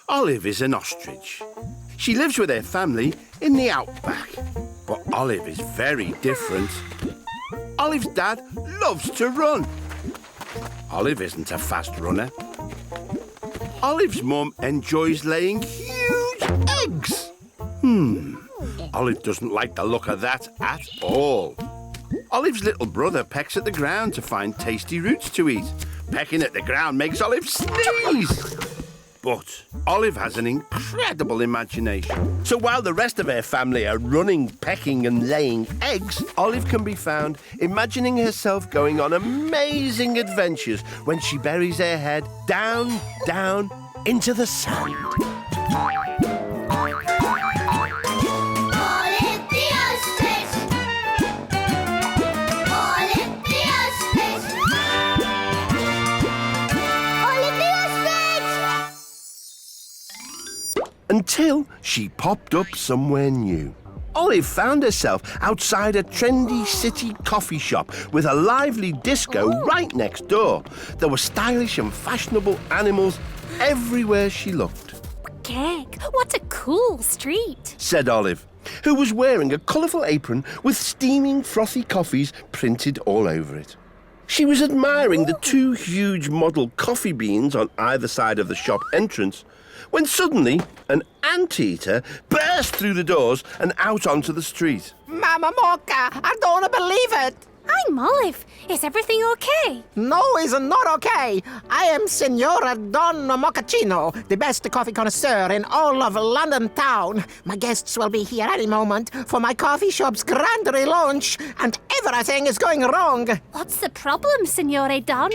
Olive is an ostrich. She lives with her family in the outback. But Olive is very different. Olive's dad loves to run. Olive isn't a fast runner. Olive's mum enjoys laying huge eggs. Olive doesn't like the look of that at all. Olive's little brother pecks at the ground to find tasty roots to eat. Pecking at the ground makes Olive sneeze. But Olive has an incredible imagination. So while the rest of her family are running, pecking and laying eggs, Olive can be found imagining herself going on amazing adventures when she buries her head down, down into the sand. Until she popped up somewhere new. Olive found herself outside a trendy city coffee shop with a lively disco right next door. There were stylish and fashionable animals everywhere she looked. Cake, what a cool street, said Olive, who was wearing a colourful apron with steaming frothy coffees printed all over it. She was admiring the two huge model coffee beans on either side of the shop entrance when suddenly an anteater burst through the doors and out onto the street. Mama Mocha, I don't believe it. I'm Olive. Is everything okay? No, it's not okay. I am Signora Don Mochaccino, the best coffee connoisseur in all of London town. My guests will be here any moment for my coffee shop's grand relaunch, and everything is going wrong. What's the problem, Signore Don?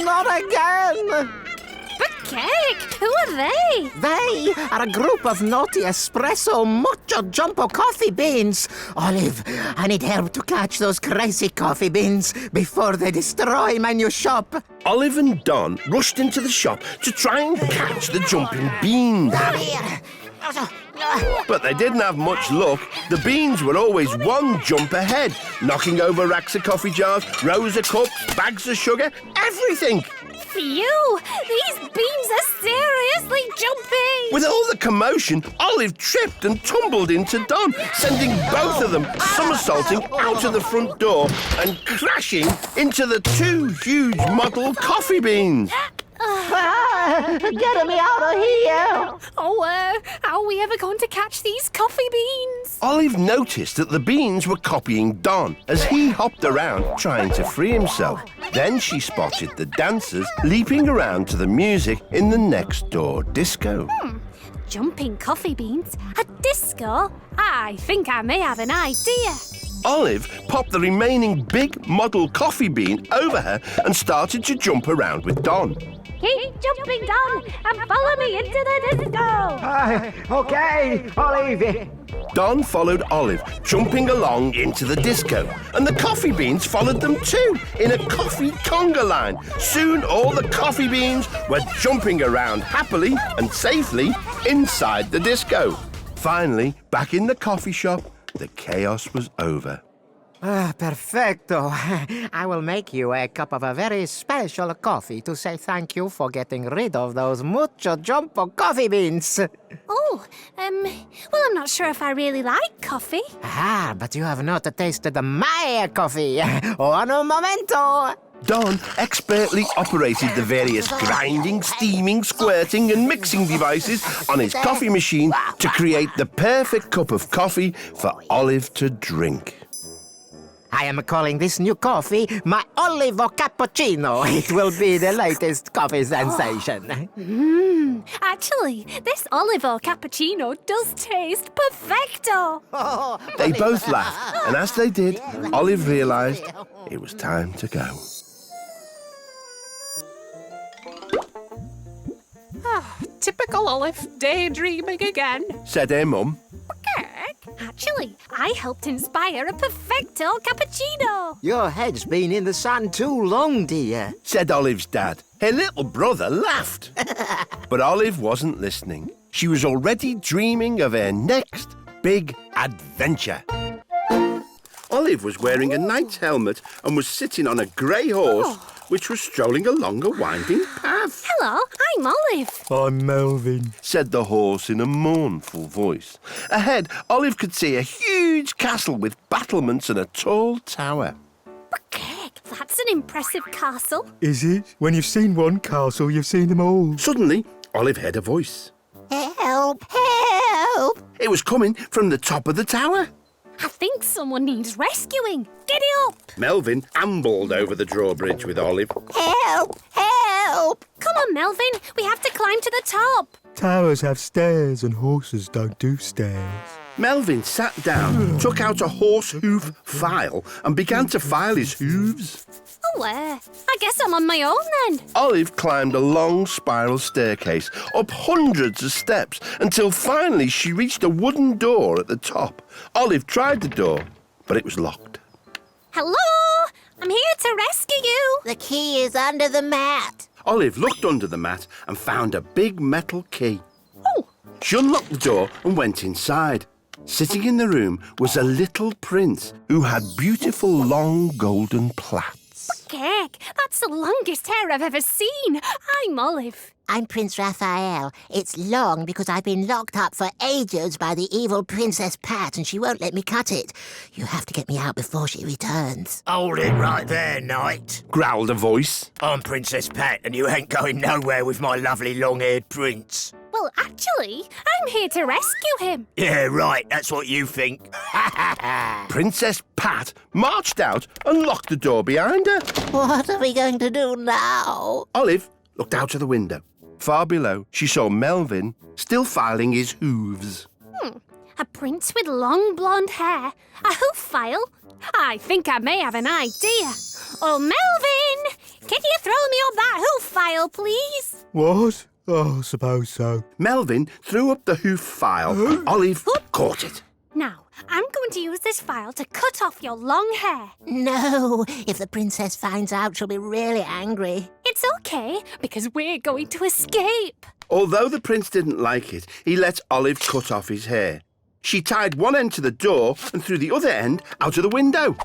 Not again. But Cake, who are they? They are a group of naughty espresso mucho jumbo coffee beans. Olive, I need help to catch those crazy coffee beans before they destroy my new shop. Olive and Don rushed into the shop to try and catch the jumping beans. Come here. But they didn't have much luck. The beans were always one jump ahead, knocking over racks of coffee jars, rows of cups, bags of sugar, everything. Phew! These beans are seriously jumping! With all the commotion, Olive tripped and tumbled into Don, sending both of them somersaulting out of the front door and crashing into the two huge model coffee beans. Get me out of here! Oh, how are we ever going to catch these coffee beans? Olive noticed that the beans were copying Don as he hopped around trying to free himself. Then she spotted the dancers leaping around to the music in the next door disco. Jumping coffee beans? A disco? I think I may have an idea. Olive popped the remaining big model coffee bean over her and started to jump around with Don. Keep jumping down and follow me into the disco! Okay, Olive. Don followed Olive, jumping along into the disco, and the coffee beans followed them too, in a coffee conga line. Soon all the coffee beans were jumping around happily and safely inside the disco. Finally, back in the coffee shop, the chaos was over. Perfecto. I will make you a cup of a very special coffee to say thank you for getting rid of those mucho jumbo coffee beans. Oh, well, I'm not sure if I really like coffee. But you have not tasted my coffee. Un momento. Don expertly operated the various grinding, steaming, squirting and mixing devices on his coffee machine to create the perfect cup of coffee for Olive to drink. I am calling this new coffee my Olive Cappuccino. It will be the latest coffee sensation. Actually, this Olive Cappuccino does taste perfecto. They both laughed, and as they did, Olive realised it was time to go. Typical Olive, daydreaming again, said her mum. Actually, I helped inspire a perfecto cappuccino. Your head's been in the sun too long, dear, said Olive's dad. Her little brother laughed. But Olive wasn't listening. She was already dreaming of her next big adventure. Olive was wearing a knight's helmet and was sitting on a grey horse which was strolling along a winding path. Hello, I'm Olive. I'm Melvin. Said the horse in a mournful voice. Ahead, Olive could see a huge castle with battlements and a tall tower. Heck, that's an impressive castle. Is it? When you've seen one castle, you've seen them all. Suddenly, Olive heard a voice. Help! Help! It was coming from the top of the tower. I think someone needs rescuing. Giddy up! Melvin ambled over the drawbridge with Olive. Help! Help! Come on, Melvin. We have to climb to the top. Towers have stairs and horses don't do stairs. Melvin sat down, took out a horse hoof file and began to file his hooves. Oh, I guess I'm on my own then. Olive climbed a long spiral staircase up hundreds of steps until finally she reached a wooden door at the top. Olive tried the door, but it was locked. Hello? I'm here to rescue you. The key is under the mat. Olive looked under the mat and found a big metal key. Oh, She unlocked the door and went inside. Sitting in the room was a little prince who had beautiful long golden plaits. heck, that's the longest hair I've ever seen. I'm Olive. I'm Prince Raphael. It's long because I've been locked up for ages by the evil Princess Pat and she won't let me cut it. You have to get me out before she returns. Hold it right there, Knight. Growled a voice. I'm Princess Pat, and you ain't going nowhere with my lovely long-haired prince. Well, actually, I'm here to rescue him. Yeah, right, that's what you think. Princess Pat marched out and locked the door behind her. What are we going to do now? Olive looked out of the window. Far below, she saw Melvin still filing his hooves. A prince with long blonde hair. A hoof file. I think I may have an idea. Oh, Melvin! Can you throw me up that hoof file, please? What? Oh, suppose so. Melvin threw up the hoof file. Olive caught it. Now, I'm going to use this file to cut off your long hair. No, if the princess finds out, she'll be really angry. It's okay, because we're going to escape. Although the prince didn't like it, he let Olive cut off his hair. She tied one end to the door and threw the other end out of the window.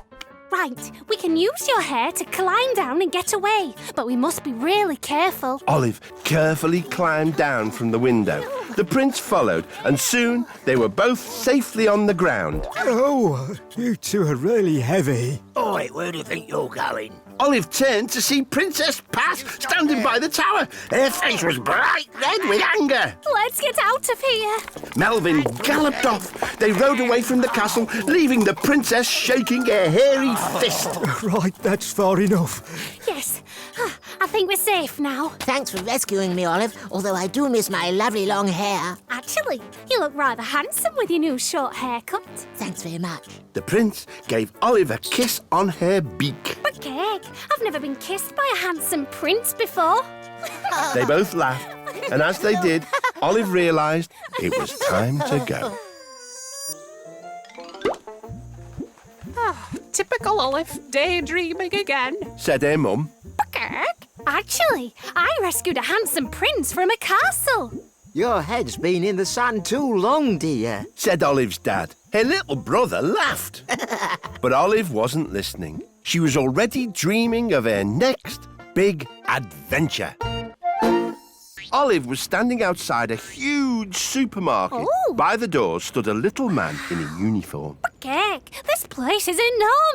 Right, we can use your hair to climb down and get away, but we must be really careful. Olive carefully climbed down from the window. The prince followed, and soon they were both safely on the ground. Oh, you two are really heavy. Oi, where do you think you're going? Olive turned to see Princess Pat standing by the tower. Her face was bright red with anger. Let's get out of here. Melvin galloped off. They rode away from the castle, leaving the princess shaking her hairy fist. Right, that's far enough. Yes, I think we're safe now. Thanks for rescuing me, Olive, although I do miss my lovely long hair. Actually, you look rather handsome with your new short haircut. Thanks very much. The prince gave Olive a kiss on her beak. But Cake, I've never been kissed by a handsome prince before. They both laughed, and as they did, Olive realised it was time to go. Typical Olive, daydreaming again. Said her mum. Cake? Actually, I rescued a handsome prince from a castle. Your head's been in the sand too long, dear. Said Olive's dad. Her little brother laughed. But Olive wasn't listening. She was already dreaming of her next big adventure. Olive was standing outside a huge supermarket. Oh. By the door stood a little man in a uniform. Cake, this place is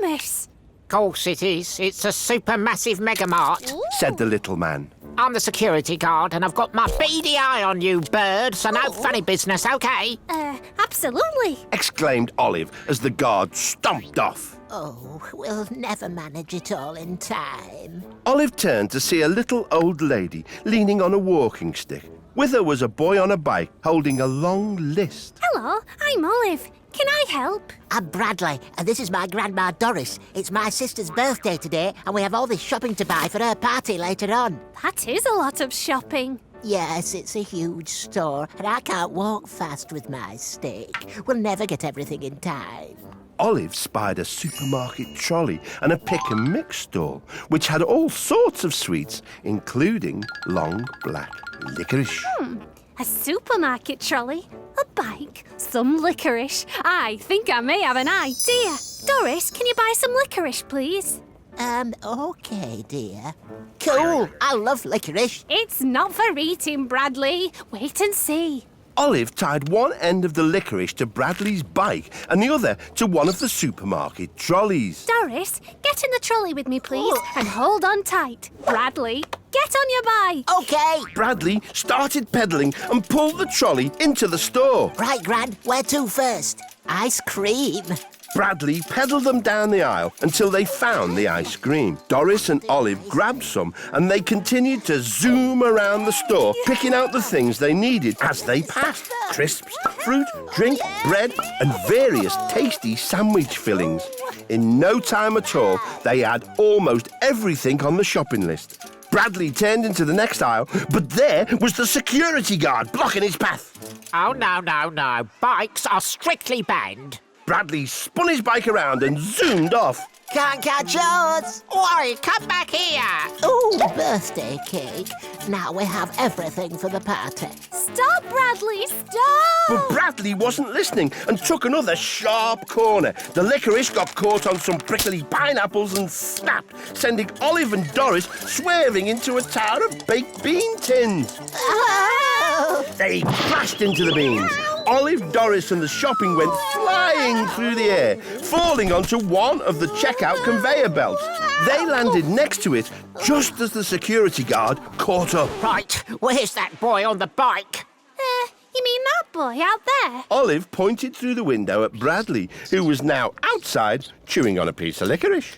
enormous. Course it is. It's a supermassive megamart. Said the little man. I'm the security guard and I've got my beady eye on you, bird, so no funny business, OK? Absolutely. Exclaimed Olive as the guard stomped off. Oh, we'll never manage it all in time. Olive turned to see a little old lady leaning on a walking stick. With her was a boy on a bike holding a long list. Hello, I'm Olive. Can I help? I'm Bradley, and this is my grandma Doris. It's my sister's birthday today, and we have all this shopping to buy for her party later on. That is a lot of shopping. Yes, it's a huge store, and I can't walk fast with my stick. We'll never get everything in time. Olive spied a supermarket trolley and a pick and mix stall, which had all sorts of sweets, including long black licorice. A supermarket trolley, a bike, some licorice. I think I may have an idea. Doris, can you buy some licorice, please? Okay, dear. Cool, I love licorice. It's not for eating, Bradley. Wait and see. Olive tied one end of the licorice to Bradley's bike and the other to one of the supermarket trolleys. Doris, get in the trolley with me, please, and hold on tight. Bradley, get on your bike. Okay. Bradley started pedalling and pulled the trolley into the store. Right, Gran, where to first? Ice cream. Bradley pedalled them down the aisle until they found the ice cream. Doris and Olive grabbed some and they continued to zoom around the store, picking out the things they needed as they passed. Crisps, fruit, drink, bread, and various tasty sandwich fillings. In no time at all, they had almost everything on the shopping list. Bradley turned into the next aisle, but there was the security guard blocking his path. Oh, no. Bikes are strictly banned. Bradley spun his bike around and zoomed off. Can't catch us! Oi, come back here! Ooh, birthday cake. Now we have everything for the party. Stop, Bradley, stop! But Bradley wasn't listening and took another sharp corner. The licorice got caught on some prickly pineapples and snapped, sending Olive and Doris swerving into a tower of baked bean tins. Oh! They crashed into the beans. Olive, Doris and the shopping went flying through the air, falling onto one of the checkout conveyor belts. They landed next to it just as the security guard caught up. Right, where's that boy on the bike? You mean that boy out there? Olive pointed through the window at Bradley, who was now outside chewing on a piece of licorice.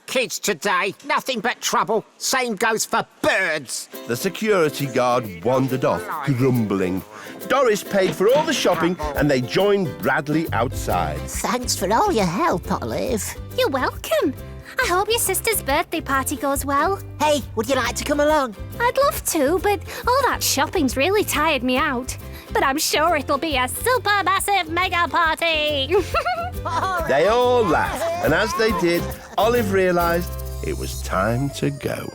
Kids today, nothing but trouble. Same goes for birds. The security guard wandered off, grumbling. Doris paid for all the shopping and they joined Bradley outside. Thanks for all your help, Olive. You're welcome. I hope your sister's birthday party goes well. Hey, would you like to come along? I'd love to, but all that shopping's really tired me out. But I'm sure it'll be a super massive mega party. They all laughed, and as they did, Olive realised it was time to go.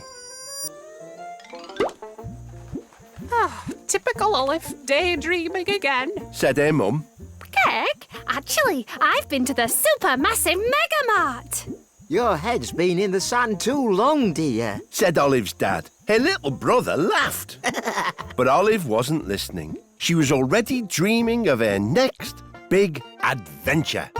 Typical Olive, daydreaming again. Said her mum. Greg, actually, I've been to the super massive mega mart. Your head's been in the sun too long, dear. Said Olive's dad. Her little brother laughed. But Olive wasn't listening. She was already dreaming of her next big adventure.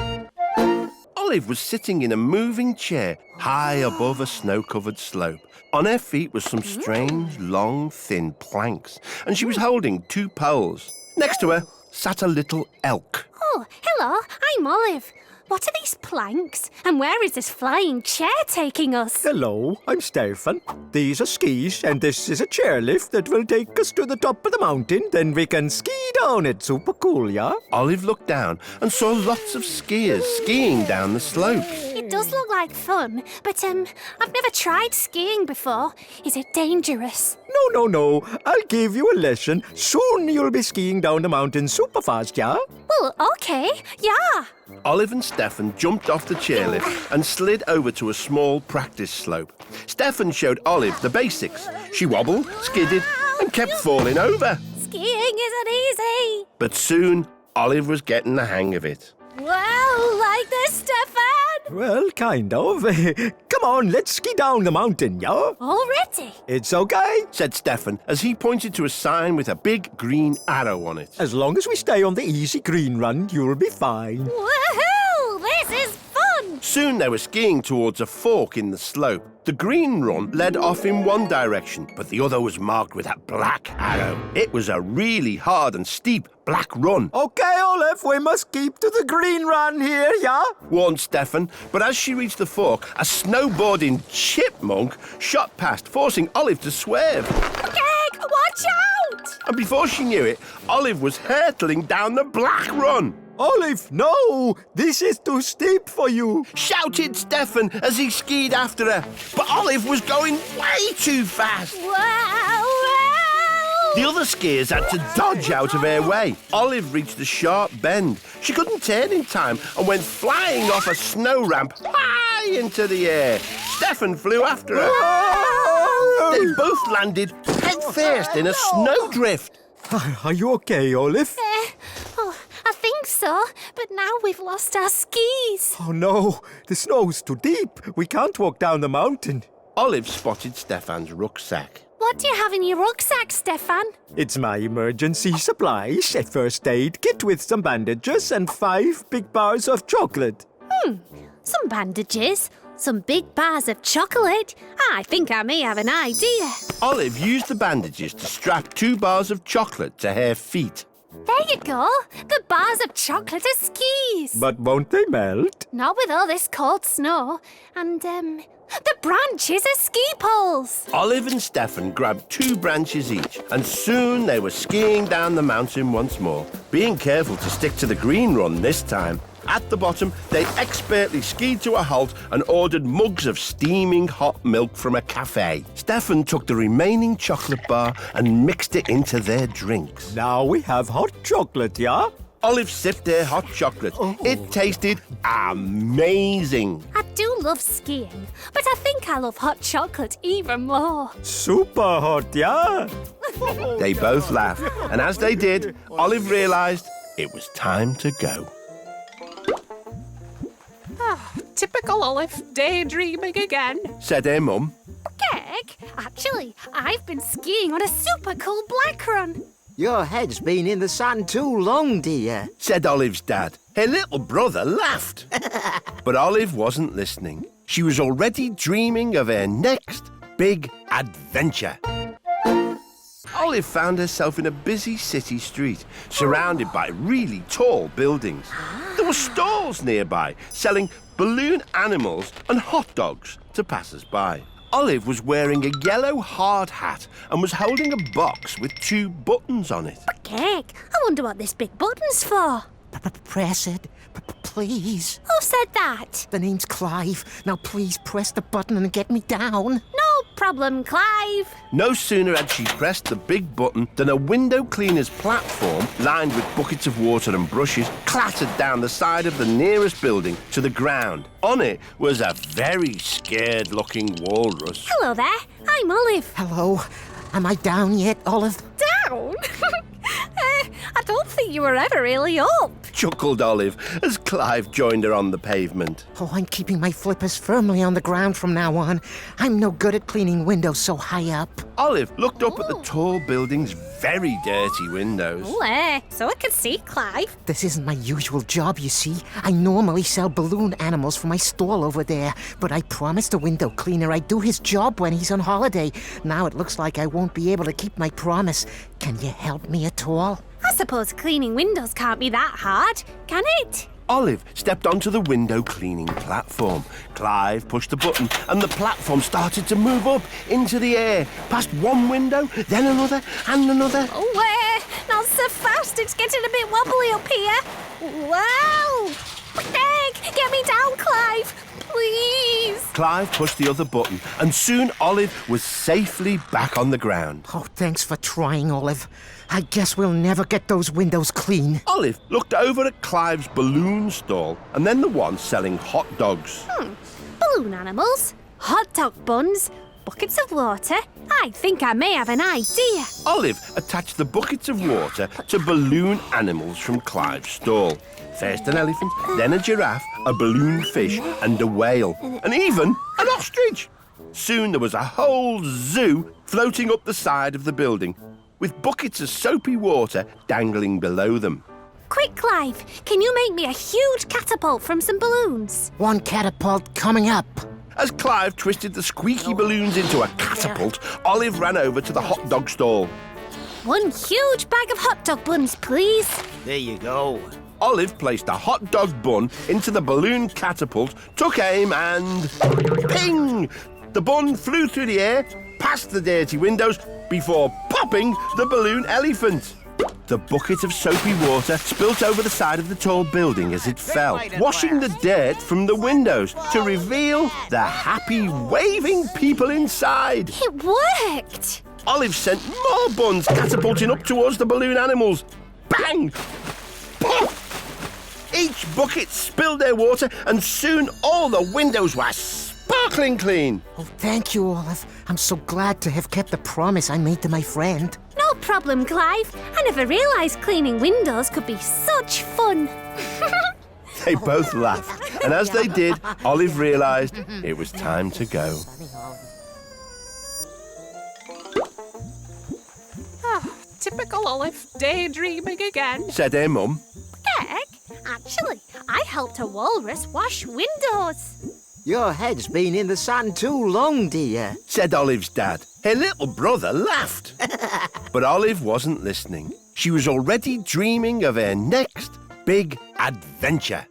Olive was sitting in a moving chair high above a snow-covered slope. On her feet was some strange, long, thin planks, and she was holding two poles. Next to her sat a little elk. Oh, hello, I'm Olive. What are these planks? And where is this flying chair taking us? Hello, I'm Stefan. These are skis, and this is a chairlift that will take us to the top of the mountain. Then we can ski down it. Super cool, yeah? Olive looked down and saw lots of skiers skiing down the slopes. It does look like fun, but I've never tried skiing before. Is it dangerous? No. I'll give you a lesson. Soon you'll be skiing down the mountain super fast, yeah? Well, okay, yeah. Olive and Stefan jumped off the chairlift and slid over to a small practice slope. Stefan showed Olive the basics. She wobbled, skidded, and kept falling over. Skiing isn't easy. But soon, Olive was getting the hang of it. Well, like this, Stefan. Well, kind of. Come on, let's ski down the mountain, yeah? Already? It's okay. Said Stefan as he pointed to a sign with a big green arrow on it. As long as we stay on the easy green run, you'll be fine. Woohoo! This is fun! Soon they were skiing towards a fork in the slope. The green run led off in one direction, but the other was marked with a black arrow. It was a really hard and steep black run. Okay, Olive, we must keep to the green run here, yeah? Warned Stefan, but as she reached the fork, a snowboarding chipmunk shot past, forcing Olive to swerve. Greg, watch out! And before she knew it, Olive was hurtling down the black run. Olive, no! This is too steep for you. Shouted Stefan as he skied after her. But Olive was going way too fast. Wow! The other skiers had to dodge out of her way. Olive reached a sharp bend. She couldn't turn in time and went flying off a snow ramp high into the air. Stefan flew after her. They both landed headfirst in a snowdrift. Are you okay, Olive? I think so, but now we've lost our skis. Oh no, the snow's too deep. We can't walk down the mountain. Olive spotted Stefan's rucksack. What do you have in your rucksack, Stefan? It's my emergency supplies, a first aid kit with some bandages and 5 big bars of chocolate. Some bandages, some big bars of chocolate. I think I may have an idea. Olive used the bandages to strap 2 bars of chocolate to her feet. There you go. The bars of chocolate are skis. But won't they melt? Not with all this cold snow. And, the branches are ski poles. Olive and Stefan grabbed 2 branches each, and soon they were skiing down the mountain once more, being careful to stick to the green run this time. At the bottom, they expertly skied to a halt and ordered mugs of steaming hot milk from a cafe. Stefan took the remaining chocolate bar and mixed it into their drinks. Now we have hot chocolate, yeah? Olive sipped her hot chocolate. It tasted amazing. I do love skiing, but I think I love hot chocolate even more. Super hot, yeah? They both laughed, and as they did, Olive realised it was time to go. Typical Olive, daydreaming again. Said her mum. Geg, actually, I've been skiing on a super cool black run. Your head's been in the sun too long, dear. Said Olive's dad. Her little brother laughed. But Olive wasn't listening. She was already dreaming of her next big adventure. Olive found herself in a busy city street, surrounded by really tall buildings. There were stalls nearby, selling balloon animals and hot dogs to passers-by. Olive was wearing a yellow hard hat and was holding a box with 2 buttons on it. Geg, I wonder what this big button's for. Press it, please. Who said that? The name's Clive. Now please press the button and get me down. No problem, Clive. No sooner had she pressed the big button than a window cleaner's platform, lined with buckets of water and brushes, clattered down the side of the nearest building to the ground. On it was a very scared-looking walrus. Hello there, I'm Olive. Hello. Am I down yet, Olive? Down? I don't think you were ever really up. Chuckled Olive as Clive joined her on the pavement. Oh, I'm keeping my flippers firmly on the ground from now on. I'm no good at cleaning windows so high up. Olive looked up at the tall building's very dirty windows. Oh, so I can see Clive. This isn't my usual job, you see. I normally sell balloon animals for my stall over there, but I promised the window cleaner I'd do his job when he's on holiday. Now it looks like I won't be able to keep my promise. Can you help me at all? I suppose cleaning windows can't be that hard, can it? Olive stepped onto the window cleaning platform. Clive pushed the button and the platform started to move up into the air, past one window, then another and another. Oh, not so fast. It's getting a bit wobbly up here. Wow! Geg, get me down, Clive. Please. Clive pushed the other button and soon Olive was safely back on the ground. Oh, thanks for trying, Olive. I guess we'll never get those windows clean. Olive looked over at Clive's balloon stall and then the one selling hot dogs. Balloon animals, hot dog buns, buckets of water. I think I may have an idea. Olive attached the buckets of water to balloon animals from Clive's stall. First an elephant, then a giraffe, a balloon fish and a whale, and even an ostrich. Soon there was a whole zoo floating up the side of the building, with buckets of soapy water dangling below them. Quick, Clive, can you make me a huge catapult from some balloons? One catapult coming up. As Clive twisted the squeaky balloons into a catapult, Olive ran over to the hot dog stall. One huge bag of hot dog buns, please. There you go. Olive placed a hot dog bun into the balloon catapult, took aim and... ping! The bun flew through the air, past the dirty windows, before popping the balloon elephant. The bucket of soapy water spilt over the side of the tall building as it fell, washing the dirt from the windows to reveal the happy, waving people inside. It worked. Olive sent more buns catapulting up towards the balloon animals. Bang! Poof! Each bucket spilled their water and soon all the windows were sparkling clean. Oh, thank you, Olive. I'm so glad to have kept the promise I made to my friend. No problem, Clive. I never realised cleaning windows could be such fun. They both laughed, and as they did, Olive realised it was time to go. Typical Olive, daydreaming again. Said her mum. Heck, actually, I helped a walrus wash windows. Your head's been in the sun too long, dear. Said Olive's dad. Her little brother laughed. But Olive wasn't listening. She was already dreaming of her next big adventure.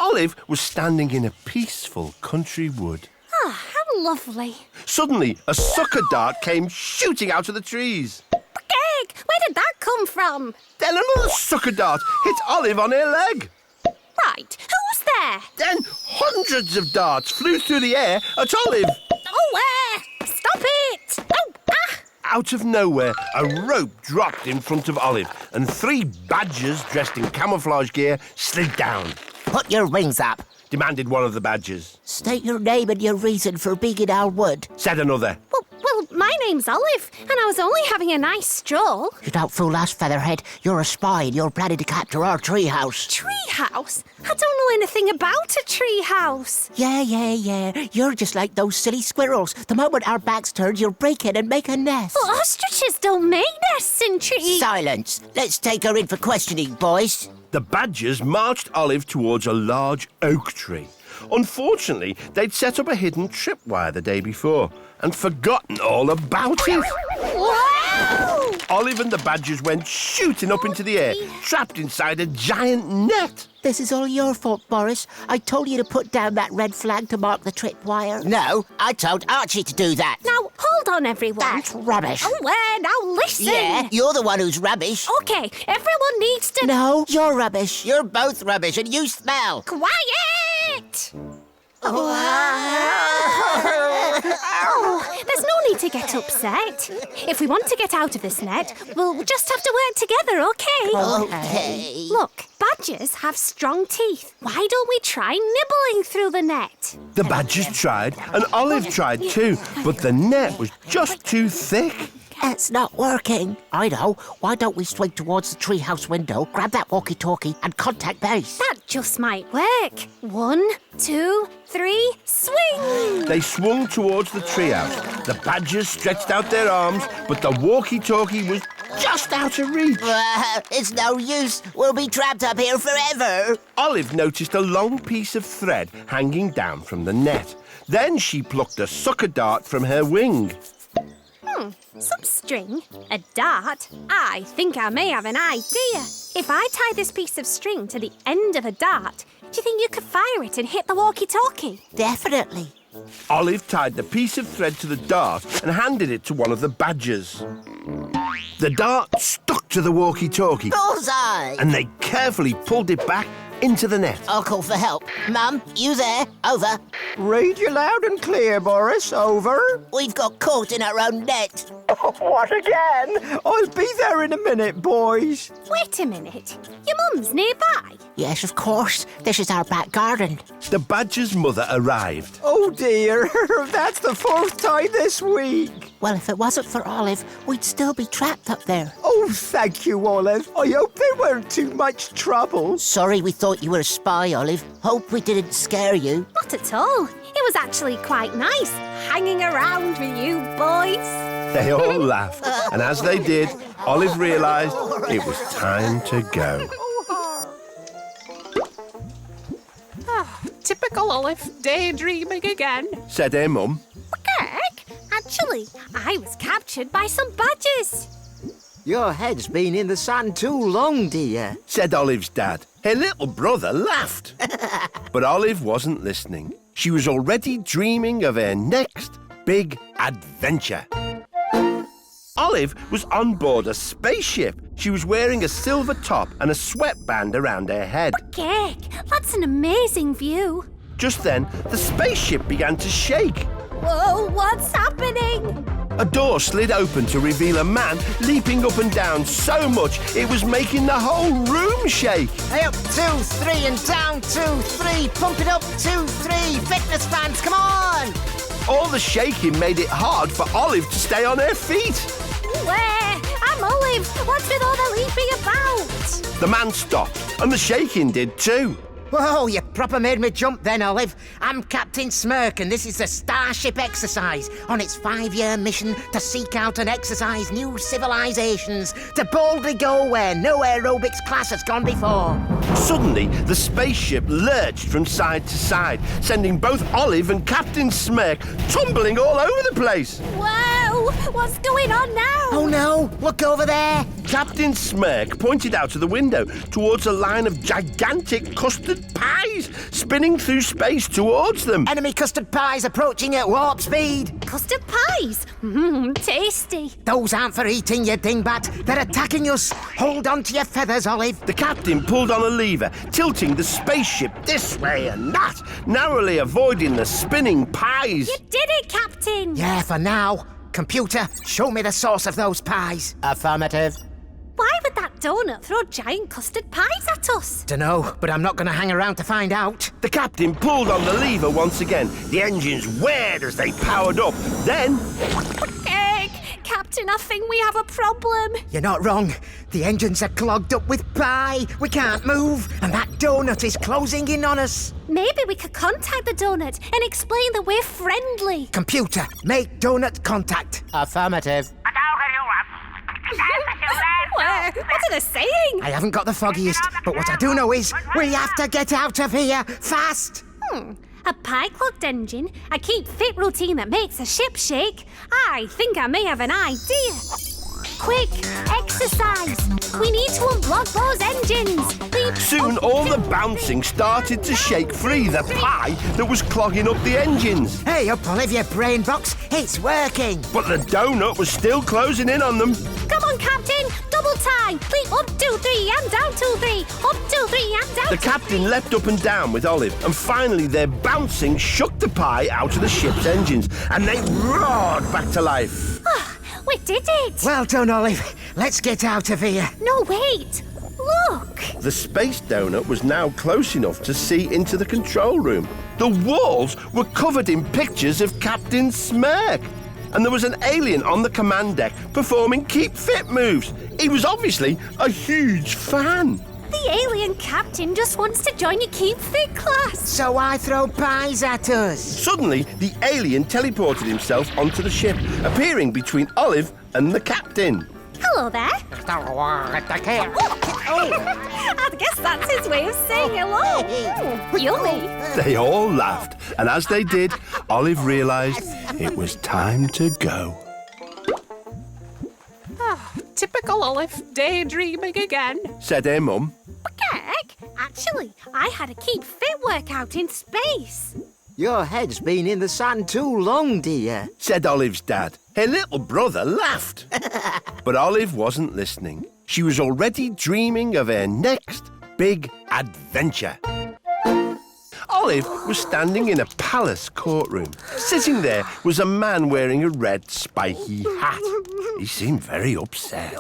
Olive was standing in a peaceful country wood. Ah, how lovely. Suddenly, a sucker dart came shooting out of the trees. Heck, where did that come from? Then another sucker dart hit Olive on her leg. Right, who's there? Then hundreds of darts flew through the air at Olive. Oh, stop it! Oh, ah! Out of nowhere, a rope dropped in front of Olive, and 3 badgers dressed in camouflage gear slid down. Put your wings up. Demanded one of the badgers. State your name and your reason for being in our wood. Said another. Well, my name's Olive, and I was only having a nice stroll. You don't fool us, Featherhead. You're a spy and you're planning to capture our treehouse. Treehouse? I don't know anything about a treehouse. Yeah. You're just like those silly squirrels. The moment our backs turned, you'll break in and make a nest. But ostriches don't make nests in trees. Silence. Let's take her in for questioning, boys. The badgers marched Olive towards a large oak tree. Unfortunately, they'd set up a hidden tripwire the day before and forgotten all about it. Wow! Olive and the badgers went shooting up into the air, trapped inside a giant net. This is all your fault, Boris. I told you to put down that red flag to mark the tripwire. No, I told Archie to do that. Now, hold on, everyone. That's rubbish. Oh, now listen. Yeah, you're the one who's rubbish. Okay, everyone needs to... No, you're rubbish. You're both rubbish and you smell. Quiet! Oh, there's no need to get upset. If we want to get out of this net, we'll just have to work together, okay? Okay. Look, badgers have strong teeth. Why don't we try nibbling through the net? The badgers tried, and Olive tried too, but the net was just too thick. It's not working. I know. Why don't we swing towards the treehouse window, grab that walkie-talkie, and contact base? That just might work. 1, 2, 3, swing! They swung towards the treehouse. The badgers stretched out their arms, but the walkie-talkie was just out of reach. It's no use. We'll be trapped up here forever. Olive noticed a long piece of thread hanging down from the net. Then she plucked a sucker dart from her wing. Some string? A dart? I think I may have an idea. If I tie this piece of string to the end of a dart, do you think you could fire it and hit the walkie-talkie? Definitely. Olive tied the piece of thread to the dart and handed it to one of the badgers. The dart stuck to the walkie-talkie, Bullseye! and they carefully pulled it back into the net. I'll call for help. Mum, you there? Over. Read you loud and clear, Boris. Over. We've got caught in our own net. What again? I'll be there in a minute, boys. Wait a minute. Your mum's nearby. Yes, of course. This is our back garden. The badger's mother arrived. Oh, dear. That's the 4th time this week. Well, if it wasn't for Olive, we'd still be trapped up there. Oh, thank you, Olive. I hope there weren't too much trouble. Sorry we thought you were a spy, Olive. Hope we didn't scare you. Not at all. It was actually quite nice hanging around with you boys. They all laughed, and as they did, Olive realised it was time to go. Typical Olive, daydreaming again. Said her mum. Heck, actually, I was captured by some badgers. Your head's been in the sun too long, dear. Said Olive's dad. Her little brother laughed. But Olive wasn't listening. She was already dreaming of her next big adventure. Olive was on board a spaceship. She was wearing a silver top and a sweatband around her head. Heck, that's an amazing view. Just then, the spaceship began to shake. Whoa, what's happening? A door slid open to reveal a man leaping up and down so much it was making the whole room shake. Hey, up, 2, 3, and down, 2, 3. Pump it up, 2, 3. Fitness fans, come on! All the shaking made it hard for Olive to stay on her feet. Where? I'm Olive! What's with all the leaping about? The man stopped, and the shaking did too. Whoa, you proper made me jump then, Olive. I'm Captain Smirk, and this is the Starship Exercise on its 5-year mission to seek out and exercise new civilizations, to boldly go where no aerobics class has gone before. Suddenly, the spaceship lurched from side to side, sending both Olive and Captain Smirk tumbling all over the place. Whoa! What's going on now? Oh no, look over there. Captain Smirk pointed out of the window towards a line of gigantic custard pies spinning through space towards them. Enemy custard pies approaching at warp speed. Custard pies? Mmm, tasty. Those aren't for eating, you dingbat. They're attacking us. Hold on to your feathers, Olive. The captain pulled on a lever, tilting the spaceship this way and that, narrowly avoiding the spinning pies. You did it, Captain! Yeah, for now. Computer, show me the source of those pies. Affirmative. Why would that donut throw giant custard pies at us? Dunno, but I'm not going to hang around to find out. The captain pulled on the lever once again. The engines whirred as they powered up. Then... Egg! Captain, I think we have a problem. You're not wrong. The engines are clogged up with pie. We can't move, and that donut is closing in on us. Maybe we could contact the donut and explain that we're friendly. Computer, make donut contact. Affirmative. What are they saying? I haven't got the foggiest, but what I do know is we have to get out of here fast. A pie-clogged engine, a keep fit routine that makes a ship shake. I think I may have an idea. Quick, exercise. We need to unblock those engines. soon all the bouncing started to shake free the pie that was clogging up the engines. Hey up, Olive, your brain box. It's working. But the donut was still closing in on them. Come on, Captain. Double time. Leap up 2, 3 and down 2, 3. Up 2, 3 and down. The captain leapt up and down with Olive, and finally their bouncing shook the pie out of the ship's engines, and they roared back to life. We did it. Well done, Olive. Let's get out of here. No, wait. Look. The space donut was now close enough to see into the control room. The walls were covered in pictures of Captain Smirk, and there was an alien on the command deck performing keep fit moves. He was obviously a huge fan. The alien captain just wants to join your keep fit class. So I throw pies at us. Suddenly, the alien teleported himself onto the ship, appearing between Olive and the captain. Hello there. I guess that's his way of saying hello. Yummy. They all laughed, and as they did, Olive realised it was time to go. Typical Olive, daydreaming again. Said her mum. Heck, actually, I had a keep fit workout in space. Your head's been in the sun too long, dear. Said Olive's dad. Her little brother laughed. But Olive wasn't listening. She was already dreaming of her next big adventure. Olive was standing in a palace courtroom. Sitting there was a man wearing a red spiky hat. He seemed very upset.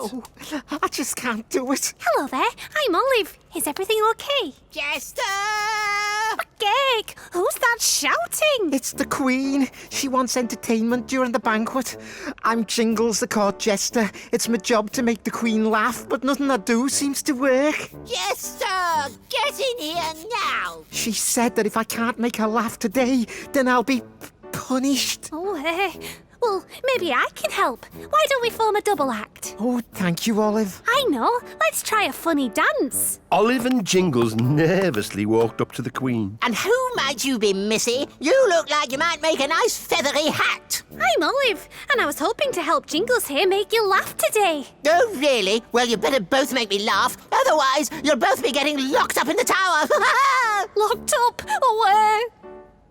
I just can't do it. Hello there, I'm Olive. Is everything okay? Jester! Geg, who's that shouting? It's the Queen. She wants entertainment during the banquet. I'm Jingles, the court jester. It's my job to make the Queen laugh, but nothing I do seems to work. Jester, get in here now. She said that if I can't make her laugh today, then I'll be punished. Oh, well, maybe I can help. Why don't we form a double act? Oh, thank you, Olive. I know. Let's try a funny dance. Olive and Jingles nervously walked up to the Queen. And who might you be, Missy? You look like you might make a nice feathery hat. I'm Olive, and I was hoping to help Jingles here make you laugh today. Oh, really? Well, you better both make me laugh. Otherwise, you'll both be getting locked up in the tower. Locked up? Where?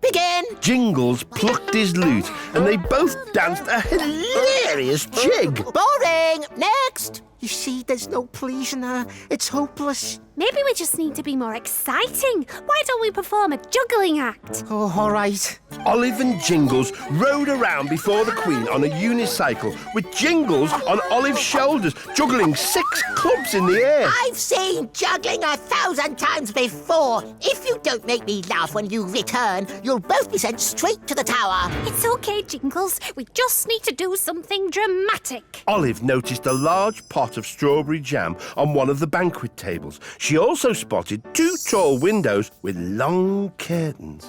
Begin. Jingles plucked his lute, and they both danced a hilarious jig. Boring. Next. You see, there's no pleasing her. It's hopeless. Maybe we just need to be more exciting. Why don't we perform a juggling act? Oh, all right. Olive and Jingles rode around before the Queen on a unicycle, with Jingles on Olive's shoulders, juggling 6 clubs in the air. I've seen juggling 1,000 times before. If you don't make me laugh when you return, you'll you'll both be sent straight to the tower. It's okay, Jingles. We just need to do something dramatic. Olive noticed a large pot of strawberry jam on one of the banquet tables. She also spotted 2 tall windows with long curtains.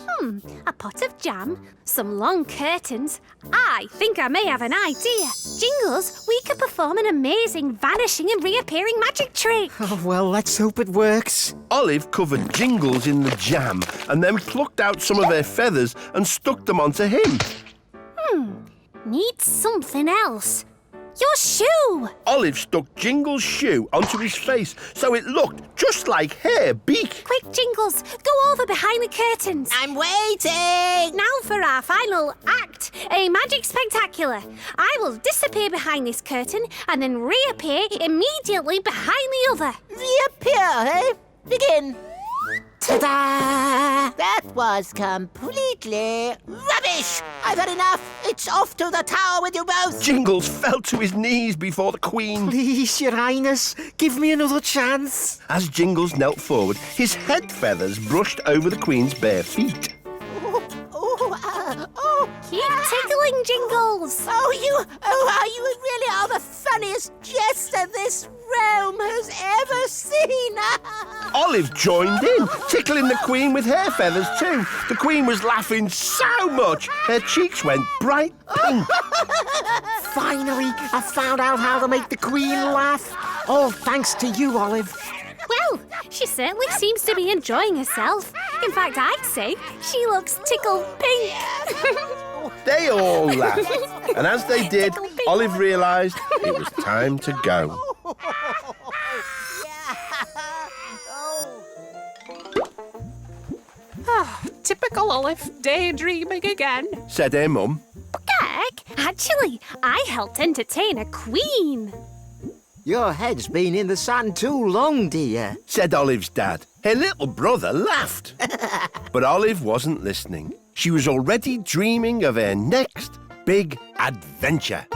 A pot of jam, some long curtains. I think I may have an idea. Jingles, we could perform an amazing vanishing and reappearing magic trick. Oh, well, let's hope it works. Olive covered Jingles in the jam and then plucked out some of her feathers and stuck them onto him. Need something else. Your shoe! Olive stuck Jingles' shoe onto his face so it looked just like her beak. Quick, Jingles, go over behind the curtains. I'm waiting! Now for our final act, a magic spectacular. I will disappear behind this curtain and then reappear immediately behind the other. Reappear, eh? Begin. Ta-da! That was completely rubbish! I've had enough. It's off to the tower with you both. Jingles fell to his knees before the Queen. Please, Your Highness, give me another chance. As Jingles knelt forward, his head feathers brushed over the Queen's bare feet. Keep tickling, Jingles. You really are the funniest jester this realm has ever seen. Olive joined in, tickling the Queen with her feathers too. The Queen was laughing so much, her cheeks went bright pink. Finally, I found out how to make the Queen laugh. All thanks to you, Olive. Well, she certainly seems to be enjoying herself. In fact, I'd say she looks tickled pink. They all laughed, and as they did, Olive realised it was time to go. Typical Olive, daydreaming again. Said her mum. Heck, actually, I helped entertain a queen. Your head's been in the sand too long, dear. Said Olive's dad. Her little brother laughed. But Olive wasn't listening. She was already dreaming of her next big adventure.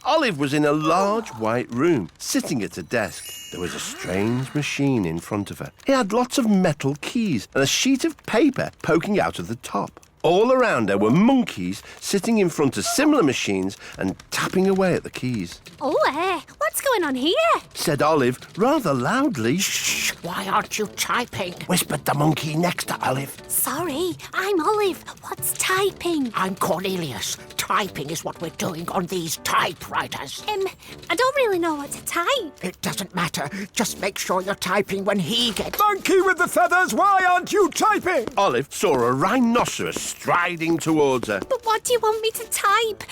Olive was in a large white room, sitting at a desk. There was a strange machine in front of her. It had lots of metal keys and a sheet of paper poking out of the top. All around her were monkeys sitting in front of similar machines and tapping away at the keys. Oh, what's going on here? Said Olive rather loudly. Shh, why aren't you typing? Whispered the monkey next to Olive. Sorry, I'm Olive. What's typing? I'm Cornelius. Typing is what we're doing on these typewriters. I don't really know what to type. It doesn't matter. Just make sure you're typing when he gets... Monkey with the feathers, why aren't you typing? Olive saw a rhinoceros striding towards her. But what do you want me to type,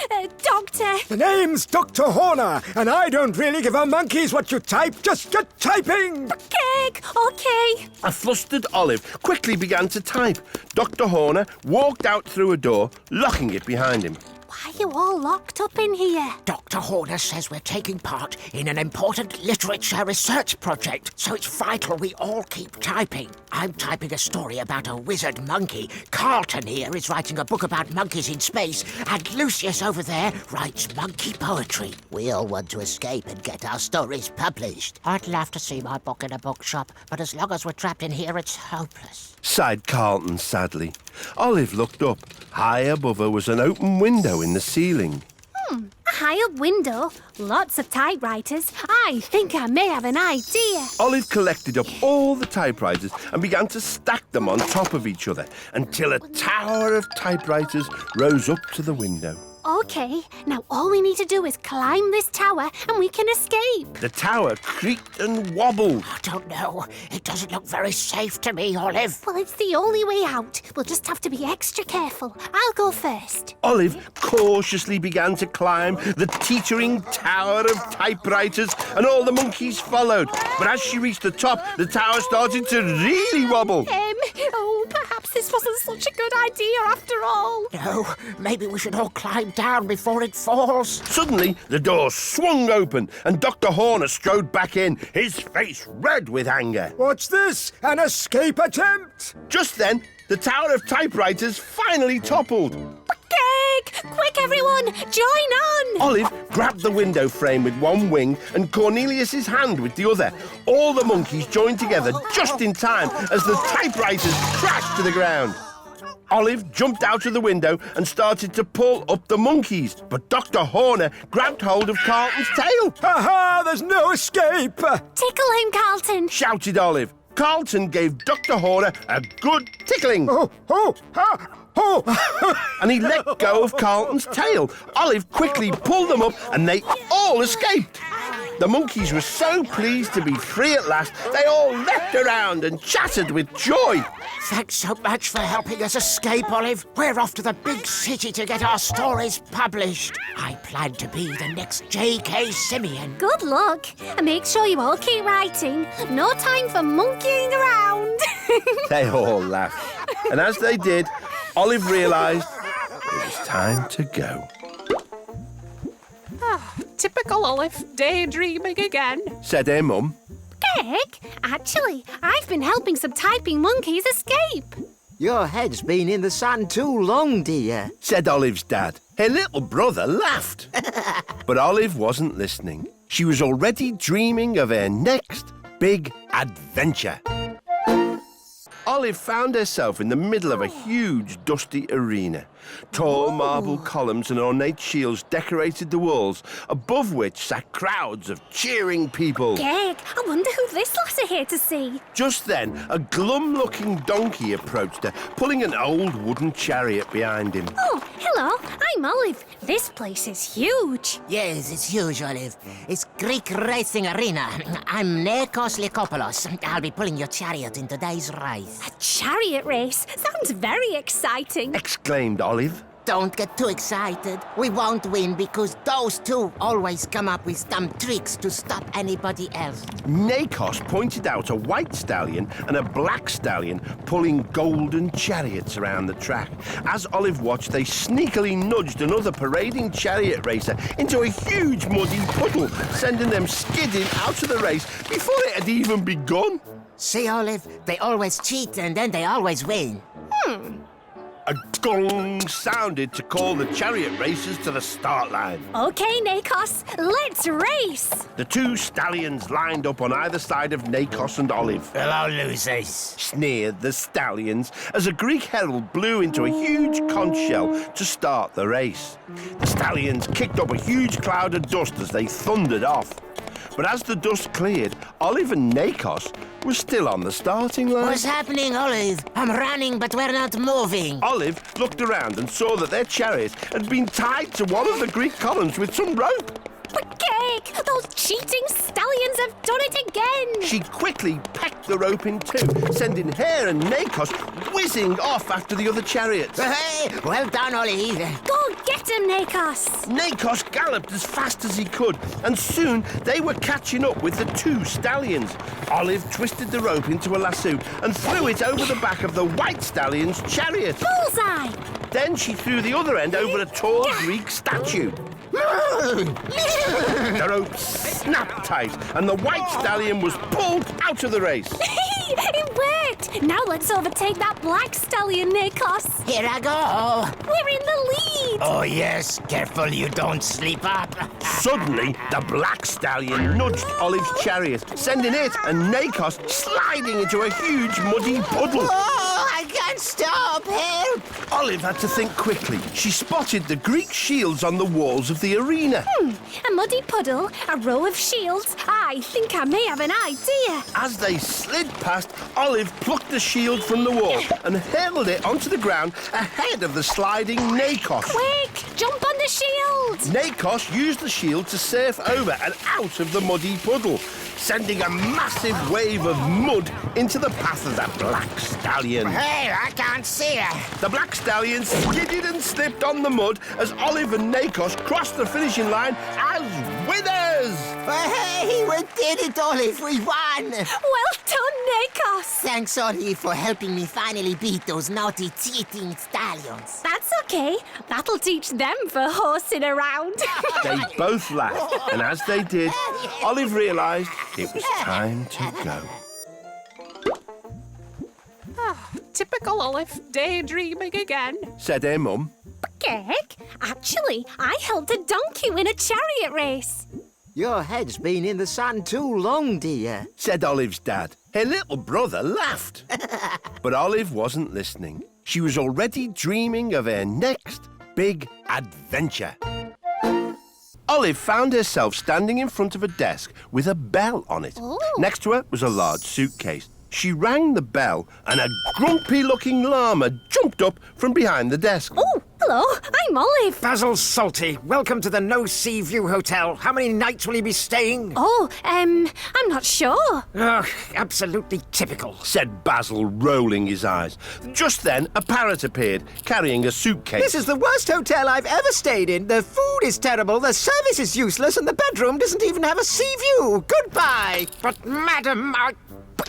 Doctor? The name's Dr. Horner, and I don't really give a monkey's what you type. Just get typing! Okay. A flustered Olive quickly began to type. Dr. Horner walked out through a door, locking it behind him. Why are you all locked up in here? Dr. Horner says we're taking part in an important literature research project, so it's vital we all keep typing. I'm typing a story about a wizard monkey. Carlton here is writing a book about monkeys in space, and Lucius over there writes monkey poetry. We all want to escape and get our stories published. I'd love to see my book in a bookshop, but as long as we're trapped in here, it's hopeless. Sighed Carlton sadly. Olive looked up. High above her was an open window in the ceiling. A high-up window, lots of typewriters. I think I may have an idea. Olive collected up all the typewriters and began to stack them on top of each other until a tower of typewriters rose up to the window. Okay, now all we need to do is climb this tower and we can escape. The tower creaked and wobbled. I don't know. It doesn't look very safe to me, Olive. Well, it's the only way out. We'll just have to be extra careful. I'll go first. Olive cautiously began to climb the teetering tower of typewriters, and all the monkeys followed. But as she reached the top, the tower started to really wobble. Perhaps this wasn't such a good idea after all. No, maybe we should all climb down before it falls. Suddenly, the door swung open, and Dr. Horner strode back in, his face red with anger. What's this? An escape attempt? Just then, the tower of typewriters finally toppled. Quick, everyone, join on! Olive grabbed the window frame with one wing and Cornelius's hand with the other. All the monkeys joined together just in time as the typewriters crashed to the ground. Olive jumped out of the window and started to pull up the monkeys, but Dr. Horner grabbed hold of Carlton's tail. Ha-ha! There's no escape! Tickle him, Carlton. Shouted Olive. Carlton gave Dr. Horner a good tickling. Oh, ha, oh! And he let go of Carlton's tail. Olive quickly pulled them up and they all escaped. The monkeys were so pleased to be free at last, they all leapt around and chattered with joy. Thanks so much for helping us escape, Olive. We're off to the big city to get our stories published. I plan to be the next J.K. Simeon. Good luck. And make sure you all keep writing. No time for monkeying around. They all laughed. And as they did, Olive realised it was time to go. Typical Olive, daydreaming again. Said her mum. Cake? Actually, I've been helping some typing monkeys escape. Your head's been in the sand too long, dear. Said Olive's dad. Her little brother laughed. But Olive wasn't listening. She was already dreaming of her next big adventure. Olive found herself in the middle of a huge, dusty arena. Tall marble columns and ornate shields decorated the walls, above which sat crowds of cheering people. Cake, I wonder who this lot are here to see. Just then, a glum-looking donkey approached her, pulling an old wooden chariot behind him. Oh, hello, I'm Olive. This place is huge. Yes, it's huge, Olive. It's Greek racing arena. I'm Nikos Lycopoulos. I'll be pulling your chariot in today's race. A chariot race? Sounds very exciting. Exclaimed Olive. Don't get too excited. We won't win because those two always come up with some tricks to stop anybody else. Nikos pointed out a white stallion and a black stallion pulling golden chariots around the track. As Olive watched, they sneakily nudged another parading chariot racer into a huge muddy puddle, sending them skidding out of the race before it had even begun. See, Olive, they always cheat and then they always win. A gong sounded to call the chariot racers to the start line. Okay, Nikos, let's race. The two stallions lined up on either side of Nikos and Olive. Hello, losers. Sneered the stallions as a Greek herald blew into a huge conch shell to start the race. The stallions kicked up a huge cloud of dust as they thundered off. But as the dust cleared, Olive and Nikos were still on the starting line. What's happening, Olive? I'm running, but we're not moving. Olive looked around and saw that their chariot had been tied to one of the Greek columns with some rope. But Cake, those cheating stallions have done it again. She quickly pecked the rope in two, sending her and Nikos whizzing off after the other chariots. Hey, well done, Olive. Go get him, Nikos. Nikos galloped as fast as he could, and soon they were catching up with the two stallions. Olive twisted the rope into a lasso and threw it over the back of the white stallion's chariot. Bullseye. Then she threw the other end over a tall Greek statue. The rope snapped tight, and the white stallion was pulled out of the race. It worked. Now let's overtake that black stallion, Nikos. Here I go. We're in the lead. Oh, yes. Careful you don't slip up. Suddenly, the black stallion nudged Olive's chariot, sending it and Nikos sliding into a huge muddy puddle. Oh, I can't stop. Help. Olive had to think quickly. She spotted the Greek shields on the walls of the arena. A muddy puddle, a row of shields. I think I may have an idea. As they slid past, Olive plucked the shield from the wall and hurled it onto the ground ahead of the sliding Nikos. Quick, jump on the shield. Nikos used the shield to surf over and out of the muddy puddle, sending a massive wave of mud into the path of the black stallion. Hey, I can't see her. The black stallion skidded and slipped on the mud as Olive and Nikos crossed the finishing line as winners. Hey, we did it, Olive. We won. Well done, Nikos. Thanks, Olive, for helping me finally beat those naughty cheating stallions. That's okay. That'll teach them for horsing around. They both laughed, and as they did, Olive realised it was time to go. Typical Olive, daydreaming again. Said her mum. Cake, actually, I helped a donkey win a chariot race. Your head's been in the sand too long, dear. Said Olive's dad. Her little brother laughed. But Olive wasn't listening. She was already dreaming of her next big adventure. Olive found herself standing in front of a desk with a bell on it. Ooh. Next to her was a large suitcase. She rang the bell and a grumpy-looking llama jumped up from behind the desk. Oh, hello, I'm Olive. Basil Salty, welcome to the No Sea View Hotel. How many nights will you be staying? Oh, I'm not sure. Ugh, absolutely typical. Said Basil, rolling his eyes. Just then, a parrot appeared, carrying a suitcase. This is the worst hotel I've ever stayed in. The food is terrible, the service is useless, and the bedroom doesn't even have a sea view. Goodbye. But, madam,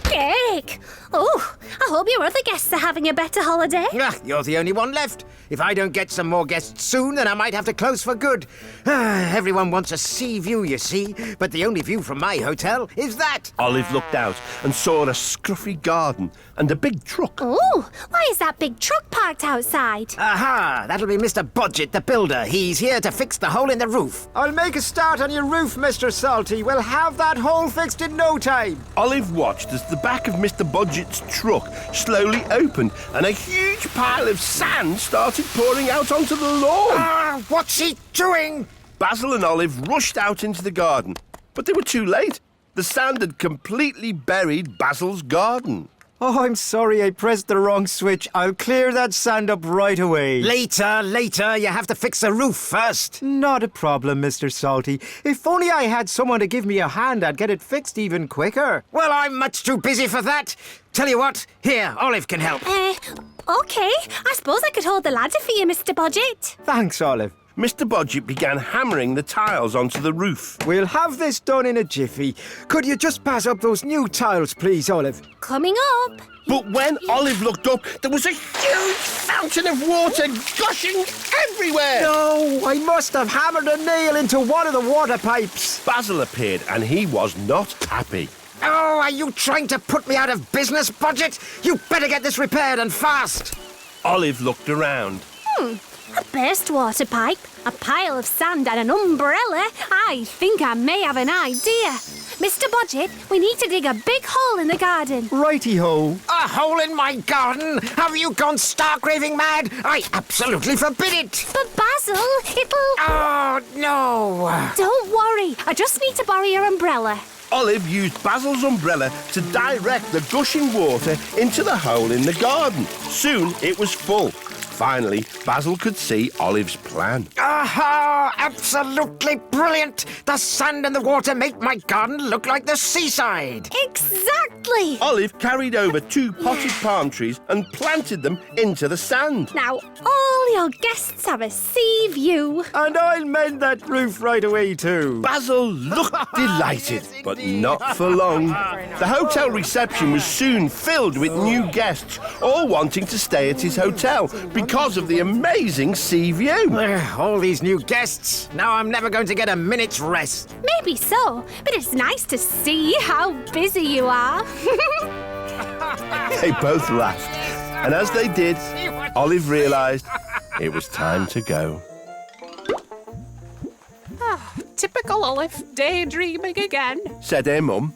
Cake! Oh, I hope your other guests are having a better holiday. You're the only one left. If I don't get some more guests soon, then I might have to close for good. Everyone wants a sea view, you see, but the only view from my hotel is that. Olive looked out and saw a scruffy garden and a big truck. Oh, why is that big truck parked outside? Aha! That'll be Mr. Budget, the builder. He's here to fix the hole in the roof. I'll make a start on your roof, Mr. Salty. We'll have that hole fixed in no time. Olive watched as the back of Mr. Budget's truck slowly opened and a huge pile of sand started pouring out onto the lawn. What's he doing? Basil and Olive rushed out into the garden, but they were too late. The sand had completely buried Basil's garden. Oh, I'm sorry I pressed the wrong switch. I'll clear that sand up right away. Later. You have to fix the roof first. Not a problem, Mr. Salty. If only I had someone to give me a hand, I'd get it fixed even quicker. Well, I'm much too busy for that. Tell you what, here, Olive can help. Okay. I suppose I could hold the ladder for you, Mr. Budget. Thanks, Olive. Mr. Budget began hammering the tiles onto the roof. We'll have this done in a jiffy. Could you just pass up those new tiles, please, Olive? Coming up. But when Olive looked up, there was a huge fountain of water gushing everywhere. No, I must have hammered a nail into one of the water pipes. Basil appeared and he was not happy. Oh, are you trying to put me out of business, Budget? You better get this repaired and fast. Olive looked around. A burst water pipe, a pile of sand and an umbrella. I think I may have an idea. Mr. Budget, we need to dig a big hole in the garden. Righty-ho. A hole in my garden? Have you gone stark raving mad? I absolutely forbid it. But Basil, it'll... Oh, no. Don't worry, I just need to borrow your umbrella. Olive used Basil's umbrella to direct the gushing water into the hole in the garden. Soon it was full. Finally, Basil could see Olive's plan. Aha! Absolutely brilliant! The sand and the water make my garden look like the seaside. Exactly! Olive carried over 2 potted palm trees and planted them into the sand. Now all your guests have a sea view. And I'll mend that roof right away, too. Basil looked delighted, but not for long. The hotel reception was soon filled with new guests, all wanting to stay at his hotel because of the amazing sea view. All these new guests. Now I'm never going to get a minute's rest. Maybe so, but it's nice to see how busy you are. They both laughed, and as they did, Olive realised it was time to go. Typical Olive, daydreaming again. Said her mum.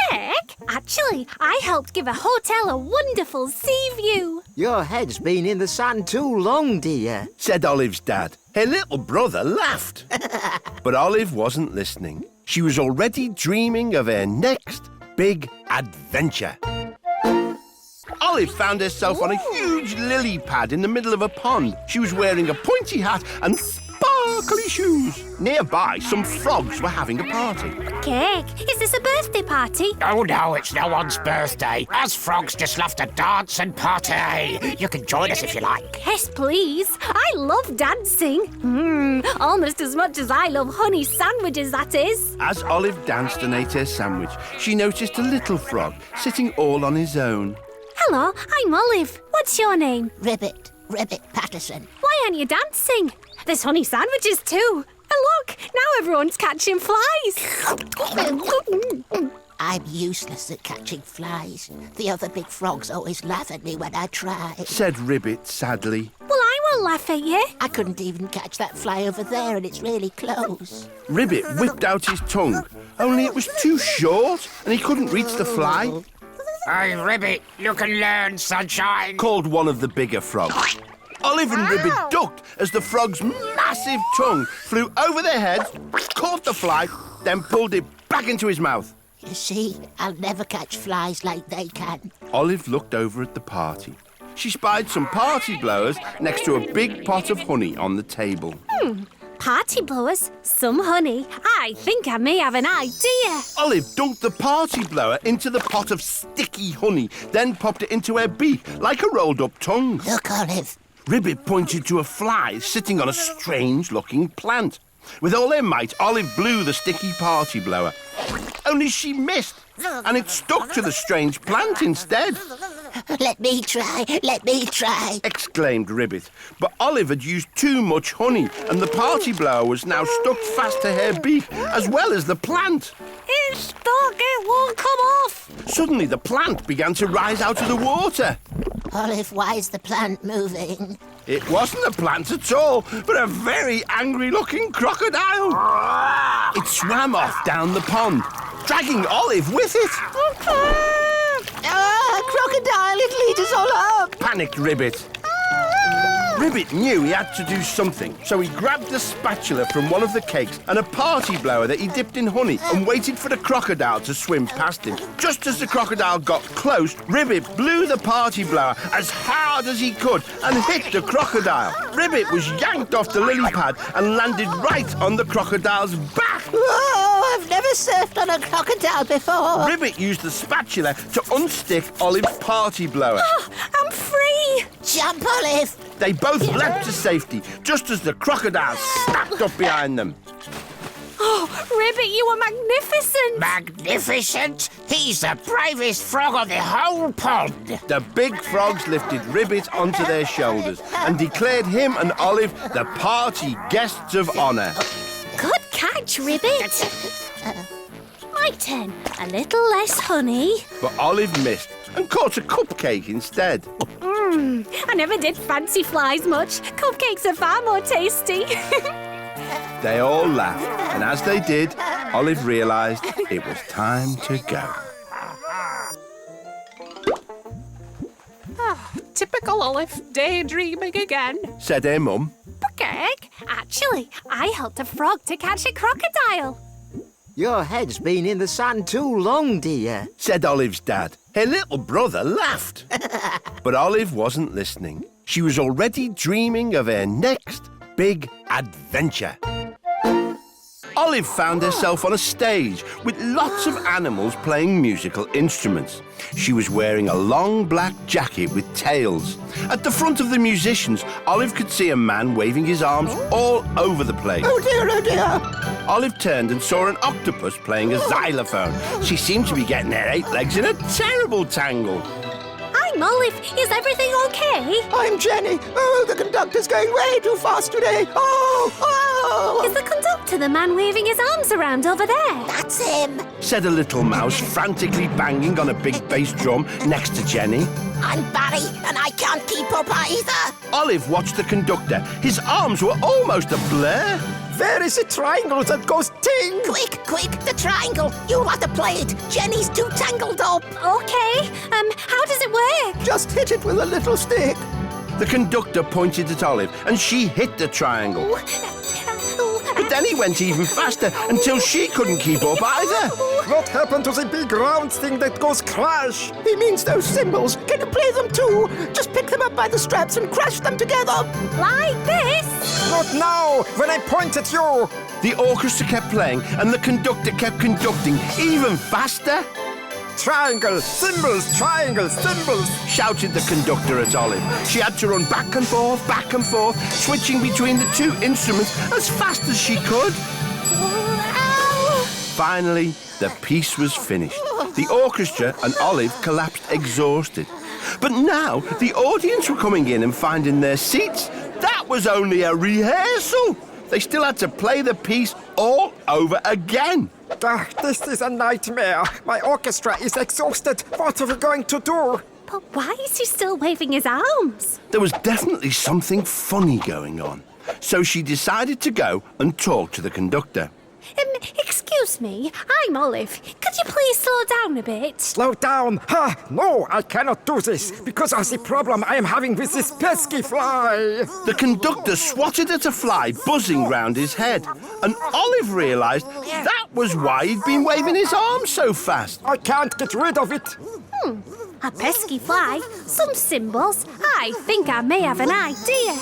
Cake? Actually, I helped give a hotel a wonderful sea view. Your head's been in the sand too long, dear. Said Olive's dad. Her little brother laughed. But Olive wasn't listening. She was already dreaming of her next big adventure. Olive found herself on a huge lily pad in the middle of a pond. She was wearing a pointy hat and sparkly shoes. Nearby, some frogs were having a party. Cake, is this a birthday party? Oh, no, it's no one's birthday. Us frogs just love to dance and party. You can join us if you like. Yes, please. I love dancing. Almost as much as I love honey sandwiches, that is. As Olive danced and ate her sandwich, she noticed a little frog sitting all on his own. Hello, I'm Olive. What's your name? Ribbit Patterson. Why aren't you dancing? There's honey sandwiches too. And look, now everyone's catching flies. I'm useless at catching flies. The other big frogs always laugh at me when I try. Said Ribbit sadly. Well, I won't laugh at you. I couldn't even catch that fly over there, and it's really close. Ribbit whipped out his tongue, only it was too short and he couldn't reach the fly. Hey, Ribbit, look and learn, sunshine. called one of the bigger frogs. Olive and Ribbit ducked as the frog's massive tongue flew over their heads, caught the fly, then pulled it back into his mouth. You see, I'll never catch flies like they can. Olive looked over at the party. She spied some party blowers next to a big pot of honey on the table. Party blowers, some honey. I think I may have an idea. Olive dunked the party blower into the pot of sticky honey, then popped it into her beak like a rolled-up tongue. Look, Olive. Ribbit pointed to a fly sitting on a strange-looking plant. With all her might, Olive blew the sticky party blower. Only she missed, and it stuck to the strange plant instead. Let me try, Exclaimed Ribbit. But Olive had used too much honey, and the party blower was now stuck fast to her beak, as well as the plant. It's stuck, it won't come off. Suddenly, the plant began to rise out of the water. Olive, why is the plant moving? It wasn't a plant at all, but a very angry-looking crocodile. It swam off down the pond, dragging Olive with it. Crocodile, it leads us all up. Panicked Ribbit. Ribbit knew he had to do something, so he grabbed a spatula from one of the cakes and a party blower that he dipped in honey and waited for the crocodile to swim past him. Just as the crocodile got close, Ribbit blew the party blower as hard as he could and hit the crocodile. Ribbit was yanked off the lily pad and landed right on the crocodile's back. Whoa, I've never surfed on a crocodile before. Ribbit used the spatula to unstick Olive's party blower. I'm free. Jump, Olive. They both leapt to safety, just as the crocodile snapped up behind them. Oh, Ribbit, you were magnificent. Magnificent? He's the bravest frog on the whole pond. The big frogs lifted Ribbit onto their shoulders and declared him and Olive the party guests of honour. Good catch, Ribbit. My turn. A little less honey. But Olive missed and caught a cupcake instead. I never did fancy flies much. Cupcakes are far more tasty. They all laughed, and as they did, Olive realised it was time to go. Typical Olive, daydreaming again. Said her mum. Cupcake? Actually, I helped a frog to catch a crocodile. Your head's been in the sand too long, dear. Said Olive's dad. Her little brother laughed. But Olive wasn't listening. She was already dreaming of her next big adventure. Olive found herself on a stage with lots of animals playing musical instruments. She was wearing a long black jacket with tails. At the front of the musicians, Olive could see a man waving his arms all over the place. Oh dear. Olive turned and saw an octopus playing a xylophone. She seemed to be getting her 8 legs in a terrible tangle. I'm Olive. Is everything okay? I'm Jenny. Oh, the conductor's going way too fast today. Is the conductor the man waving his arms around over there? That's him. Said a little mouse, frantically banging on a big bass drum next to Jenny. I'm Barry, and I can't keep up either. Olive watched the conductor. His arms were almost a blur. Where is the triangle that goes ting? Quick, the triangle. You'll have to play it. Jenny's too tangled up. Okay. How does it work? Just hit it with a little stick. The conductor pointed at Olive, and she hit the triangle. But then he went even faster until she couldn't keep up either. What happened to the big round thing that goes crash? He means those cymbals. Can you play them too? Just pick them up by the straps and crash them together. Like this? Not now, when I point at you. The orchestra kept playing, and the conductor kept conducting even faster. Triangle, cymbals, triangle, cymbals. Shouted the conductor at Olive. She had to run back and forth, switching between the two instruments as fast as she could. Ow! Finally, the piece was finished. The orchestra and Olive collapsed exhausted. But now the audience were coming in and finding their seats. That was only a rehearsal. They still had to play the piece all over again. This is a nightmare. My orchestra is exhausted. What are we going to do? But why is he still waving his arms? There was definitely something funny going on. So she decided to go and talk to the conductor. Excuse Excuse me, I'm Olive. Could you please slow down a bit? Slow down. Ha! No, I cannot do this because of the problem I am having with this pesky fly. The conductor swatted at a fly buzzing round his head, and Olive realised that was why he'd been waving his arms so fast. I can't get rid of it. A pesky fly, some symbols. I think I may have an idea.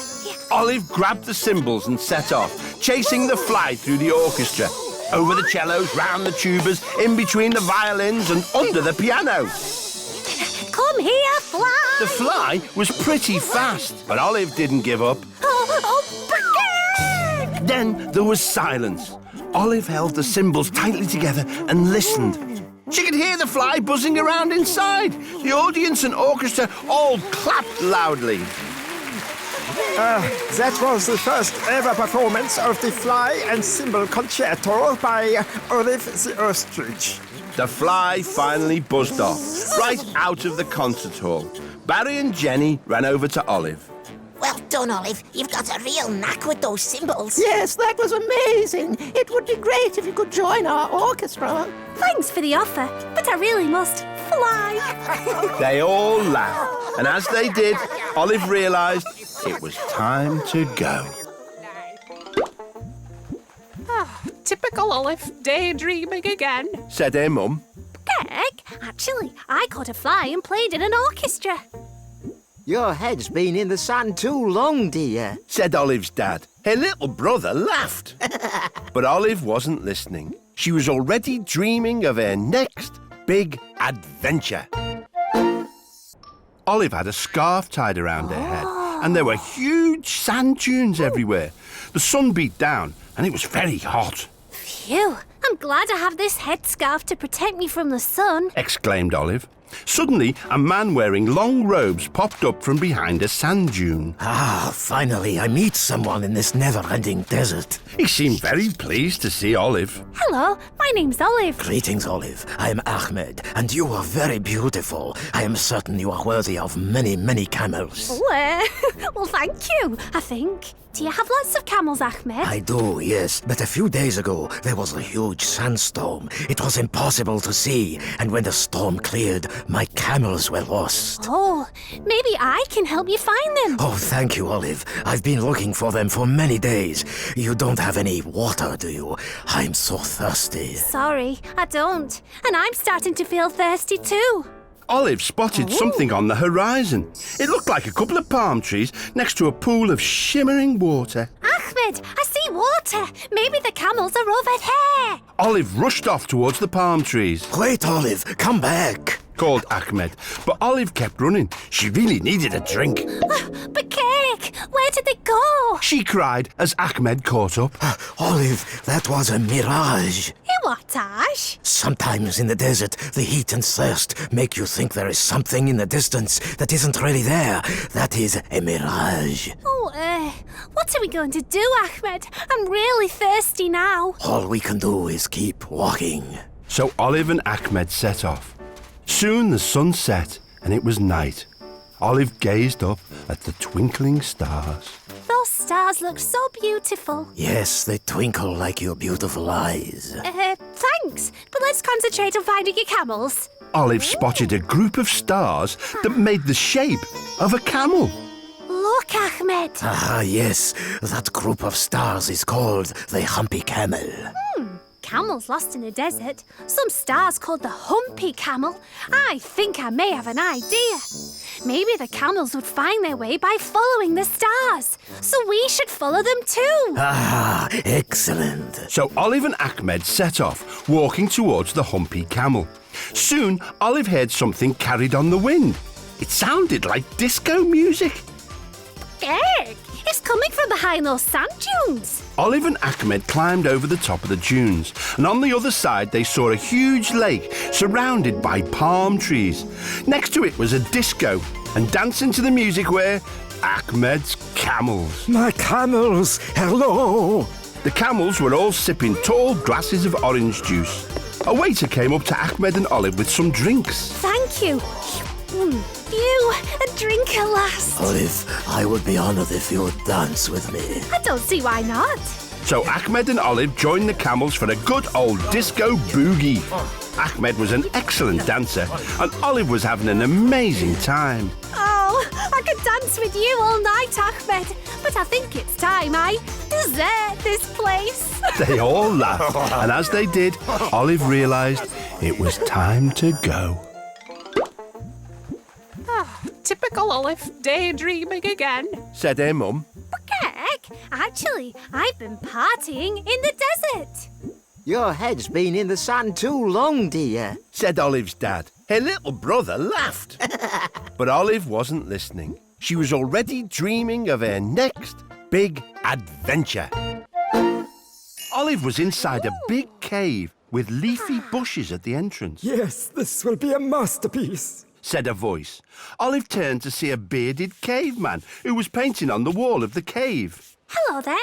Olive grabbed the cymbals and set off, chasing the fly through the orchestra, over the cellos, round the tubas, in between the violins and under the piano. Come here, fly! The fly was pretty fast, but Olive didn't give up. Brigade! Then there was silence. Olive held the cymbals tightly together and listened. She could hear the fly buzzing around inside. The audience and orchestra all clapped loudly. That was the first ever performance of the Fly and Cymbal Concerto by Olive the Ostrich. The fly finally buzzed off, right out of the concert hall. Barry and Jenny ran over to Olive. Well done, Olive. You've got a real knack with those symbols. Yes, that was amazing. It would be great if you could join our orchestra. Thanks for the offer, but I really must fly. They all laughed, and as they did, Olive realised it was time to go. Typical Olive, daydreaming again. Said her mum. Greg, actually, I caught a fly and played in an orchestra. Your head's been in the sand too long, dear. Said Olive's dad. Her little brother laughed. But Olive wasn't listening. She was already dreaming of her next big adventure. Olive had a scarf tied around her head, and there were huge sand dunes everywhere. The sun beat down, and it was very hot. Phew, I'm glad I have this headscarf to protect me from the sun. Exclaimed Olive. Suddenly, a man wearing long robes popped up from behind a sand dune. Finally, I meet someone in this never-ending desert. He seemed very pleased to see Olive. Hello, my name's Olive. Greetings, Olive. I am Ahmed, and you are very beautiful. I am certain you are worthy of many, many camels. Well, thank you, I think. Do you have lots of camels, Ahmed? I do, yes. But a few days ago, there was a huge sandstorm. It was impossible to see, and when the storm cleared, my camels were lost. Oh, maybe I can help you find them. Oh, thank you, Olive. I've been looking for them for many days. You don't have any water, do you? I'm so thirsty. Sorry, I don't. And I'm starting to feel thirsty too. Olive spotted something on the horizon. It looked like a couple of palm trees next to a pool of shimmering water. Ahmed, I see water. Maybe the camels are over there. Olive rushed off towards the palm trees. Wait, Olive, come back. Called Ahmed, but Olive kept running. She really needed a drink. But Cake, where did they go? She cried as Ahmed caught up. Olive, that was a mirage. What, Ash? Sometimes in the desert, the heat and thirst make you think there is something in the distance that isn't really there. That is a mirage. What are we going to do, Ahmed? I'm really thirsty now. All we can do is keep walking. So Olive and Ahmed set off. Soon the sun set and it was night. Olive gazed up at the twinkling stars. Those stars look so beautiful. Yes, they twinkle like your beautiful eyes. Thanks, but let's concentrate on finding your camels. Olive spotted a group of stars that made the shape of a camel. Look, Ahmed. Yes, that group of stars is called the Humpy Camel. Camels lost in the desert. Some stars called the Humpy Camel. I think I may have an idea. Maybe the camels would find their way by following the stars. So we should follow them too. Excellent. So Olive and Ahmed set off, walking towards the Humpy Camel. Soon, Olive heard something carried on the wind. It sounded like disco music. Egg! It's coming from behind those sand dunes. Olive and Ahmed climbed over the top of the dunes, and on the other side they saw a huge lake surrounded by palm trees. Next to it was a disco, and dancing to the music were Ahmed's camels. My camels, hello. The camels were all sipping tall glasses of orange juice. A waiter came up to Ahmed and Olive with some drinks. Thank you. You, a drink at last. Olive, I would be honored if you would dance with me. I don't see why not. So Ahmed and Olive joined the camels for a good old disco boogie. Ahmed was an excellent dancer, and Olive was having an amazing time. Oh, I could dance with you all night, Ahmed, but I think it's time I desert this place. They all laughed, and as they did, Olive realised it was time to go. Typical Olive, daydreaming again. Said her mum. But Kek, actually, I've been partying in the desert. Your head's been in the sun too long, dear. Said Olive's dad. Her little brother laughed. But Olive wasn't listening. She was already dreaming of her next big adventure. Olive was inside a big cave with leafy bushes at the entrance. Yes, this will be a masterpiece. Said a voice. Olive turned to see a bearded caveman who was painting on the wall of the cave. Hello there,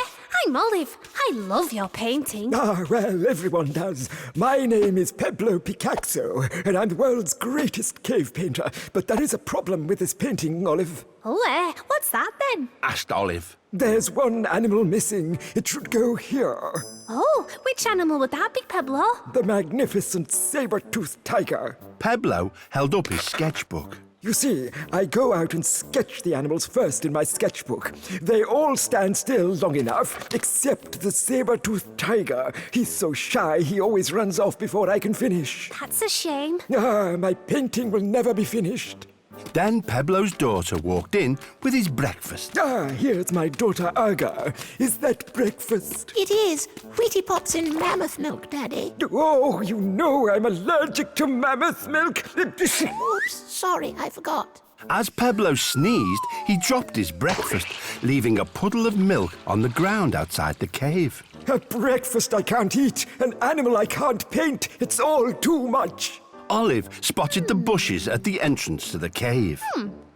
I'm Olive. I love your painting. Ah, well, everyone does. My name is Pablo Picasso, and I'm the world's greatest cave painter. But there is a problem with this painting, Olive. Oh, what's that then? Asked Olive. There's one animal missing. It should go here. Oh, which animal would that be, Pablo? The magnificent saber-toothed tiger. Pablo held up his sketchbook. You see, I go out and sketch the animals first in my sketchbook. They all stand still long enough, except the saber-toothed tiger. He's so shy, he always runs off before I can finish. That's a shame. Ah, my painting will never be finished. Then Pablo's daughter walked in with his breakfast. Ah, here's my daughter Aga. Is that breakfast? It is. Wheatie Pops and mammoth milk, Daddy. Oh, you know I'm allergic to mammoth milk. Oops, sorry, I forgot. As Pablo sneezed, he dropped his breakfast, leaving a puddle of milk on the ground outside the cave. A breakfast I can't eat, an animal I can't paint. It's all too much. Olive spotted the bushes at the entrance to the cave.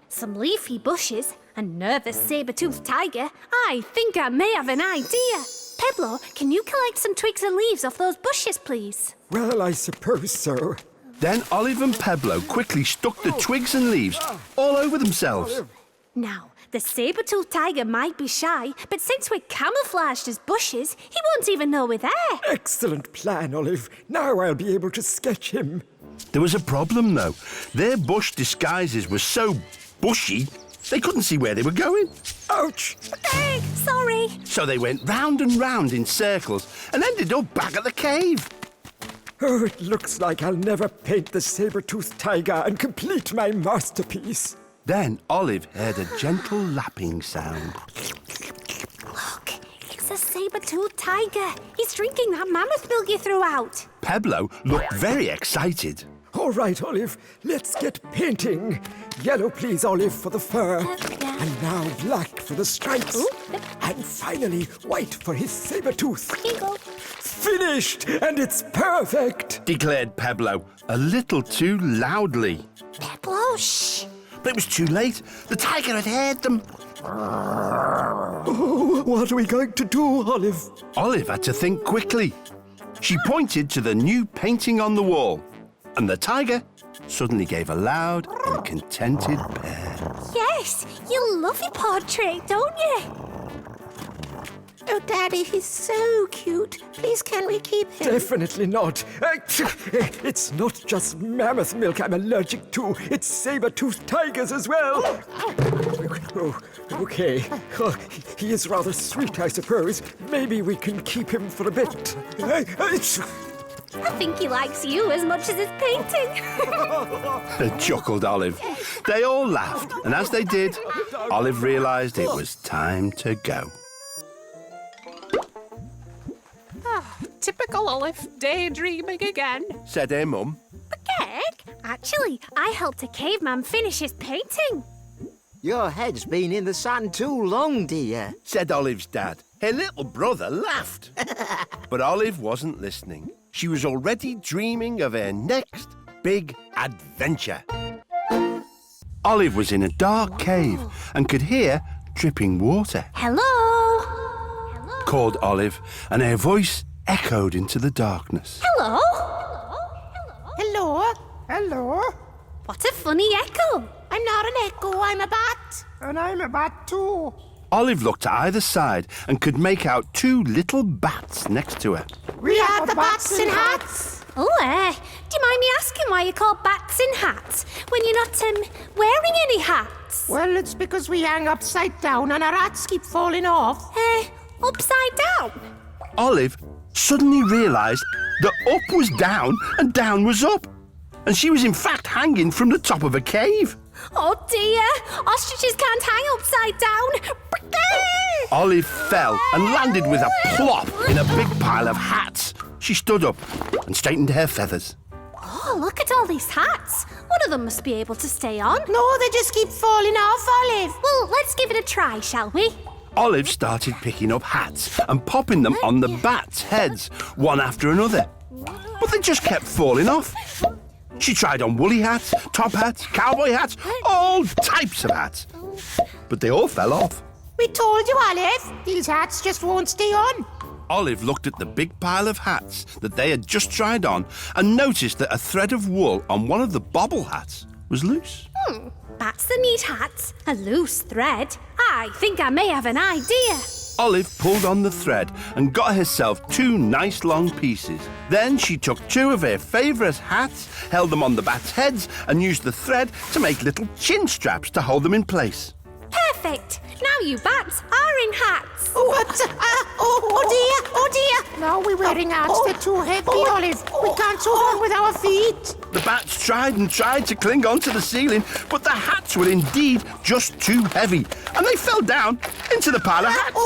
Some leafy bushes, a nervous saber-toothed tiger. I think I may have an idea. Pablo, can you collect some twigs and leaves off those bushes, please? Well, I suppose so. Then Olive and Pablo quickly stuck the twigs and leaves all over themselves. Now, the saber-toothed tiger might be shy, but since we're camouflaged as bushes, he won't even know we're there. Excellent plan, Olive. Now I'll be able to sketch him. There was a problem, though. Their bush disguises were so bushy, they couldn't see where they were going. Ouch! Hey, sorry. So they went round and round in circles and ended up back at the cave. Oh, it looks like I'll never paint the saber-toothed tiger and complete my masterpiece. Then Olive heard a gentle lapping sound. Look, it's a saber-toothed tiger. He's drinking that mammoth milk you threw out. Pablo looked very excited. All right, Olive, let's get painting. Yellow, please, Olive, for the fur. Yeah. And now black for the stripes. Ooh. And finally, white for his saber tooth. Here you go. Finished! And it's perfect! Declared Pablo, a little too loudly. Pablo, shh. But it was too late. The tiger had heard them. Oh, what are we going to do, Olive? Olive had to think quickly. She pointed to the new painting on the wall, and the tiger suddenly gave a loud and contented purr. Yes, you love your portrait, don't you? Oh, Daddy, he's so cute. Please, can we keep him? Definitely not. It's not just mammoth milk I'm allergic to. It's saber-toothed tigers as well. Oh, okay. Oh, he is rather sweet, I suppose. Maybe we can keep him for a bit. I think he likes you as much as his painting. Chuckled Olive. They all laughed, and as they did, Olive realised it was time to go. Typical Olive, daydreaming again. Said her mum. But Kek, actually, I helped a caveman finish his painting. Your head's been in the sun too long, dear. Said Olive's dad. Her little brother laughed. But Olive wasn't listening. She was already dreaming of her next big adventure. Olive was in a dark cave and could hear dripping water. Hello? Called Olive, and her voice echoed into the darkness. Hello? Hello? Hello? What a funny echo. I'm not an echo, I'm a bat. And I'm a bat too. Olive looked to either side and could make out two little bats next to her. We are the bats in hats. Oh, do you mind me asking why you're called bats in hats when you're not wearing any hats? Well, it's because we hang upside down and our hats keep falling off. Upside down? Olive suddenly realised that up was down and down was up. And she was in fact hanging from the top of a cave. Oh dear, ostriches can't hang upside down. Olive fell and landed with a plop in a big pile of hats. She stood up and straightened her feathers. Oh, look at all these hats. One of them must be able to stay on. No, they just keep falling off, Olive. Well, let's give it a try, shall we? Olive started picking up hats and popping them on the bats' heads, one after another. But they just kept falling off. She tried on woolly hats, top hats, cowboy hats, all types of hats. But they all fell off. We told you, Olive. These hats just won't stay on. Olive looked at the big pile of hats that they had just tried on and noticed that a thread of wool on one of the bobble hats was loose. Bats that need hats, a loose thread. I think I may have an idea. Olive pulled on the thread and got herself two nice long pieces. Then she took two of her favourite hats, held them on the bats' heads and used the thread to make little chin straps to hold them in place. Perfect. Now you bats are in hats. What? Oh dear. Now we're wearing hats. They're too heavy, Olive. We can't hold on with our feet. The bats tried and tried to cling onto the ceiling, but the hats were indeed just too heavy, and they fell down into the pile of hats.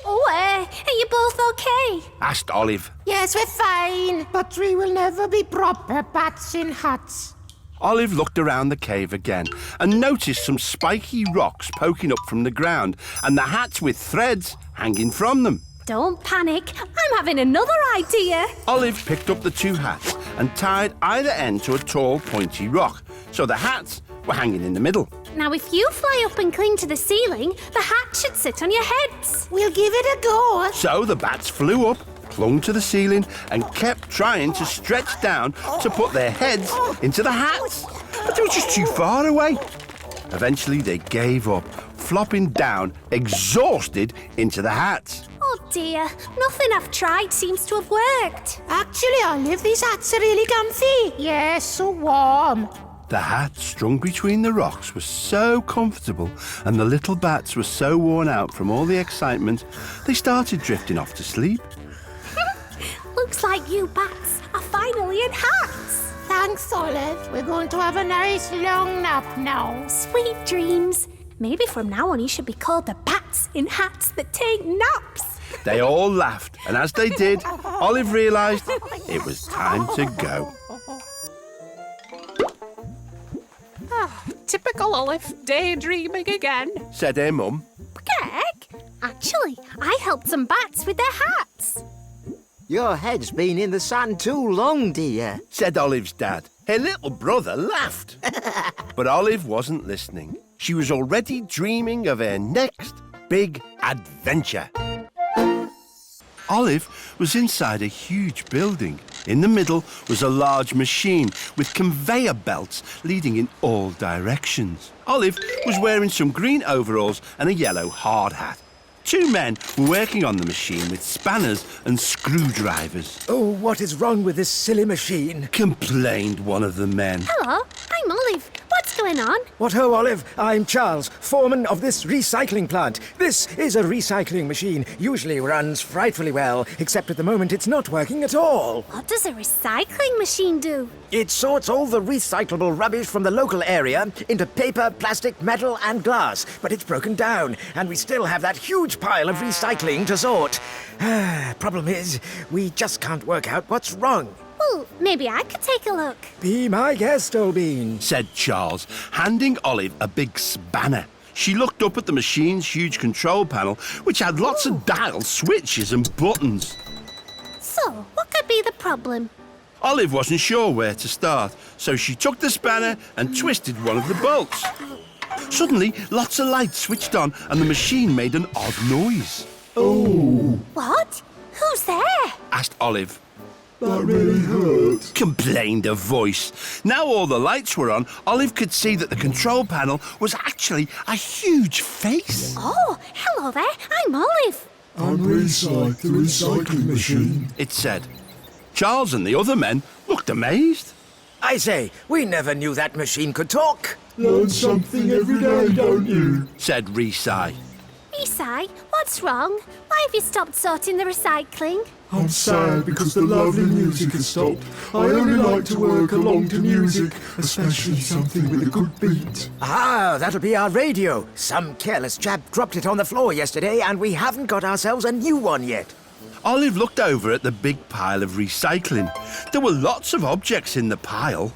Are you both okay? Asked Olive. Yes, we're fine. But we will never be proper bats in hats. Olive looked around the cave again and noticed some spiky rocks poking up from the ground and the hats with threads hanging from them. Don't panic. I'm having another idea. Olive picked up the two hats and tied either end to a tall, pointy rock, so the hats were hanging in the middle. Now, if you fly up and cling to the ceiling, the hat should sit on your heads. We'll give it a go. So the bats flew up, clung to the ceiling, and kept trying to stretch down to put their heads into the hats. But they were just too far away. Eventually, they gave up, flopping down, exhausted, into the hats. Oh dear, nothing I've tried seems to have worked. Actually, Olive, these hats are really comfy. Yes, so warm. The hat strung between the rocks was so comfortable, and the little bats were so worn out from all the excitement, they started drifting off to sleep. Looks like you bats are finally in hats. Thanks, Olive. We're going to have a nice long nap now. Sweet dreams. Maybe from now on you should be called the bats in hats that take naps. They all laughed, and as they did, Olive realised it was time to go. Typical Olive, daydreaming again. Said her mum. Gek, actually, I helped some bats with their hats. Your head's been in the sun too long, dear. Said Olive's dad. Her little brother laughed. But Olive wasn't listening. She was already dreaming of her next big adventure. Olive was inside a huge building. In the middle was a large machine with conveyor belts leading in all directions. Olive was wearing some green overalls and a yellow hard hat. Two men were working on the machine with spanners and screwdrivers. Oh, what is wrong with this silly machine? Complained one of the men. Hello, I'm Olive. What's going on? What ho, Olive? I'm Charles, foreman of this recycling plant. This is a recycling machine. Usually runs frightfully well, except at the moment it's not working at all. What does a recycling machine do? It sorts all the recyclable rubbish from the local area into paper, plastic, metal and glass. But it's broken down, and we still have that huge pile of recycling to sort. Problem is, we just can't work out what's wrong. Well, maybe I could take a look. Be my guest, old bean, said Charles, handing Olive a big spanner. She looked up at the machine's huge control panel, which had lots of dials, switches and buttons. So, what could be the problem? Olive wasn't sure where to start, so she took the spanner and twisted one of the bolts. Suddenly, lots of lights switched on and the machine made an odd noise. What? Who's there? Asked Olive. That really hurt. Complained a voice. Now all the lights were on, Olive could see that the control panel was actually a huge face. Oh, hello there. I'm Olive. I'm Recycle, the recycling machine. It said. Charles and the other men looked amazed. I say, we never knew that machine could talk. Learn something every day, don't you? Said Resai. Isai, what's wrong? Why have you stopped sorting the recycling? I'm sad because the lovely music has stopped. I only like to work along to music, especially something with a good beat. Ah, that'll be our radio. Some careless chap dropped it on the floor yesterday and we haven't got ourselves a new one yet. Olive looked over at the big pile of recycling. There were lots of objects in the pile.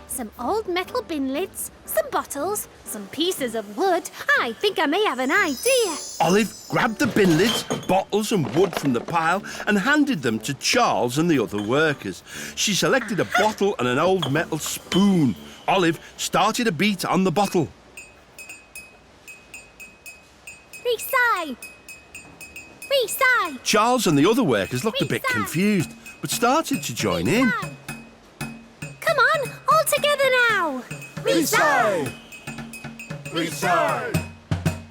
Some old metal bin lids, some bottles, some pieces of wood. I think I may have an idea. Olive grabbed the bin lids, bottles and wood from the pile and handed them to Charles and the other workers. She selected a bottle and an old metal spoon. Olive started a beat on the bottle. Resai! Resai! Charles and the other workers looked a bit confused, but started to join in. Come on, all together now! Resai! Resai!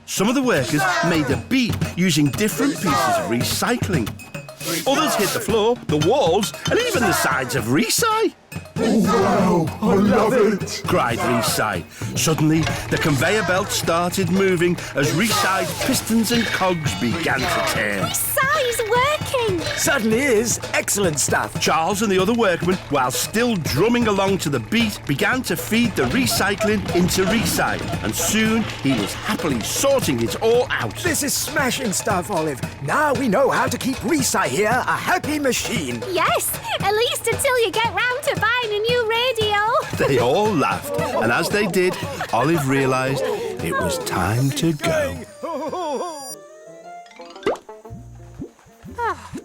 Some of the workers made a beat using different pieces of recycling. Others hit the floor, the walls, and even the sides of Resai. Oh, wow! I love it! Cried Resai. Suddenly, the conveyor belt started moving as Resai's pistons and cogs began to turn. Resai's working! Certainly is. Excellent stuff. Charles and the other workmen, while still drumming along to the beat, began to feed the recycling into Resai, and soon he was happily sorting it all out. This is smashing stuff, Olive. Now we know how to keep Resai here a happy machine. Yes, at least until you get round to buying a new radio. They all laughed, and as they did, Olive realised it was time to go.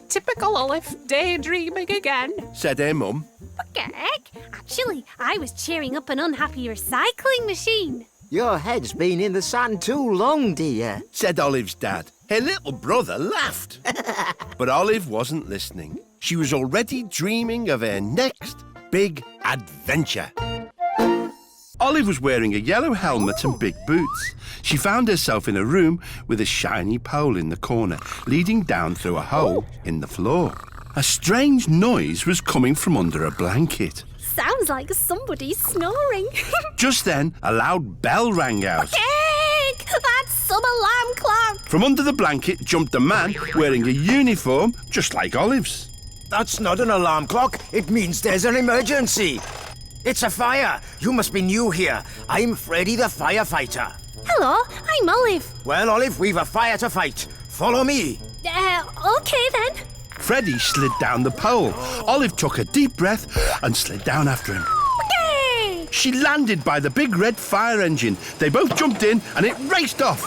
Typical Olive, daydreaming again. Said her mum. Heck, actually, I was cheering up an unhappy recycling machine. Your head's been in the sand too long, dear. Said Olive's dad. Her little brother laughed. But Olive wasn't listening. She was already dreaming of her next big adventure. Olive was wearing a yellow helmet and big boots. She found herself in a room with a shiny pole in the corner, leading down through a hole in the floor. A strange noise was coming from under a blanket. Sounds like somebody's snoring. Just then, a loud bell rang out. Heck, that's some alarm clock. From under the blanket jumped a man wearing a uniform just like Olive's. That's not an alarm clock. It means there's an emergency. It's a fire. You must be new here. I'm Freddy the firefighter. Hello, I'm Olive. Well, Olive, we've a fire to fight. Follow me. Okay then. Freddy slid down the pole. Olive took a deep breath and slid down after him. Okay. She landed by the big red fire engine. They both jumped in and it raced off.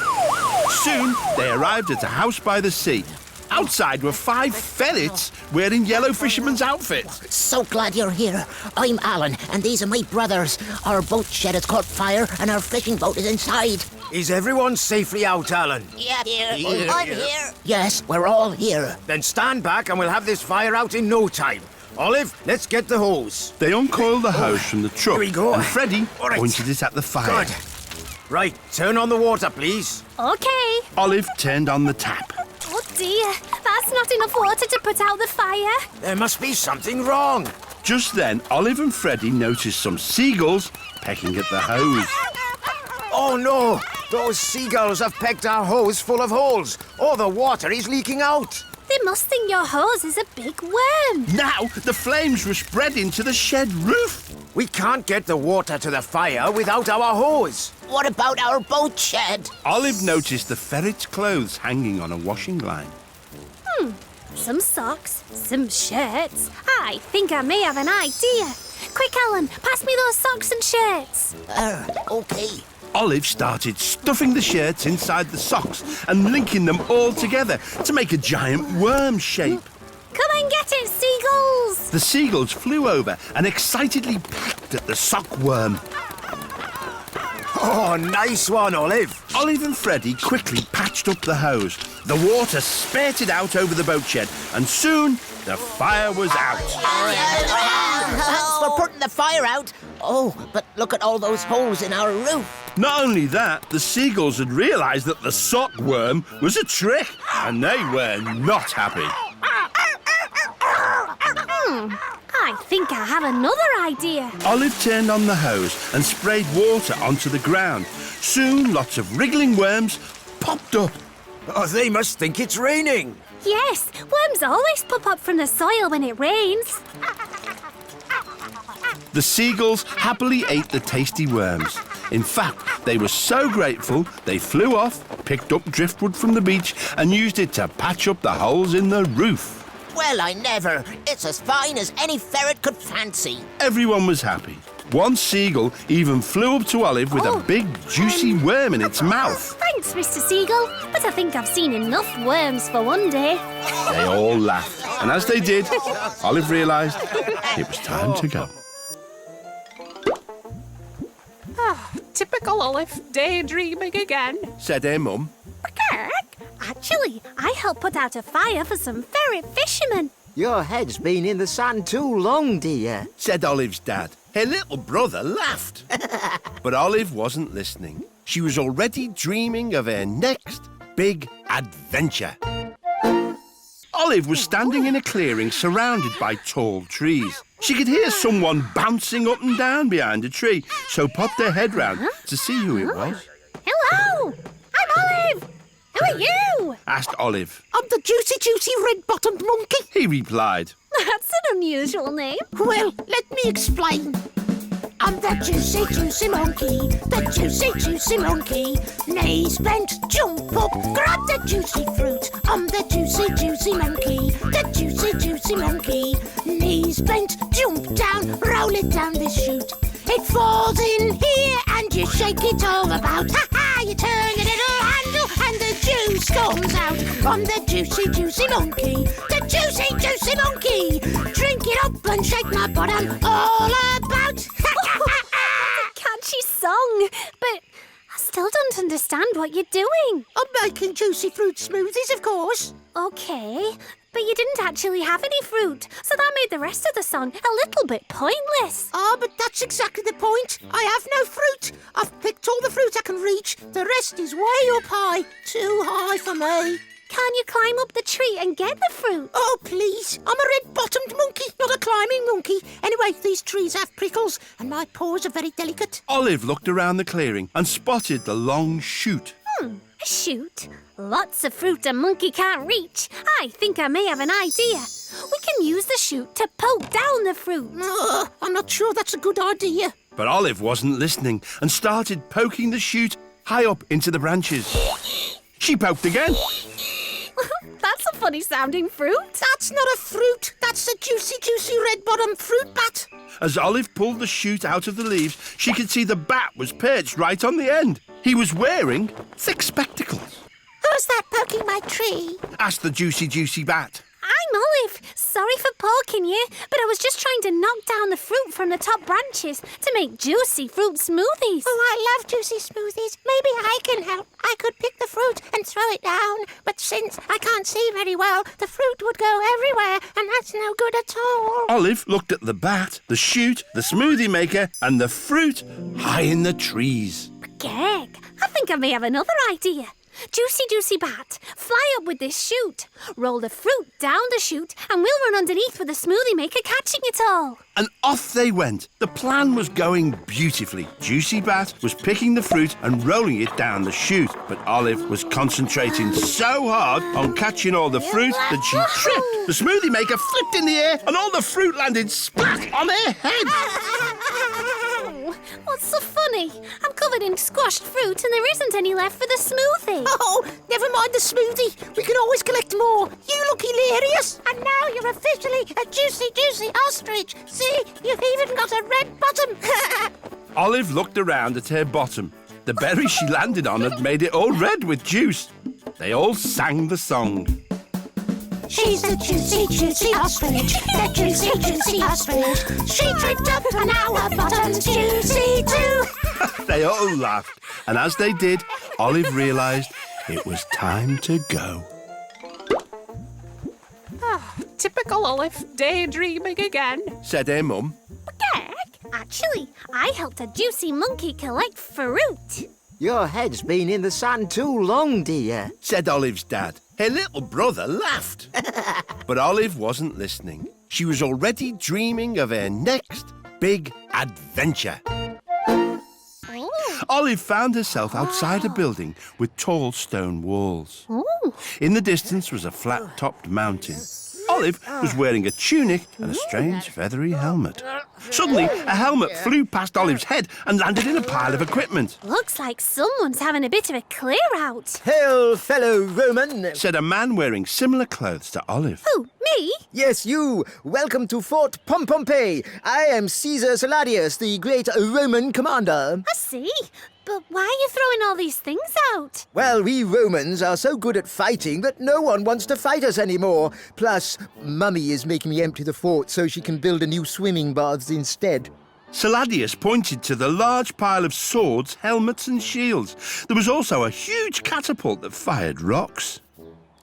Soon, they arrived at a house by the sea. Outside were 5 ferrets wearing yellow fisherman's outfits. So glad you're here. I'm Alan, and these are my brothers. Our boat shed has caught fire, and our fishing boat is inside. Is everyone safely out, Alan? Yeah, I'm here. Yes, we're all here. Then stand back and we'll have this fire out in no time. Olive, let's get the hose. They uncoiled the hose from the truck. Here we go. And Freddy All right. pointed it at the fire. Good. Right, turn on the water, please. Okay. Olive turned on the tap. Oh dear, that's not enough water to put out the fire. There must be something wrong. Just then, Olive and Freddy noticed some seagulls pecking at the hose. Oh no! Those seagulls have pecked our hose full of holes. All the water is leaking out. They must think your hose is a big worm. Now, the flames were spreading to the shed roof. We can't get the water to the fire without our hose. What about our boat shed? Olive noticed the ferret's clothes hanging on a washing line. Some socks, some shirts. I think I may have an idea. Quick, Alan, pass me those socks and shirts. Okay. Olive started stuffing the shirts inside the socks and linking them all together to make a giant worm shape. Come and get it, seagulls. The seagulls flew over and excitedly pecked at the sock worm. Oh, nice one, Olive. Olive and Freddie quickly patched up the hose. The water spurted out over the boat shed, and soon the fire was out. Thanks for putting the fire out. Oh, but look at all those holes in our roof. Not only that, the seagulls had realised that the sock worm was a trick, and they were not happy. I think I have another idea. Olive turned on the hose and sprayed water onto the ground. Soon, lots of wriggling worms popped up. Oh, they must think it's raining. Yes, worms always pop up from the soil when it rains. The seagulls happily ate the tasty worms. In fact, they were so grateful they flew off, picked up driftwood from the beach and used it to patch up the holes in the roof. Well, I never. It's as fine as any ferret could fancy. Everyone was happy. One seagull even flew up to Olive with a big, juicy worm in its mouth. Thanks, Mr. Seagull, but I think I've seen enough worms for one day. They all laughed, and as they did, Olive realised it was time to go. Typical Olive, daydreaming again. Said her mum. Actually, I helped put out a fire for some ferret fishermen. Your head's been in the sand too long, dear. Said Olive's dad. Her little brother laughed. But Olive wasn't listening. She was already dreaming of her next big adventure. Olive was standing in a clearing surrounded by tall trees. She could hear someone bouncing up and down behind a tree, so popped her head round to see who it was. Hello, I'm Olive. Who are you? Asked Olive. I'm the juicy red-bottomed monkey. He replied. That's an unusual name. Well, let me explain. I'm the juicy monkey, the juicy monkey. Knees bent, jump up, grab the juicy fruit. I'm the juicy monkey, the juicy monkey. Knees bent, jump down, roll it down this chute. It falls in here and you shake it all about. Ha ha! You turn the little handle and the juice comes out. I'm the juicy monkey, the juicy monkey. Drink it up and shake my bottom all about. Catchy song, but I still don't understand what you're doing. I'm making juicy fruit smoothies, of course. Okay, but you didn't actually have any fruit, so that made the rest of the song a little bit pointless. Ah, but that's exactly the point. I have no fruit. I've picked all the fruit I can reach. The rest is way up high. Too high for me. Can you climb up the tree and get the fruit? Oh, please. I'm a red-bottomed monkey, not a climbing monkey. Anyway, these trees have prickles, and my paws are very delicate. Olive looked around the clearing and spotted the long chute. A chute? Lots of fruit a monkey can't reach. I think I may have an idea. We can use the chute to poke down the fruit. I'm not sure that's a good idea. But Olive wasn't listening and started poking the chute high up into the branches. She poked again. That's a funny sounding fruit. That's not a fruit. That's a juicy red-bottom fruit bat. As Olive pulled the chute out of the leaves, she could see the bat was perched right on the end. He was wearing thick spectacles. Who's that poking my tree? Asked the juicy bat. I'm Olive. Sorry for poking you, but I was just trying to knock down the fruit from the top branches to make juicy fruit smoothies. Oh, I love juicy smoothies. Maybe I can help. I could pick the fruit and throw it down, but since I can't see very well, the fruit would go everywhere, and that's no good at all. Olive looked at the bat, the chute, the smoothie maker, and the fruit high in the trees. Gag, I think I may have another idea. Juicy bat, fly up with this chute. Roll the fruit down the chute and we'll run underneath with the smoothie maker catching it all. And off they went. The plan was going beautifully. Juicy Bat was picking the fruit and rolling it down the chute. But Olive was concentrating so hard on catching all the fruit that she tripped. The smoothie maker flipped in the air and all the fruit landed splat on her head. What's so funny? I'm covered in squashed fruit and there isn't any left for the smoothie. Oh, never mind the smoothie. We can always collect more. You look hilarious. And now you're officially a juicy ostrich. See, you've even got a red bottom. Olive looked around at her bottom. The berry she landed on had made it all red with juice. They all sang the song. She's the juicy, juicy ostrich. The juicy, juicy ostrich. She tripped up and now her bottom's juicy too. They all laughed, and as they did, Olive realised it was time to go. Typical Olive, daydreaming again. Said her mum. Gek, actually, I helped a juicy monkey collect fruit. Your head's been in the sun too long, dear. Said Olive's dad. Her little brother laughed. But Olive wasn't listening. She was already dreaming of her next big adventure. Olive found herself outside a building with tall stone walls. In the distance was a flat-topped mountain. Olive was wearing a tunic and a strange feathery helmet. Suddenly, a helmet flew past Olive's head and landed in a pile of equipment. Looks like someone's having a bit of a clear-out. Hail, fellow Roman. Said a man wearing similar clothes to Olive. Who, me? Yes, you. Welcome to Fort Pompeii. I am Caesar Saladius, the great Roman commander. I see. But why are you throwing all these things out? Well, we Romans are so good at fighting that no one wants to fight us anymore. Plus, Mummy is making me empty the fort so she can build a new swimming baths instead. Saladius pointed to the large pile of swords, helmets and shields. There was also a huge catapult that fired rocks.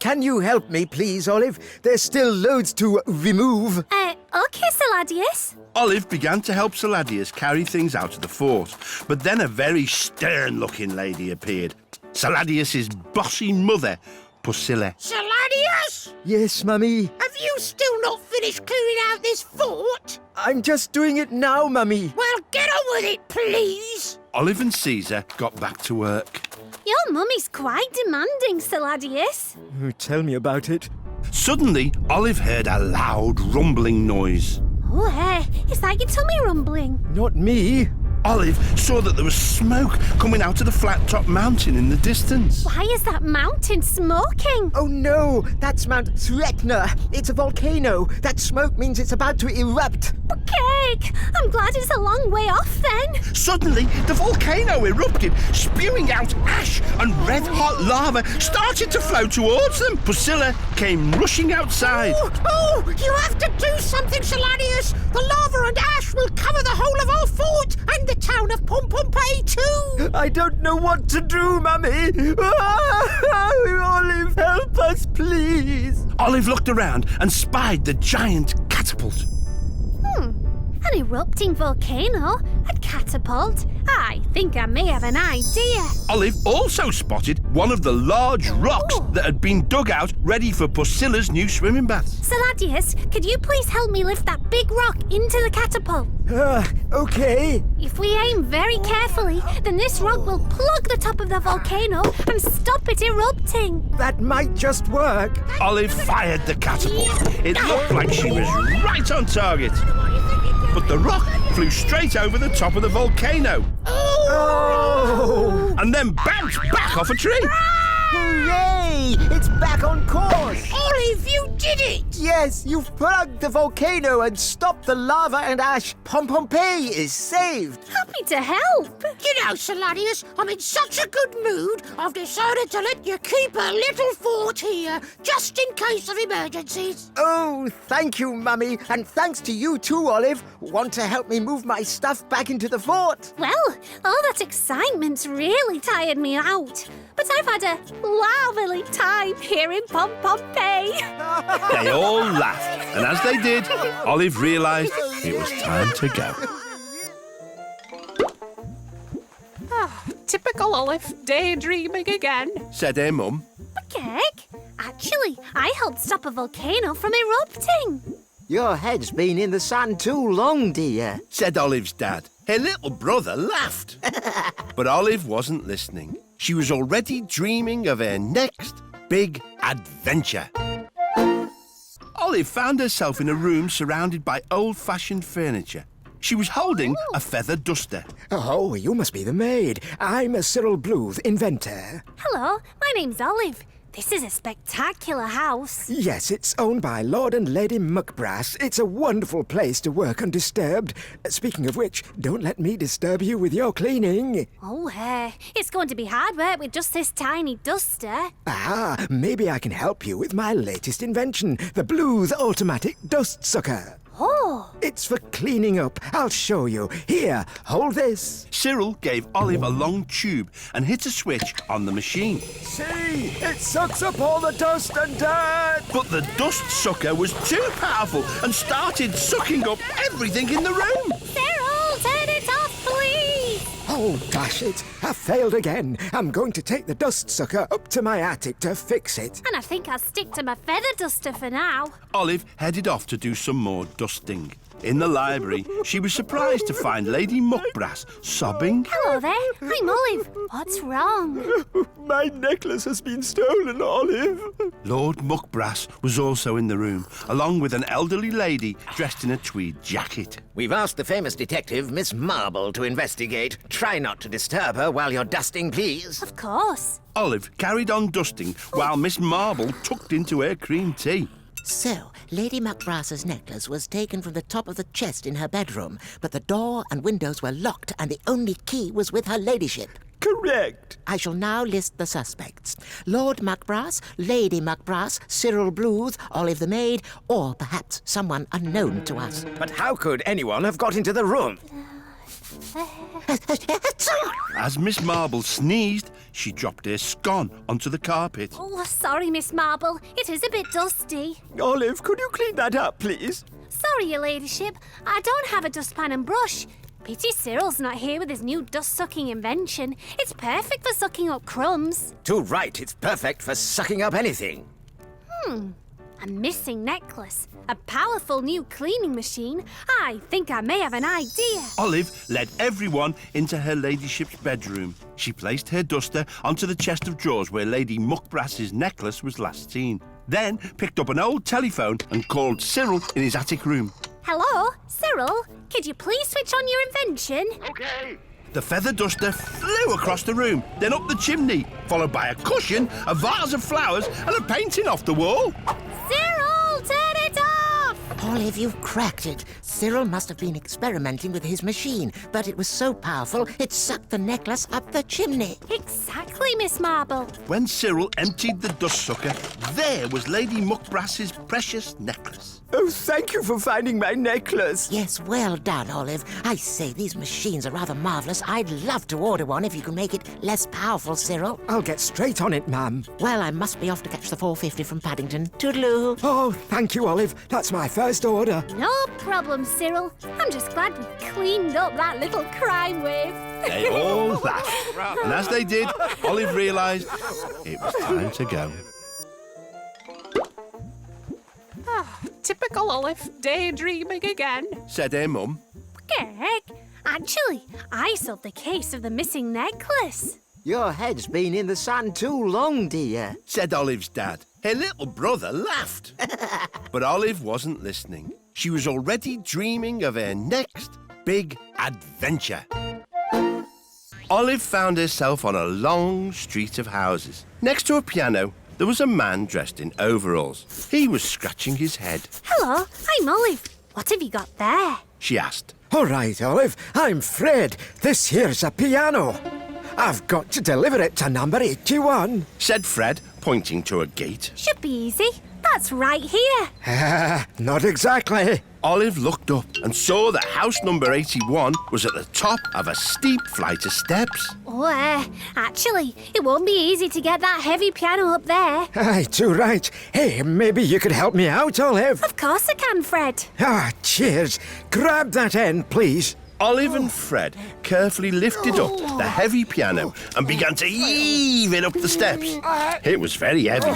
Can you help me, please, Olive? There's still loads to remove. Okay, Saladius. Olive began to help Saladius carry things out of the fort, but then a very stern-looking lady appeared. Saladius's bossy mother, Pusilla. Saladius! Yes, Mummy? Have you still not finished clearing out this fort? I'm just doing it now, Mummy. Well, get on with it, please. Olive and Caesar got back to work. Your mummy's quite demanding, Saladius. Oh, tell me about it. Suddenly, Olive heard a loud rumbling noise. Oh, hey, it's like your tummy rumbling. Not me. Olive saw that there was smoke coming out of the flat-top mountain in the distance. Why is that mountain smoking? Oh no, that's Mount Etna. It's a volcano. That smoke means it's about to erupt. Cake! I'm glad it's a long way off then. Suddenly, the volcano erupted, spewing out ash, and red-hot lava started to flow towards them. Pusilla came rushing outside. Oh, you have to do something, Saladius. The lava and ash will cover the whole of our fort and the town of Pompeii too. I don't know what to do, Mummy. Olive, help us, please. Olive looked around and spied the giant catapult. An erupting volcano? A catapult? I think I may have an idea. Olive also spotted one of the large rocks that had been dug out ready for Pusilla's new swimming bath. Saladius, could you please help me lift that big rock into the catapult? Okay. If we aim very carefully, then this rock will plug the top of the volcano and stop it erupting. That might just work. Olive fired the catapult. It looked like she was right on target. But the rock flew straight over the top of the volcano. Oh! And then bounced back off a tree. Hooray! It's back on course. Olive, you did it! Yes, you've plugged the volcano and stopped the lava and ash. Pompeii is saved. Happy to help. You know, Saladius, I'm in such a good mood, I've decided to let you keep a little fort here, just in case of emergencies. Oh, thank you, Mummy. And thanks to you too, Olive. Want to help me move my stuff back into the fort? Well, all that excitement's really tired me out. But I've had a lovely time here in Pompeii. They all laughed, and as they did, Olive realised it was time to go. Typical Olive, daydreaming again. Said her mum. Cake? Actually, I helped stop a volcano from erupting. Your head's been in the sun too long, dear. Said Olive's dad. Her little brother laughed. But Olive wasn't listening. She was already dreaming of her next big adventure. Olive found herself in a room surrounded by old-fashioned furniture. She was holding a feather duster. Oh, you must be the maid. I'm a Cyril Bluth, inventor. Hello, my name's Olive. This is a spectacular house. Yes, it's owned by Lord and Lady Muckbrass. It's a wonderful place to work undisturbed. Speaking of which, don't let me disturb you with your cleaning. Oh, it's going to be hard work with just this tiny duster. Ah, maybe I can help you with my latest invention, the Blues Automatic Dust Sucker. Oh! It's for cleaning up. I'll show you. Here, hold this. Cyril gave Olive a long tube and hit a switch on the machine. See? It sucks up all the dust and dirt. But the dust sucker was too powerful and started sucking up everything in the room. Cyril, turn it off, please! Oh, dash it. I failed again. I'm going to take the dust sucker up to my attic to fix it. And I think I'll stick to my feather duster for now. Olive headed off to do some more dusting. In the library, she was surprised to find Lady Muckbrass sobbing. Hello there, I'm Olive. What's wrong? My necklace has been stolen, Olive. Lord Muckbrass was also in the room, along with an elderly lady dressed in a tweed jacket. We've asked the famous detective, Miss Marble, to investigate. Try not to disturb her while you're dusting, please. Of course. Olive carried on dusting while Miss Marble tucked into her cream tea. So, Lady Muckbrass's necklace was taken from the top of the chest in her bedroom, but the door and windows were locked and the only key was with her ladyship. Correct. I shall now list the suspects. Lord Muckbrass, Lady Muckbrass, Cyril Bluth, Olive the maid, or perhaps someone unknown to us. But how could anyone have got into the room? As Miss Marble sneezed, she dropped her scone onto the carpet. Oh, sorry, Miss Marble. It is a bit dusty. Olive, could you clean that up, please? Sorry, your ladyship. I don't have a dustpan and brush. Pity Cyril's not here with his new dust-sucking invention. It's perfect for sucking up crumbs. Too right, it's perfect for sucking up anything. A missing necklace. A powerful new cleaning machine. I think I may have an idea. Olive led everyone into her ladyship's bedroom. She placed her duster onto the chest of drawers where Lady Muckbrass's necklace was last seen. Then picked up an old telephone and called Cyril in his attic room. Hello, Cyril? Could you please switch on your invention? Okay. The feather duster flew across the room, then up the chimney, followed by a cushion, a vase of flowers, and a painting off the wall. Cyril, turn it off! Olive, you've cracked it. Cyril must have been experimenting with his machine, but it was so powerful it sucked the necklace up the chimney. Exactly, Miss Marble. When Cyril emptied the dust sucker, there was Lady Muckbrass's precious necklace. Oh, thank you for finding my necklace. Yes, well done, Olive. I say, these machines are rather marvellous. I'd love to order one if you can make it less powerful, Cyril. I'll get straight on it, ma'am. Well, I must be off to catch the 4:50 from Paddington. Toodaloo. Oh, thank you, Olive. That's my first order. No problem, Cyril. I'm just glad we cleaned up that little crime wave. They all laughed. And as they did, Olive realised it was time to go. Typical Olive, daydreaming again. Said her mum. Greg, actually, I solved the case of the missing necklace. Your head's been in the sand too long, dear. Said Olive's dad. Her little brother laughed. But Olive wasn't listening. She was already dreaming of her next big adventure. Olive found herself on a long street of houses. Next to a piano, there was a man dressed in overalls. He was scratching his head. Hello, I'm Olive. What have you got there? She asked. All right, Olive, I'm Fred. This here's a piano. I've got to deliver it to number 81. Said Fred, pointing to a gate. Should be easy. That's right here. Not exactly. Olive looked up and saw that house number 81 was at the top of a steep flight of steps. Oh, actually, it won't be easy to get that heavy piano up there. Aye, too right. Hey, maybe you could help me out, Olive. Of course I can, Fred. Ah, cheers. Grab that end, please. Olive and Fred carefully lifted up the heavy piano and began to heave it up the steps. It was very heavy.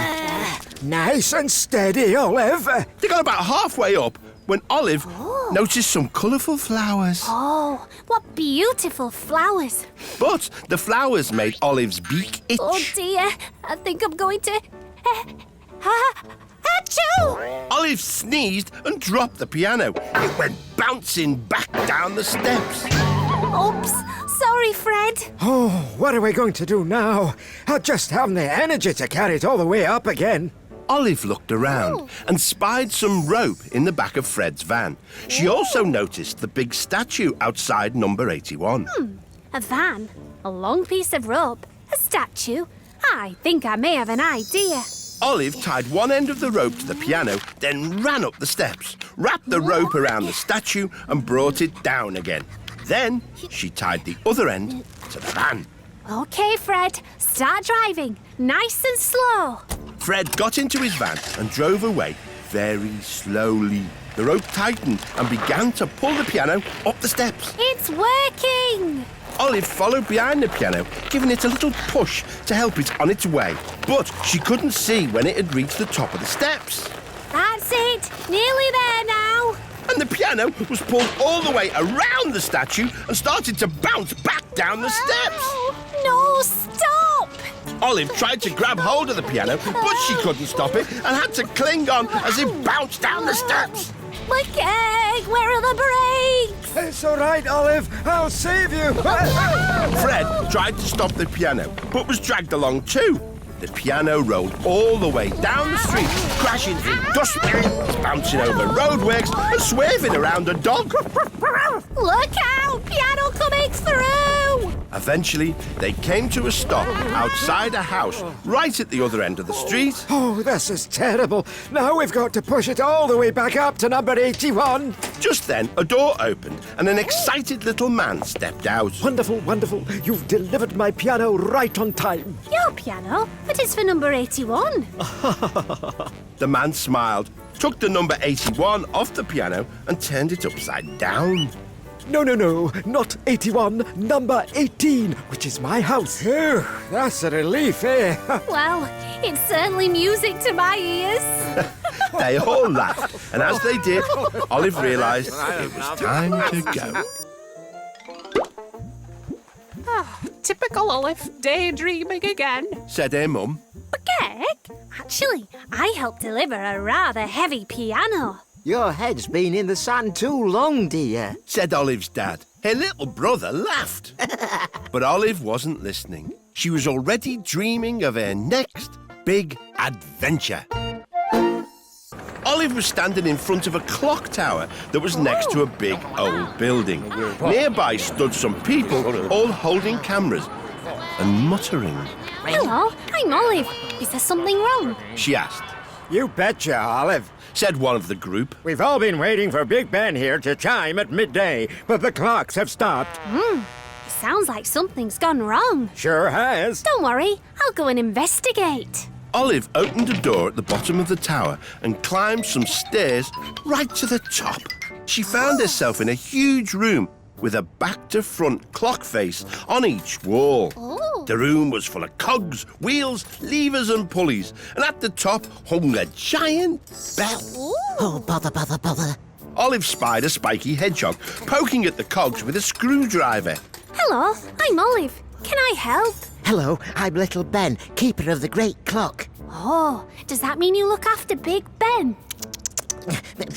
Nice and steady, Olive. They got about halfway up when Olive noticed some colourful flowers. Oh, what beautiful flowers. But the flowers made Olive's beak itch. Oh dear, I think I'm going to... Achoo! Olive sneezed and dropped the piano. It went bouncing back down the steps. Oops. Sorry, Fred. Oh, what are we going to do now? I just haven't the energy to carry it all the way up again. Olive looked around and spied some rope in the back of Fred's van. She also noticed the big statue outside number 81. A van, a long piece of rope, a statue. I think I may have an idea. Olive tied one end of the rope to the piano, then ran up the steps, wrapped the rope around the statue and brought it down again. Then she tied the other end to the van. OK, Fred, start driving. Nice and slow. Fred got into his van and drove away very slowly. The rope tightened and began to pull the piano up the steps. It's working. Olive followed behind the piano, giving it a little push to help it on its way. But she couldn't see when it had reached the top of the steps. That's it. Nearly there now. And the piano was pulled all the way around the statue and started to bounce back down the steps. Oh, no, stop. Olive tried to grab hold of the piano, but she couldn't stop it and had to cling on as it bounced down the steps. My keg, where are the brakes? It's all right, Olive. I'll save you. Fred tried to stop the piano, but was dragged along too. The piano rolled all the way down the street, crashing through dustbins, bouncing over roadworks and swerving around a dog. Look out! Piano coming through! Eventually, they came to a stop outside a house right at the other end of the street. Oh, this is terrible. Now we've got to push it all the way back up to number 81. Just then, a door opened and an excited little man stepped out. Wonderful, wonderful. You've delivered my piano right on time. Your piano? But it's for number 81. The man smiled, took the number 81 off the piano and turned it upside down. No, not 81, number 18, which is my house. Phew, that's a relief, eh? Well, it's certainly music to my ears. They all laughed, and as they did, Olive realised it was time to go. Typical Olive, daydreaming again. Said her mum. But Gek, actually, I helped deliver a rather heavy piano. Your head's been in the sand too long, dear. Said Olive's dad. Her little brother laughed. But Olive wasn't listening. She was already dreaming of her next big adventure. Olive was standing in front of a clock tower that was next to a big old building. Nearby stood some people all holding cameras and muttering. Hello, I'm Olive. Is there something wrong? She asked. You betcha, Olive. Said one of the group. We've all been waiting for Big Ben here to chime at midday, but the clocks have stopped. It sounds like something's gone wrong. Sure has. Don't worry, I'll go and investigate. Olive opened a door at the bottom of the tower and climbed some stairs right to the top. She found herself in a huge room with a back-to-front clock face on each wall. The room was full of cogs, wheels, levers and pulleys, and at the top hung a giant bell. Oh, bother. Olive spied a spiky hedgehog poking at the cogs with a screwdriver. Hello, I'm Olive. Can I help? Hello, I'm Little Ben, keeper of the great clock. Oh, does that mean you look after Big Ben?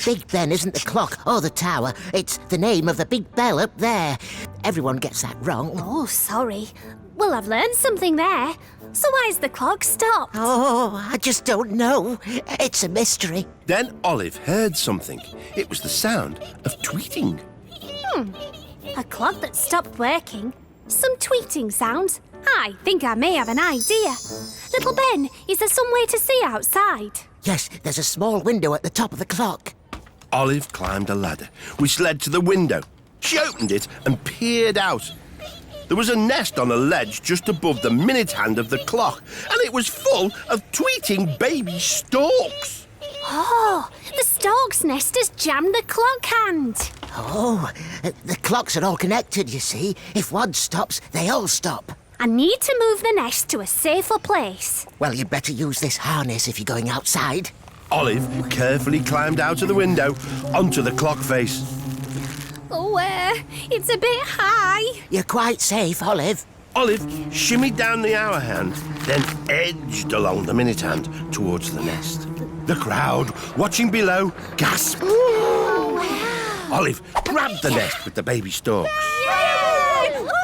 Big Ben isn't the clock or the tower. It's the name of the big bell up there. Everyone gets that wrong. Oh, sorry. Well, I've learned something there. So why's the clock stopped? Oh, I just don't know. It's a mystery. Then Olive heard something. It was the sound of tweeting. A clock that stopped working. Some tweeting sounds. I think I may have an idea. Little Ben, is there some way to see outside? Yes, there's a small window at the top of the clock. Olive climbed a ladder, which led to the window. She opened it and peered out. There was a nest on a ledge just above the minute hand of the clock, and it was full of tweeting baby storks. Oh, the stork's nest has jammed the clock hand. Oh, the clocks are all connected, you see. If one stops, they all stop. I need to move the nest to a safer place. Well, you'd better use this harness if you're going outside. Olive carefully climbed out of the window onto the clock face. Oh, it's a bit high. You're quite safe, Olive. Olive shimmied down the hour hand, then edged along the minute hand towards the nest. The crowd, watching below, gasped. Olive grabbed the nest with the baby storks.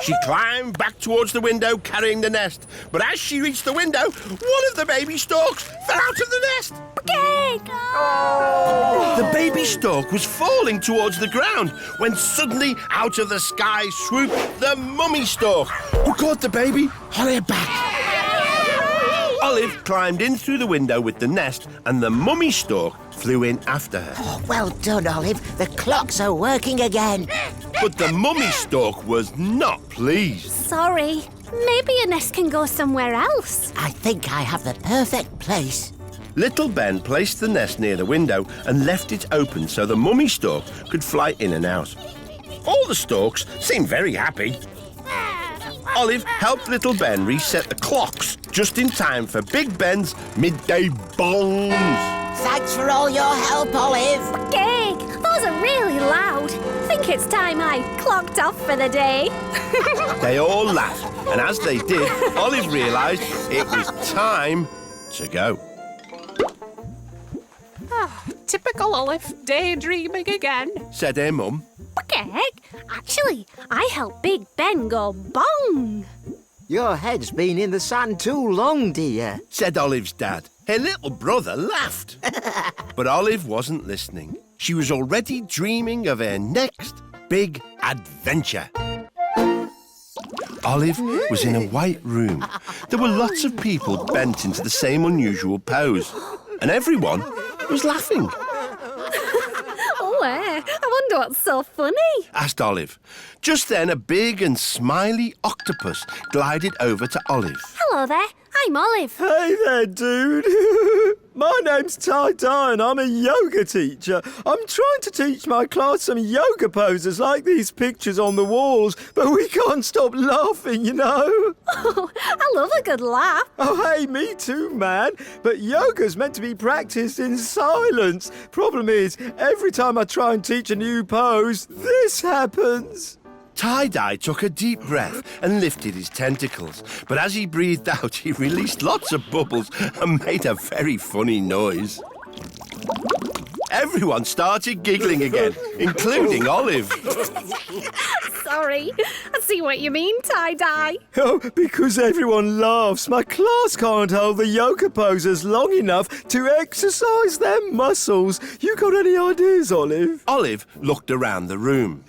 She climbed back towards the window carrying the nest. But as she reached the window, one of the baby storks fell out of the nest. The baby stork was falling towards the ground when suddenly out of the sky swooped the mummy stork, who caught the baby on her back. Olive climbed in through the window with the nest, and the mummy stork flew in after her. Oh, well done, Olive. The clocks are working again. But the mummy stork was not pleased. Sorry. Maybe your nest can go somewhere else. I think I have the perfect place. Little Ben placed the nest near the window and left it open so the mummy stork could fly in and out. All the storks seemed very happy. Olive helped little Ben reset the clocks just in time for Big Ben's midday bongs. Thanks for all your help, Olive. Gig! Those are really loud. Think it's time I clocked off for the day. They all laughed, and as they did, Olive realised it was time to go. Typical Olive, daydreaming again. Said her mum. Gig! Actually, I helped Big Ben go bong. Your head's been in the sand too long, dear. Said Olive's dad. Her little brother laughed. But Olive wasn't listening. She was already dreaming of her next big adventure. Olive was in a white room. There were lots of people bent into the same unusual pose. And everyone was laughing. I wonder what's so funny. Asked Olive. Just then, a big and smiley octopus glided over to Olive. Hello there, I'm Olive. Hey there, dude. My name's Tie-Dye and I'm a yoga teacher. I'm trying to teach my class some yoga poses like these pictures on the walls, but we can't stop laughing, you know. Oh, I love a good laugh. Oh, hey, me too, man. But yoga's meant to be practiced in silence. Problem is, every time I try and teach a new pose, this happens. Tie-Dye took a deep breath and lifted his tentacles. But as he breathed out, he released lots of bubbles and made a very funny noise. Everyone started giggling again, including Olive. Sorry, I see what you mean, Tie-Dye. Oh, because everyone laughs. My class can't hold the yoga poses long enough to exercise their muscles. You got any ideas, Olive? Olive looked around the room.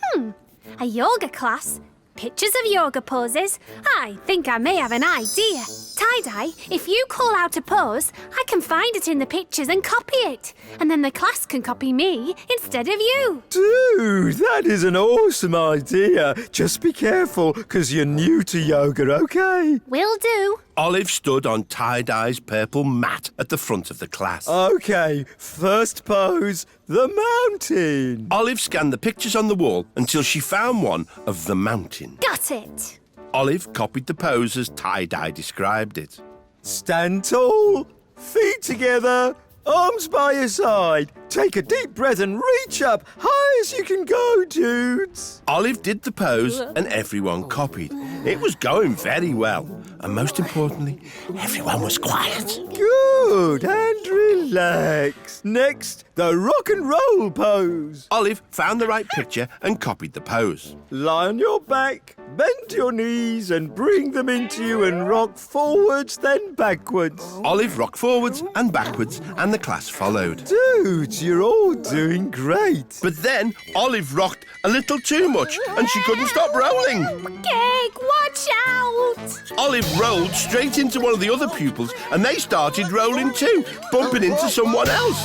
A yoga class? Pictures of yoga poses? I think I may have an idea. Tie-Dye, if you call out a pose, I can find it in the pictures and copy it. And then the class can copy me instead of you. Dude, that is an awesome idea. Just be careful, because you're new to yoga, okay? Will do. Olive stood on Tie-Dye's purple mat at the front of the class. Okay, first pose, the mountain. Olive scanned the pictures on the wall until she found one of the mountain. Got it. Olive copied the pose as Tie-Dye described it. Stand tall, feet together, arms by your side. Take a deep breath and reach up, high as you can go, dudes. Olive did the pose and everyone copied. It was going very well. And most importantly, everyone was quiet. Good, and relax. Next, the rock and roll pose. Olive found the right picture and copied the pose. Lie on your back, bend your knees and bring them into you and rock forwards, then backwards. Olive rocked forwards and backwards and the class followed. Dudes, you're all doing great. But then Olive rocked a little too much and she couldn't stop rolling. Gig, watch out! Olive rolled straight into one of the other pupils and they started rolling too, bumping into someone else.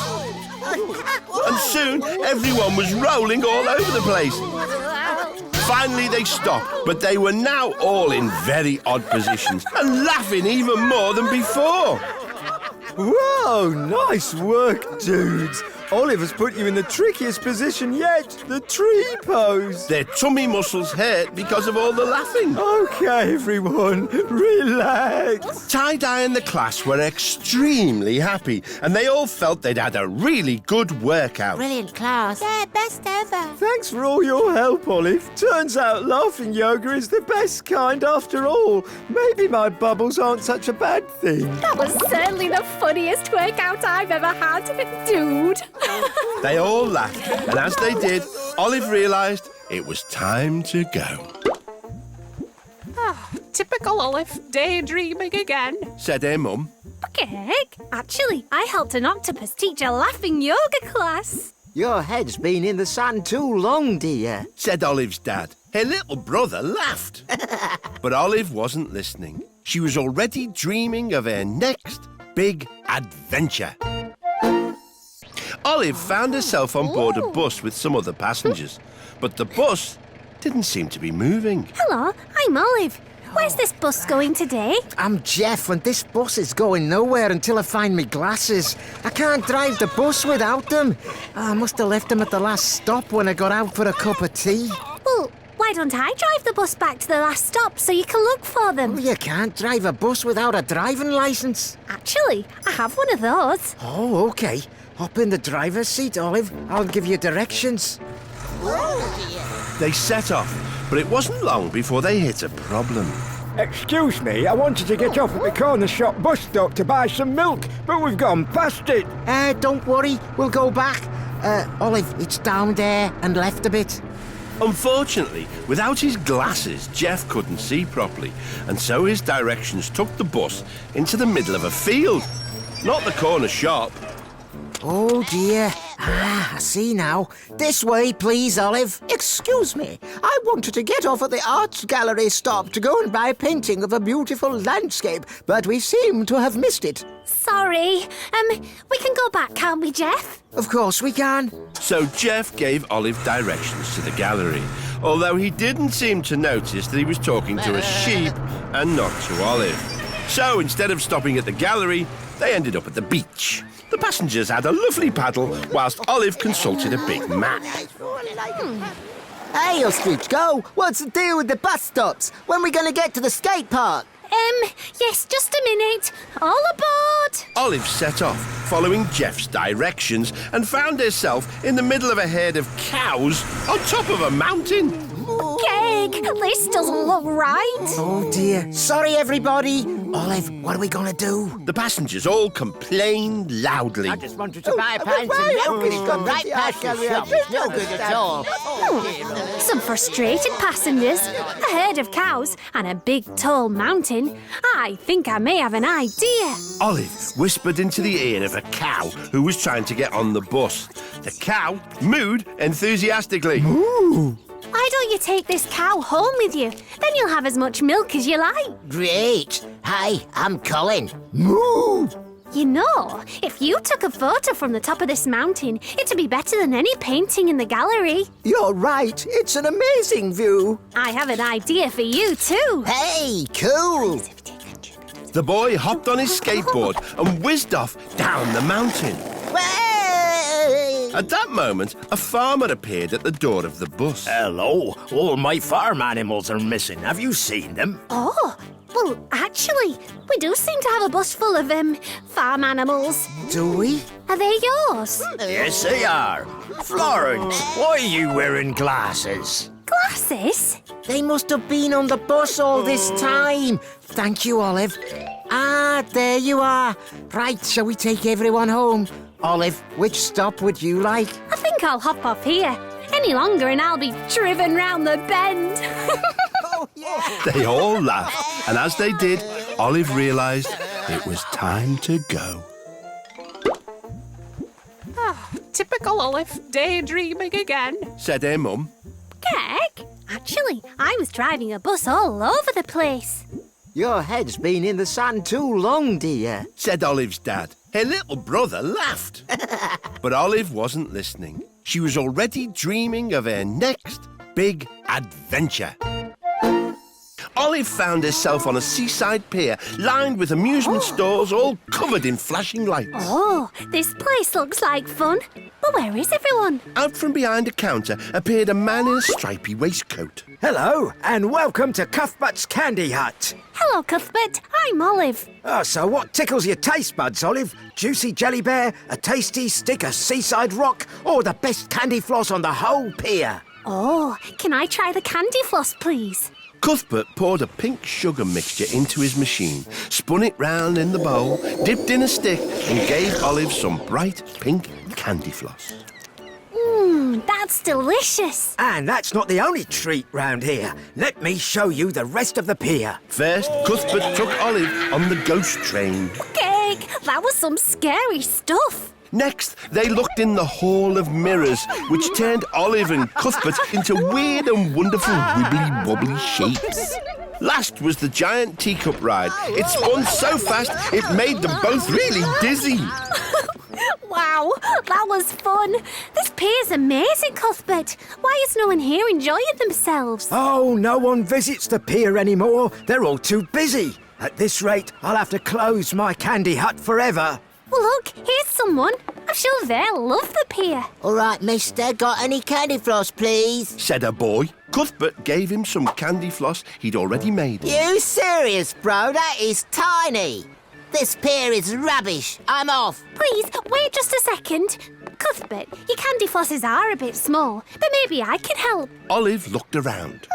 And soon everyone was rolling all over the place. Finally they stopped, but they were now all in very odd positions and laughing even more than before. Wow, nice work, dudes. Oliver's put you in the trickiest position yet, the tree pose. Their tummy muscles hurt because of all the laughing. Okay, everyone, relax. Tie-Dye and the class were extremely happy, and they all felt they'd had a really good workout. Brilliant class. Yeah, best ever. Thanks for all your help, Olive. Turns out laughing yoga is the best kind after all. Maybe my bubbles aren't such a bad thing. That was certainly the funniest workout I've ever had, dude. They all laughed, and as they did, Olive realised it was time to go. Typical Olive, daydreaming again. said her mum. Cake? Actually, I helped an octopus teach a laughing yoga class. Your head's been in the sand too long, dear. Said Olive's dad. Her little brother laughed. But Olive wasn't listening. She was already dreaming of her next big adventure. Olive found herself on board a bus with some other passengers, but the bus didn't seem to be moving. Hello, I'm Olive. Where's this bus going today? I'm Jeff, and this bus is going nowhere until I find me glasses. I can't drive the bus without them. I must have left them at the last stop when I got out for a cup of tea. Well, why don't I drive the bus back to the last stop so you can look for them? Oh, you can't drive a bus without a driving licence. Actually, I have one of those. Oh, OK. Hop in the driver's seat, Olive. I'll give you directions. They set off, but it wasn't long before they hit a problem. Excuse me, I wanted to get off at the corner shop bus stop to buy some milk, but we've gone past it. Don't worry. We'll go back. Olive, it's down there and left a bit. Unfortunately, without his glasses, Jeff couldn't see properly, and so his directions took the bus into the middle of a field, not the corner shop. Oh, dear. I see now. This way, please, Olive. Excuse me, I wanted to get off at the Arts Gallery stop to go and buy a painting of a beautiful landscape, but we seem to have missed it. Sorry. We can go back, can't we, Jeff? Of course we can. So Jeff gave Olive directions to the gallery, although he didn't seem to notice that he was talking to a sheep and not to Olive. So instead of stopping at the gallery, they ended up at the beach. The passengers had a lovely paddle whilst Olive consulted a big map. Hey, Ostrich, go! What's the deal with the bus stops? When are we going to get to the skate park? Yes, just a minute. All aboard! Olive set off, following Jeff's directions, and found herself in the middle of a herd of cows on top of a mountain. Cake, this doesn't look right. Oh, dear. Sorry, everybody. Olive, what are we going to do? The passengers all complained loudly. I just wanted to buy a pint of milk. It's gone right past your shop. It's no good at all. Some frustrated passengers, a herd of cows, and a big tall mountain. I think I may have an idea. Olive whispered into the ear of a cow who was trying to get on the bus. The cow mooed enthusiastically. Ooh. Why don't you take this cow home with you? Then you'll have as much milk as you like. Great. Hi, I'm Colin. Moo! You know, if you took a photo from the top of this mountain, it'd be better than any painting in the gallery. You're right. It's an amazing view. I have an idea for you, too. Hey, cool. The boy hopped on his skateboard and whizzed off down the mountain. At that moment, a farmer appeared at the door of the bus. Hello. All my farm animals are missing. Have you seen them? Oh, well, actually, we do seem to have a bus full of, farm animals. Do we? Are they yours? Yes, they are. Florence, why are you wearing glasses? Glasses? They must have been on the bus all this time. Thank you, Olive. Ah, there you are. Right, shall we take everyone home? Olive, which stop would you like? I think I'll hop off here. Any longer and I'll be driven round the bend. They all laughed, and as they did, Olive realised it was time to go. Typical Olive, daydreaming again. Said her mum. Cake? Actually, I was driving a bus all over the place. Your head's been in the sand too long, dear. Said Olive's dad. Her little brother laughed. But Olive wasn't listening. She was already dreaming of her next big adventure. Olive found herself on a seaside pier lined with amusement stores all covered in flashing lights. Oh, this place looks like fun. But where is everyone? Out from behind a counter appeared a man in a stripy waistcoat. Hello, and welcome to Cuthbert's Candy Hut. Hello, Cuthbert. I'm Olive. Oh, so what tickles your taste buds, Olive? Juicy jelly bear, a tasty stick of seaside rock, or the best candy floss on the whole pier? Oh, can I try the candy floss, please? Cuthbert poured a pink sugar mixture into his machine, spun it round in the bowl, dipped in a stick, and gave Olive some bright pink candy floss. That's delicious. And that's not the only treat round here. Let me show you the rest of the pier. First, Cuthbert took Olive on the ghost train. Cake, that was some scary stuff. Next, they looked in the Hall of Mirrors, which turned Olive and Cuthbert into weird and wonderful wibbly-wobbly shapes. Last was the giant teacup ride. It spun so fast, it made them both really dizzy. Wow, that was fun. This pier's amazing, Cuthbert. Why is no one here enjoying themselves? Oh, no one visits the pier anymore. They're all too busy. At this rate, I'll have to close my candy hut forever. Well, look, here's someone. I'm sure they'll love the pier. All right, mister, got any candy floss, please? Said a boy. Cuthbert gave him some candy floss he'd already made. You serious, bro? That is tiny. This pier is rubbish. I'm off. Please, wait just a second. Cuthbert, your candy flosses are a bit small, but maybe I can help. Olive looked around.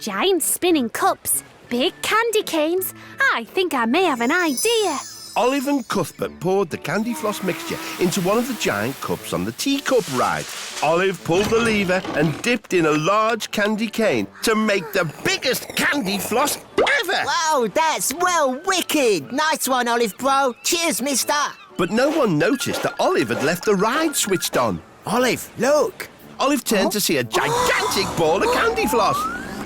Giant spinning cups, big candy canes. I think I may have an idea. Olive and Cuthbert poured the candy floss mixture into one of the giant cups on the teacup ride. Olive pulled the lever and dipped in a large candy cane to make the biggest candy floss ever. Wow, that's well wicked. Nice one, Olive, bro. Cheers, mister. But no one noticed that Olive had left the ride switched on. Olive, look. Olive turned to see a gigantic ball of candy floss.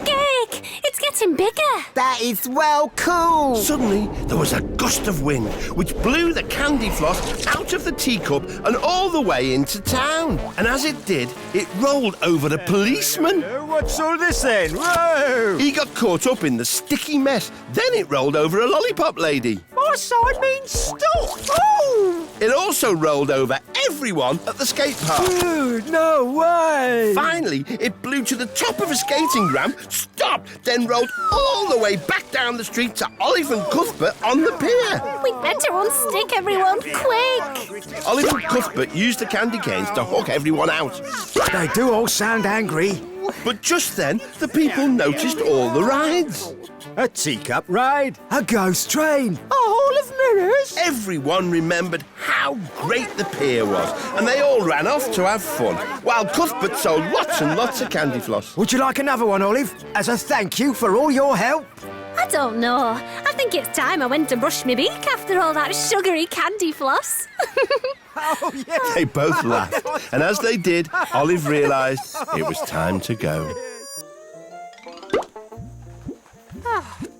Cake, it's getting bigger. That is well cool. Suddenly, there was a gust of wind, which blew the candy floss out of the teacup and all the way into town. And as it did, it rolled over a policeman. What's all this then? Whoa! He got caught up in the sticky mess. Then it rolled over a lollipop lady. My side means stop. Oh! It also rolled over everyone at the skate park. Dude, no way! Finally, it blew to the top of a skating ramp, stopped, then rolled all the way back down the street to Olive and Cuthbert on the pier. We'd better unstick everyone, quick. Olive and Cuthbert used the candy canes to hook everyone out. They do all sound angry. But just then, the people noticed all the rides. A teacup ride? A ghost train. A hall of mirrors. Everyone remembered how great the pier was, and they all ran off to have fun, while Cuthbert sold lots and lots of candy floss. Would you like another one, Olive, as a thank you for all your help? I don't know. I think it's time I went to brush my beak after all that sugary candy floss. Oh, yeah. They both laughed, and as they did, Olive realised it was time to go.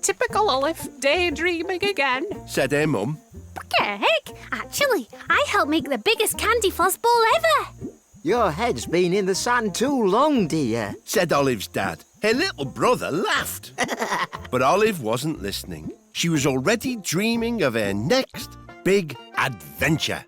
Typical Olive, daydreaming again. Said her mum. Cake, actually, I helped make the biggest candy floss ball ever. Your head's been in the sun too long, dear. Said Olive's dad. Her little brother laughed. But Olive wasn't listening. She was already dreaming of her next big adventure.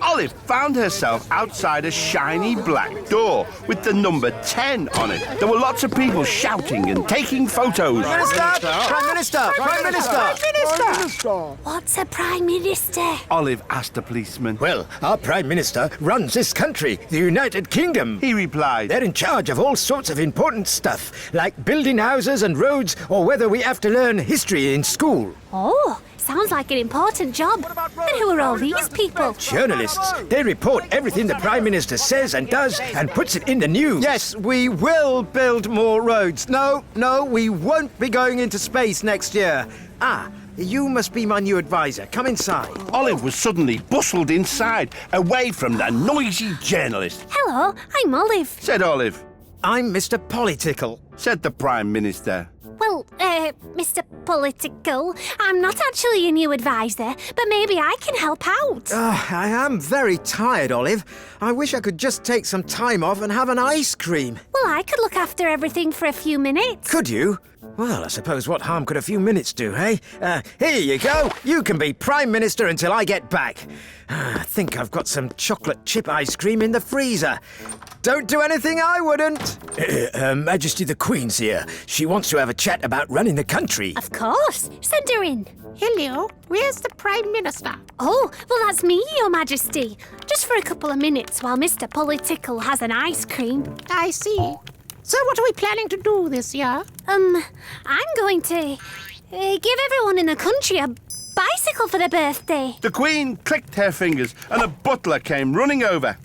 Olive found herself outside a shiny black door with the number 10 on it. There were lots of people shouting and taking photos. Prime Minister! Prime Minister! What's a Prime Minister? Olive asked the policeman. Well, our Prime Minister runs this country, the United Kingdom. He replied. They're in charge of all sorts of important stuff, like building houses and roads, or whether we have to learn history in school. Oh, sounds like an important job. And who are all these people? Journalists. They report everything the Prime Minister says and does and puts it in the news. Yes, we will build more roads. No, we won't be going into space next year. Ah, you must be my new advisor. Come inside. Olive was suddenly bustled inside, away from the noisy journalist. Hello, I'm Olive. Said Olive. I'm Mr. Polytickle. Said the Prime Minister. Well, Mr. Political, I'm not actually a new advisor, but maybe I can help out. I am very tired, Olive. I wish I could just take some time off and have an ice cream. Well, I could look after everything for a few minutes. Could you? Well, I suppose what harm could a few minutes do, hey? Here you go. You can be Prime Minister until I get back. I think I've got some chocolate chip ice cream in the freezer. Don't do anything I wouldn't. Her Majesty the Queen's here. She wants to have a chat about running the country. Of course. Send her in. Hello, where's the Prime Minister? Oh, well, that's me, Your Majesty. Just for a couple of minutes while Mr. Political has an ice cream. I see. So what are we planning to do this year? I'm going to give everyone in the country a bicycle for their birthday. The Queen clicked her fingers and a butler came running over.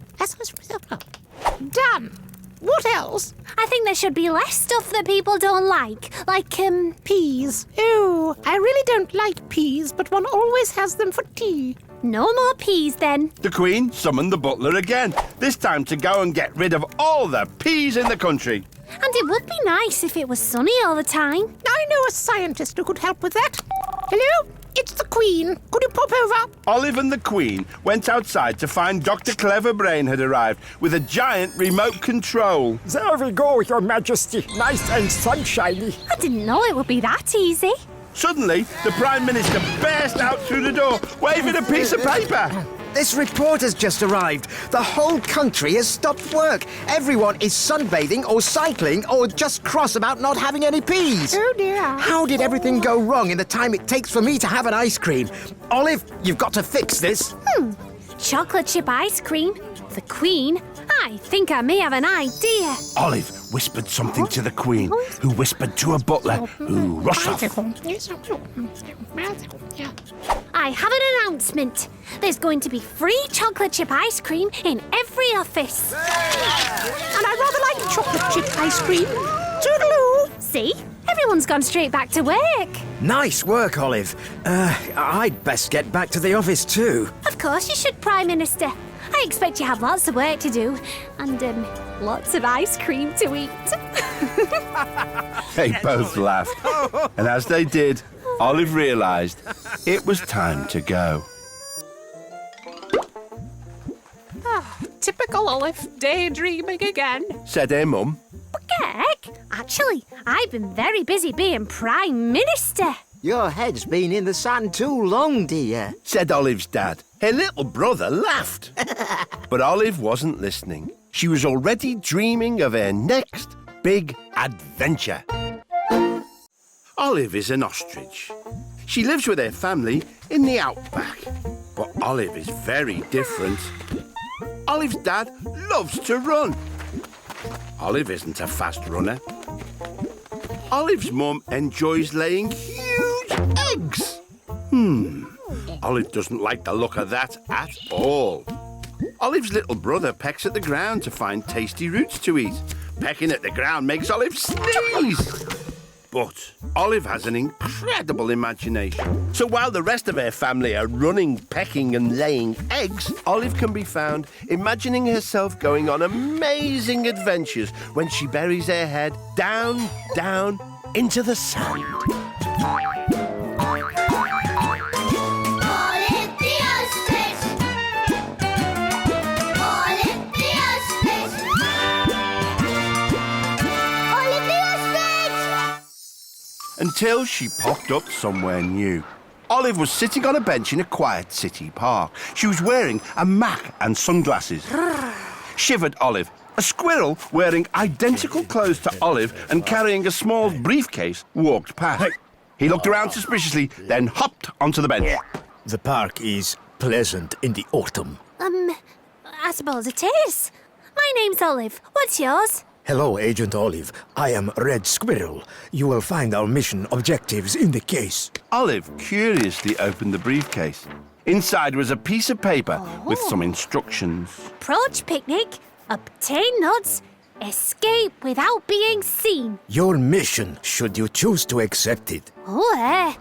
What else? I think there should be less stuff that people don't like Peas. Ew, I really don't like peas, but one always has them for tea. no more peas then. The Queen summoned the butler again, this time to go and get rid of all the peas in the country. And it would be nice if it was sunny all the time. I know a scientist who could help with that. Hello? It's the Queen. Could you pop over? Olive and the Queen went outside to find Dr. Cleverbrain had arrived with a giant remote control. There we go, Your Majesty. Nice and sunshiny. I didn't know it would be that easy. Suddenly, the Prime Minister burst out through the door, waving a piece of paper. This report has just arrived. The whole country has stopped work. Everyone is sunbathing or cycling or just cross about not having any peas. Oh, dear. How did everything go wrong in the time it takes for me to have an ice cream? Olive, you've got to fix this. Chocolate chip ice cream? The Queen? I think I may have an idea. Olive whispered something to the Queen, who whispered to a butler, who rushed off. I have an announcement. There's going to be free chocolate chip ice cream in every office. And I rather like chocolate chip ice cream. Toodaloo. See? Everyone's gone straight back to work. Nice work, Olive. I'd best get back to the office too. Of course you should, Prime Minister. I expect you have lots of work to do. And, lots of ice cream to eat. They both laughed. And as they did, Olive realised it was time to go. Typical Olive, daydreaming again. Said her mum. Heck, actually, I've been very busy being Prime Minister. Your head's been in the sand too long, dear. Said Olive's dad. Her little brother laughed. But Olive wasn't listening. She was already dreaming of her next big adventure. Olive is an ostrich. She lives with her family in the outback. But Olive is very different. Olive's dad loves to run. Olive isn't a fast runner. Olive's mum enjoys laying huge eggs. Olive doesn't like the look of that at all. Olive's little brother pecks at the ground to find tasty roots to eat. Pecking at the ground makes Olive sneeze. But Olive has an incredible imagination. So while the rest of her family are running, pecking and laying eggs, Olive can be found imagining herself going on amazing adventures when she buries her head down, down into the sand. Until she popped up somewhere new. Olive was sitting on a bench in a quiet city park. She was wearing a mac and sunglasses. Shivered Olive. A squirrel wearing identical clothes to Olive and carrying a small briefcase walked past. He looked around suspiciously, then hopped onto the bench. The park is pleasant in the autumn. I suppose it is. My name's Olive. What's yours? Hello, Agent Olive. I am Red Squirrel. You will find our mission objectives in the case. Olive curiously opened the briefcase. Inside was a piece of paper with some instructions. Approach picnic, obtain nuts, escape without being seen. Your mission, should you choose to accept it. Well,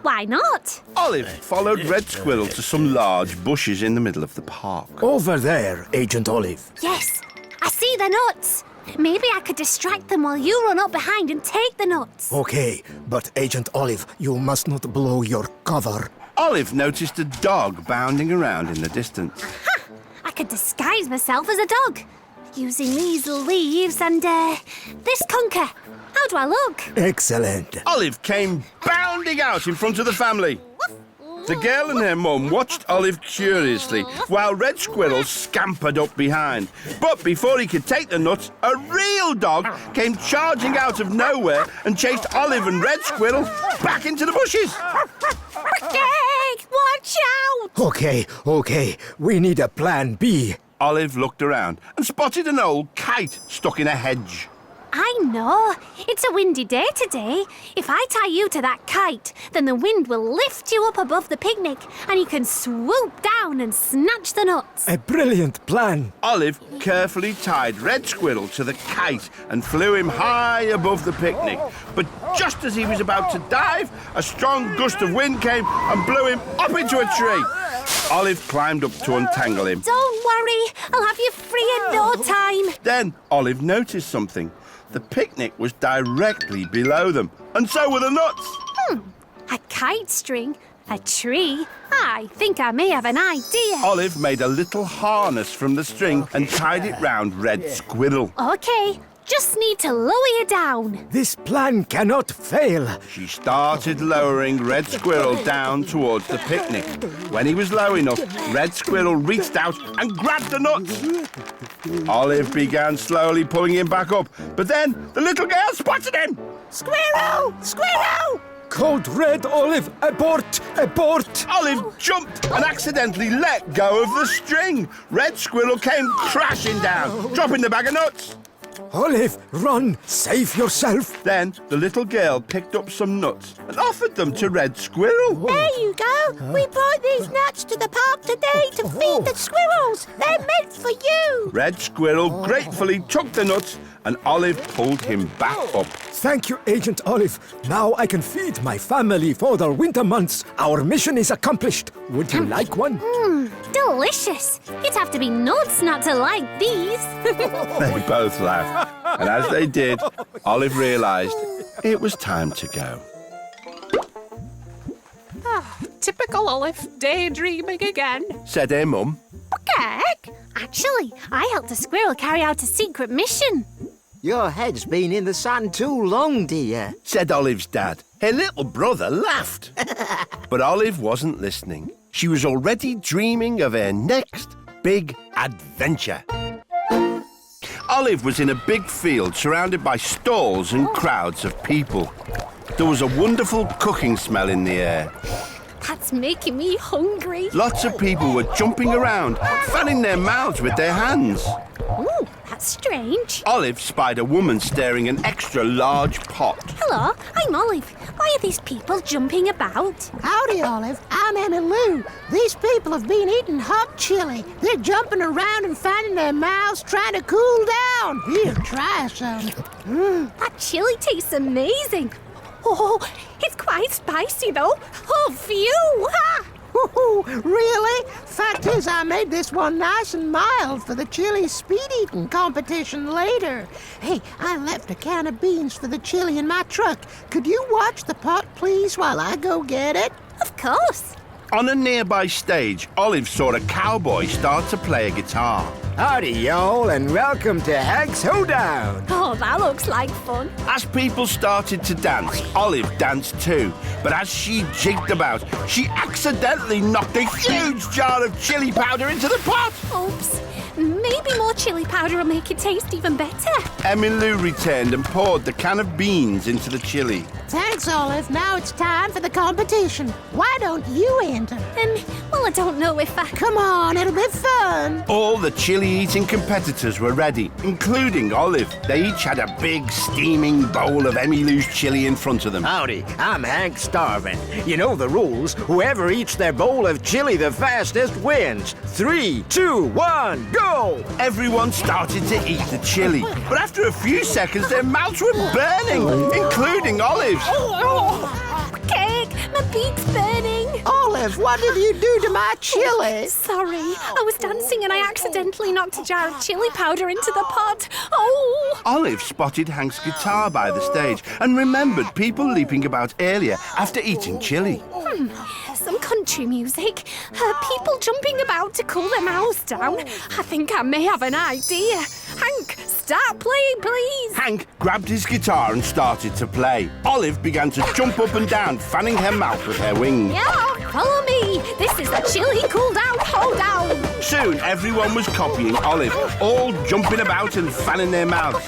why not? Olive followed Red Squirrel to some large bushes in the middle of the park. Over there, Agent Olive. Yes, I see the nuts. Maybe I could distract them while you run up behind and take the nuts. Okay, but Agent Olive, you must not blow your cover. Olive noticed a dog bounding around in the distance. Aha! I could disguise myself as a dog. Using these leaves and, this conker. How do I look? Excellent. Olive came bounding out in front of the family. The girl and her mum watched Olive curiously while Red Squirrel scampered up behind. But before he could take the nuts, a real dog came charging out of nowhere and chased Olive and Red Squirrel back into the bushes. Watch out! Okay. We need a plan B. Olive looked around and spotted an old kite stuck in a hedge. I know. It's a windy day today. If I tie you to that kite, then the wind will lift you up above the picnic and you can swoop down and snatch the nuts. A brilliant plan. Olive carefully tied Red Squirrel to the kite and flew him high above the picnic. But just as he was about to dive, a strong gust of wind came and blew him up into a tree. Olive climbed up to untangle him. Don't worry, I'll have you free in no time. Then Olive noticed something. The picnic was directly below them, and so were the nuts. A kite string? A tree? I think I may have an idea. Olive made a little harness from the string and tied it round Red Squirrel. OK, just need to lower you down. This plan cannot fail. She started lowering Red Squirrel down towards the picnic. When he was low enough, Red Squirrel reached out and grabbed the nuts. Olive began slowly pulling him back up, but then the little girl spotted him. Squirrel! Squirrel! Code Red, Olive, abort! Abort! Olive jumped and accidentally let go of the string. Red Squirrel came crashing down, dropping the bag of nuts. Olive, run! Save yourself! Then the little girl picked up some nuts and offered them to Red Squirrel. There you go. We brought these nuts to the park today to feed the squirrels. They're meant for you. Red Squirrel gratefully took the nuts and Olive pulled him back up. Thank you, Agent Olive. Now I can feed my family for the winter months. Our mission is accomplished. Would you like one? Delicious. You'd have to be nuts not to like these. They both laughed. And as they did, Olive realised it was time to go. Typical Olive, daydreaming again. Said her mum. Heck, actually, I helped a squirrel carry out a secret mission. Your head's been in the sun too long, dear. Said Olive's dad. Her little brother laughed. But Olive wasn't listening. She was already dreaming of her next big adventure. Olive was in a big field surrounded by stalls and crowds of people. There was a wonderful cooking smell in the air. That's making me hungry. Lots of people were jumping around, fanning their mouths with their hands. Ooh, that's strange. Olive spied a woman stirring an extra large pot. Hello, I'm Olive. Why are these people jumping about? Howdy, Olive. I'm Millie y Lou. These people have been eating hot chili. They're jumping around and fanning their mouths, trying to cool down. Here, try some. That chili tastes amazing. Oh, it's quite spicy, though. Oh, phew! Ha! Really? Fact is, I made this one nice and mild for the chili speed-eating competition later. Hey, I left a can of beans for the chili in my truck. Could you watch the pot, please, while I go get it? Of course. On a nearby stage, Olive saw a cowboy start to play a guitar. Howdy, y'all, and welcome to Hank's Hoedown. Oh, that looks like fun. As people started to dance, Olive danced too. But as she jigged about, she accidentally knocked a huge jar of chili powder into the pot. Oops. Maybe more chili powder will make it taste even better. Millie y Lou returned and poured the can of beans into the chili. Thanks, Olive. Now it's time for the competition. Why don't you enter? Well, I don't know if I... Come on, it'll be fun. All the chili-eating competitors were ready, including Olive. They each had a big, steaming bowl of Millie y Lou's chili in front of them. Howdy, I'm Hank Starvin. You know the rules. Whoever eats their bowl of chili the fastest wins. 3, 2, 1, go! Everyone started to eat the chili, but after a few seconds, their mouths were burning, including Olive's. Cake! My beak's burning! Olive, what did you do to my chili? Sorry, I was dancing and I accidentally knocked a jar of chili powder into the pot. Oh! Olive spotted Hank's guitar by the stage and remembered people leaping about earlier after eating chili. Some country music. People jumping about to cool their mouths down. I think I may have an idea. Hank, start playing, please. Hank grabbed his guitar and started to play. Olive began to jump up and down, fanning her mouth with her wings. Yeah, follow me. This is the chili cool down, hold down. Soon, everyone was copying Olive, all jumping about and fanning their mouths.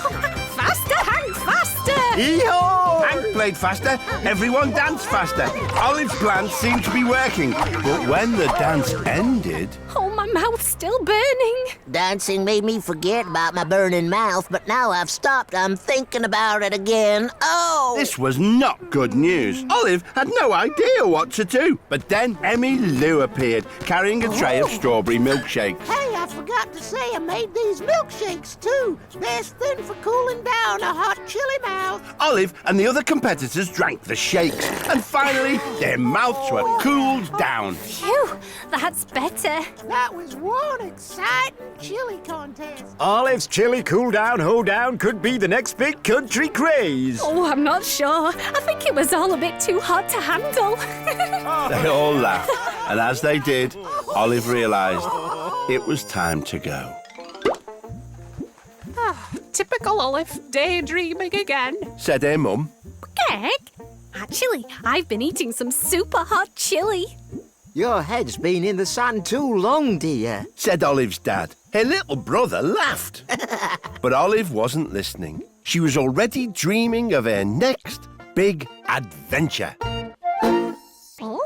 Faster, Hank, faster. Yee-haw! Hank played faster, everyone danced faster. Olive's plan seemed to be working, but when the dance ended... Oh, my My mouth's still burning. Dancing made me forget about my burning mouth, but now I've stopped. I'm thinking about it again. Oh! This was not good news. Olive had no idea what to do. But then Millie y Lou appeared, carrying a tray of strawberry milkshakes. Hey, I forgot to say I made these milkshakes too. Best thing for cooling down a hot chili mouth. Olive and the other competitors drank the shakes, and finally their mouths were cooled down. Phew, that's better. That was one exciting chili contest. Olive's chili cool-down, hoedown could be the next big country craze. Oh, I'm not sure. I think it was all a bit too hot to handle. They all laughed, and as they did, Olive realised it was time to go. Typical Olive, daydreaming again. Said her mum. Greg, actually, I've been eating some super hot chili. Your head's been in the sun too long, dear. Said Olive's dad. Her little brother laughed. But Olive wasn't listening. She was already dreaming of her next big adventure.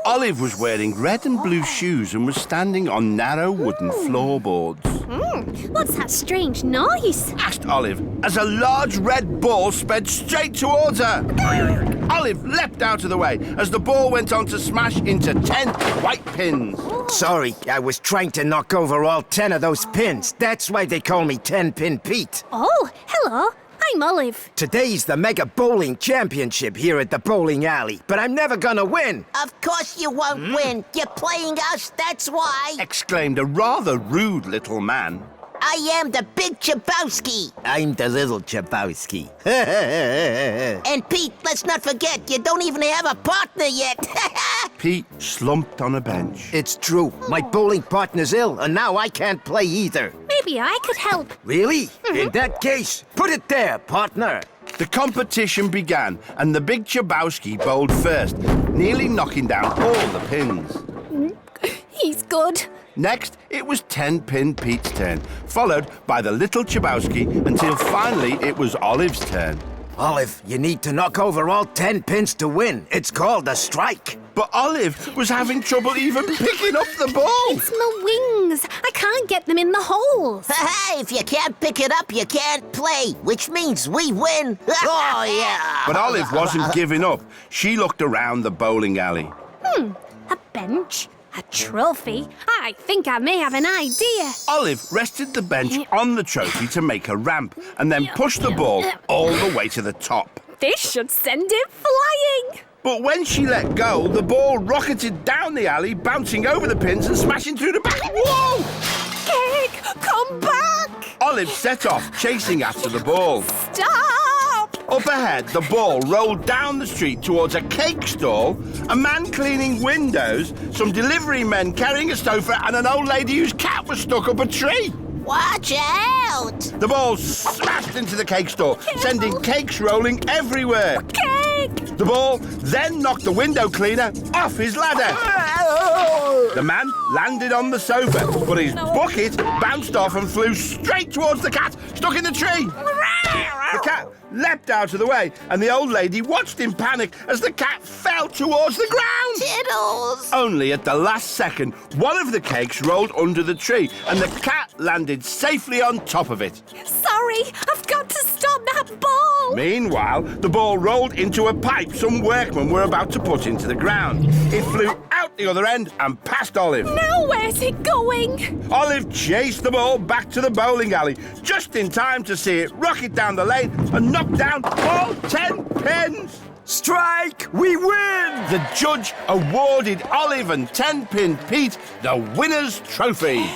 Olive was wearing red and blue shoes and was standing on narrow wooden floorboards. What's that strange noise? Asked Olive as a large red ball sped straight towards her. Olive leapt out of the way as the ball went on to smash into 10 white pins. Sorry, I was trying to knock over all 10 of those pins. That's why they call me 10-Pin Pete. Oh, hello. I'm Olive. Today's the Mega Bowling Championship here at the bowling alley, but I'm never gonna win. Of course you won't win. You're playing us, that's why. Exclaimed a rather rude little man. I am the Big Chabowski. I'm the Little Chabowski. And Pete, let's not forget, you don't even have a partner yet. Pete slumped on a bench. It's true. My bowling partner's ill, and now I can't play either. Maybe I could help. Really? In that case, put it there, partner. The competition began, and the Big Chabowski bowled first, nearly knocking down all the pins. He's good. Next, it was 10-Pin Pete's turn, followed by the Little Chabowski, until finally it was Olive's turn. Olive, you need to knock over all 10 pins to win. It's called a strike. But Olive was having trouble even picking up the ball. It's my wings. I can't get them in the holes. Hey, if you can't pick it up, you can't play, which means we win. Oh, yeah. But Olive wasn't giving up. She looked around the bowling alley. A bench. A trophy. I think I may have an idea. Olive rested the bench on the trophy to make a ramp and then pushed the ball all the way to the top. This should send it flying. But when she let go, the ball rocketed down the alley, bouncing over the pins and smashing through the back. Whoa! Cake, come back! Olive set off, chasing after the ball. Stop! Up ahead, the ball rolled down the street towards a cake stall, a man cleaning windows, some delivery men carrying a sofa, and an old lady whose cat was stuck up a tree. Watch out! The ball smashed into the cake store, sending cakes rolling everywhere. Cake! The ball then knocked the window cleaner off his ladder. The man landed on the sofa, but his bucket bounced off and flew straight towards the cat, stuck in the tree. The cat leapt out of the way, and the old lady watched in panic as the cat fell towards the ground. Tiddles! Only at the last second, one of the cakes rolled under the tree, and the cat landed safely on top of it. Sorry, I've got to stop that ball. Meanwhile, the ball rolled into a pipe some workmen were about to put into the ground. It flew out the other end and past Olive. Now where's it going? Olive chased the ball back to the bowling alley, just in time to see it rocket down the lane and knock down all 10 pins. Strike! We win! The judge awarded Olive and 10-Pin Pete the winner's trophy.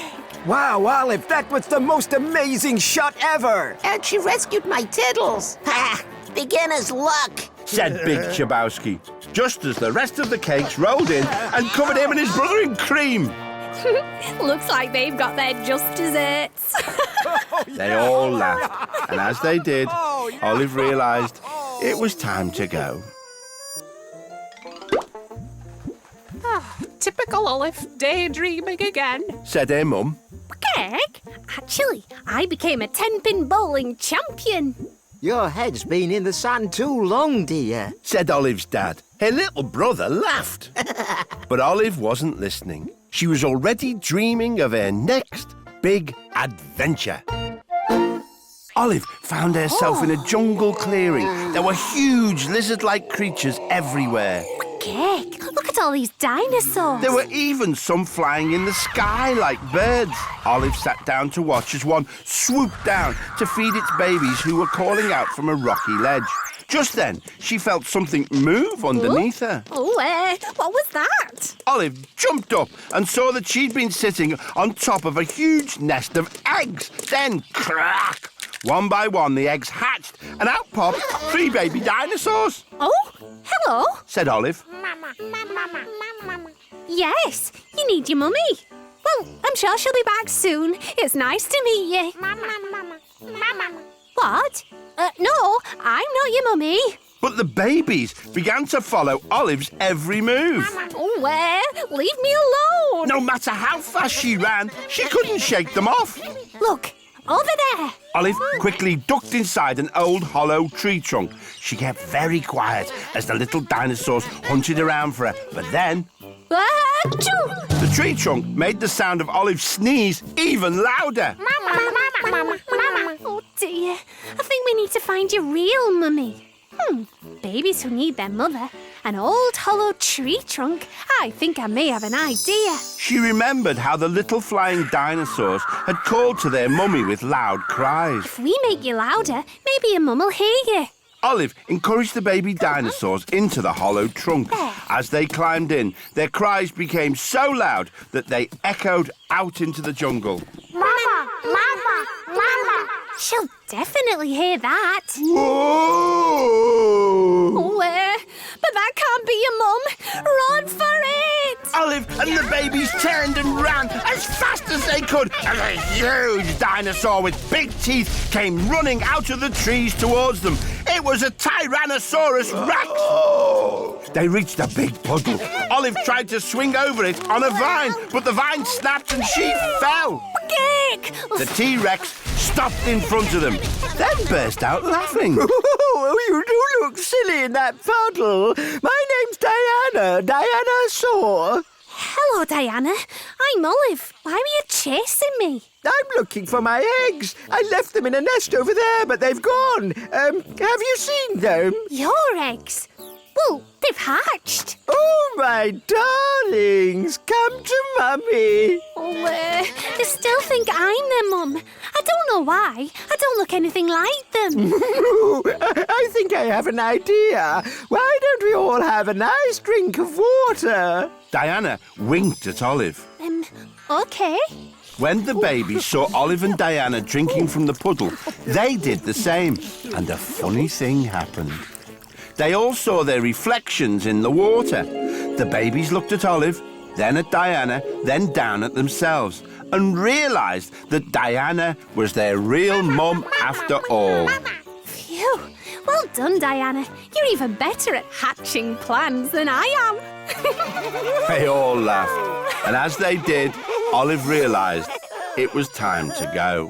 Wow, Olive, that was the most amazing shot ever! And she rescued my tiddles. Ha! Beginner's luck. Said Big Chabowski, just as the rest of the cakes rolled in and covered him and his brother in cream. Looks like they've got their just desserts. They all laughed, and as they did, Olive realised it was time to go. Typical Olive, daydreaming again. Said her mum. Greg, actually, I became a 10-pin bowling champion. Your head's been in the sun too long, dear. Said Olive's dad. Her little brother laughed. But Olive wasn't listening. She was already dreaming of her next big adventure. Olive found herself in a jungle clearing. There were huge lizard-like creatures everywhere. Kick, look at all these dinosaurs. There were even some flying in the sky like birds. Olive sat down to watch as one swooped down to feed its babies who were calling out from a rocky ledge. Just then, she felt something move underneath her. What was that? Olive jumped up and saw that she'd been sitting on top of a huge nest of eggs. Then, crack! One by one, the eggs hatched, and out popped 3 baby dinosaurs. Oh, hello, said Olive. Yes, you need your mummy. Well, I'm sure she'll be back soon. It's nice to meet you. What? No, I'm not your mummy. But the babies began to follow Olive's every move. Leave me alone. No matter how fast she ran, she couldn't shake them off. Look, over there. Olive quickly ducked inside an old hollow tree trunk. She kept very quiet as the little dinosaurs hunted around for her. But then, the tree trunk made the sound of Olive's sneeze even louder. Oh dear, I think we need to find your real mummy. Babies who need their mother. An old hollow tree trunk. I think I may have an idea. She remembered how the little flying dinosaurs had called to their mummy with loud cries. If we make you louder, maybe your mum will hear you. Olive encouraged the baby dinosaurs into the hollow trunk. As they climbed in, their cries became so loud that they echoed out into the jungle. Mama! Mama! Mama! She'll definitely hear that. Whoa! But that can't be your mum. Run for it! Olive and the babies turned and ran as fast as they could, and a huge dinosaur with big teeth came running out of the trees towards them. It was a Tyrannosaurus Rex. They reached a big puddle. Olive tried to swing over it on a vine, but the vine snapped and she fell. Kick! The T-Rex stopped in front of them, then burst out laughing. Oh, you do look silly in that puddle. My name's Diana, Dinosaur. Hello, Diana. I'm Olive. Why were you chasing me? I'm looking for my eggs. I left them in a nest over there, but they've gone. Have you seen them? Your eggs? Well, they've hatched. Oh, my darlings, come to Mummy. They still think I'm their mum. I don't know why. I don't look anything like them. I think I have an idea. Why don't we all have a nice drink of water? Diana winked at Olive. Okay. When the babies saw Olive and Diana drinking from the puddle, they did the same, and a funny thing happened. They all saw their reflections in the water. The babies looked at Olive, then at Diana, then down at themselves, and realised that Diana was their real mum after all. Phew. Well done, Diana. You're even better at hatching plans than I am. They all laughed, and as they did, Olive realised it was time to go.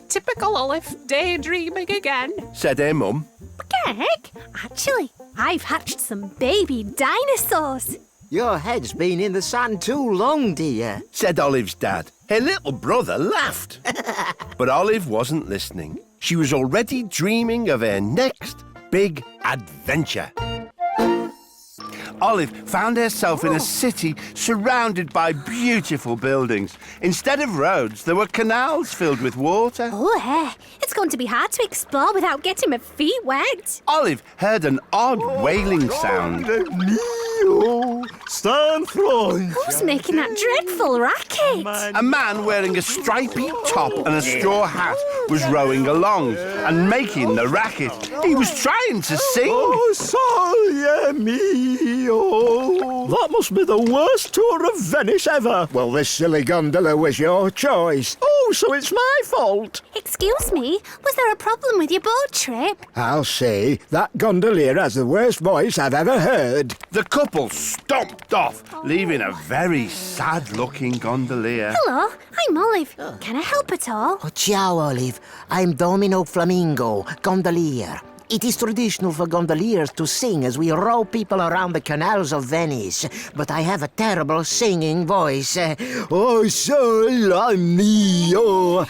Typical Olive, daydreaming again, said her mum. Heck, actually, I've hatched some baby dinosaurs. Your head's been in the sand too long, dear, said Olive's dad. Her little brother laughed. But Olive wasn't listening. She was already dreaming of her next big adventure. Olive found herself in a city surrounded by beautiful buildings. Instead of roads, there were canals filled with water. It's going to be hard to explore without getting my feet wet. Olive heard an odd wailing sound. Stand front. Who's making that dreadful racket? A man wearing a stripy top and a straw hat was rowing along and making the racket. He was trying to sing. Oh, Sole mio. That must be the worst tour of Venice ever. Well, this silly gondola was your choice. Oh, so it's my fault. Excuse me, was there a problem with your boat trip? I'll say that gondolier has the worst voice I've ever heard. The couple stomped off, leaving a very sad-looking gondolier. Hello, I'm Olive. Can I help at all? Oh, ciao, Olive. I'm Domino Flamingo, gondolier. It is traditional for gondoliers to sing as we row people around the canals of Venice, but I have a terrible singing voice. Oh, sole mio!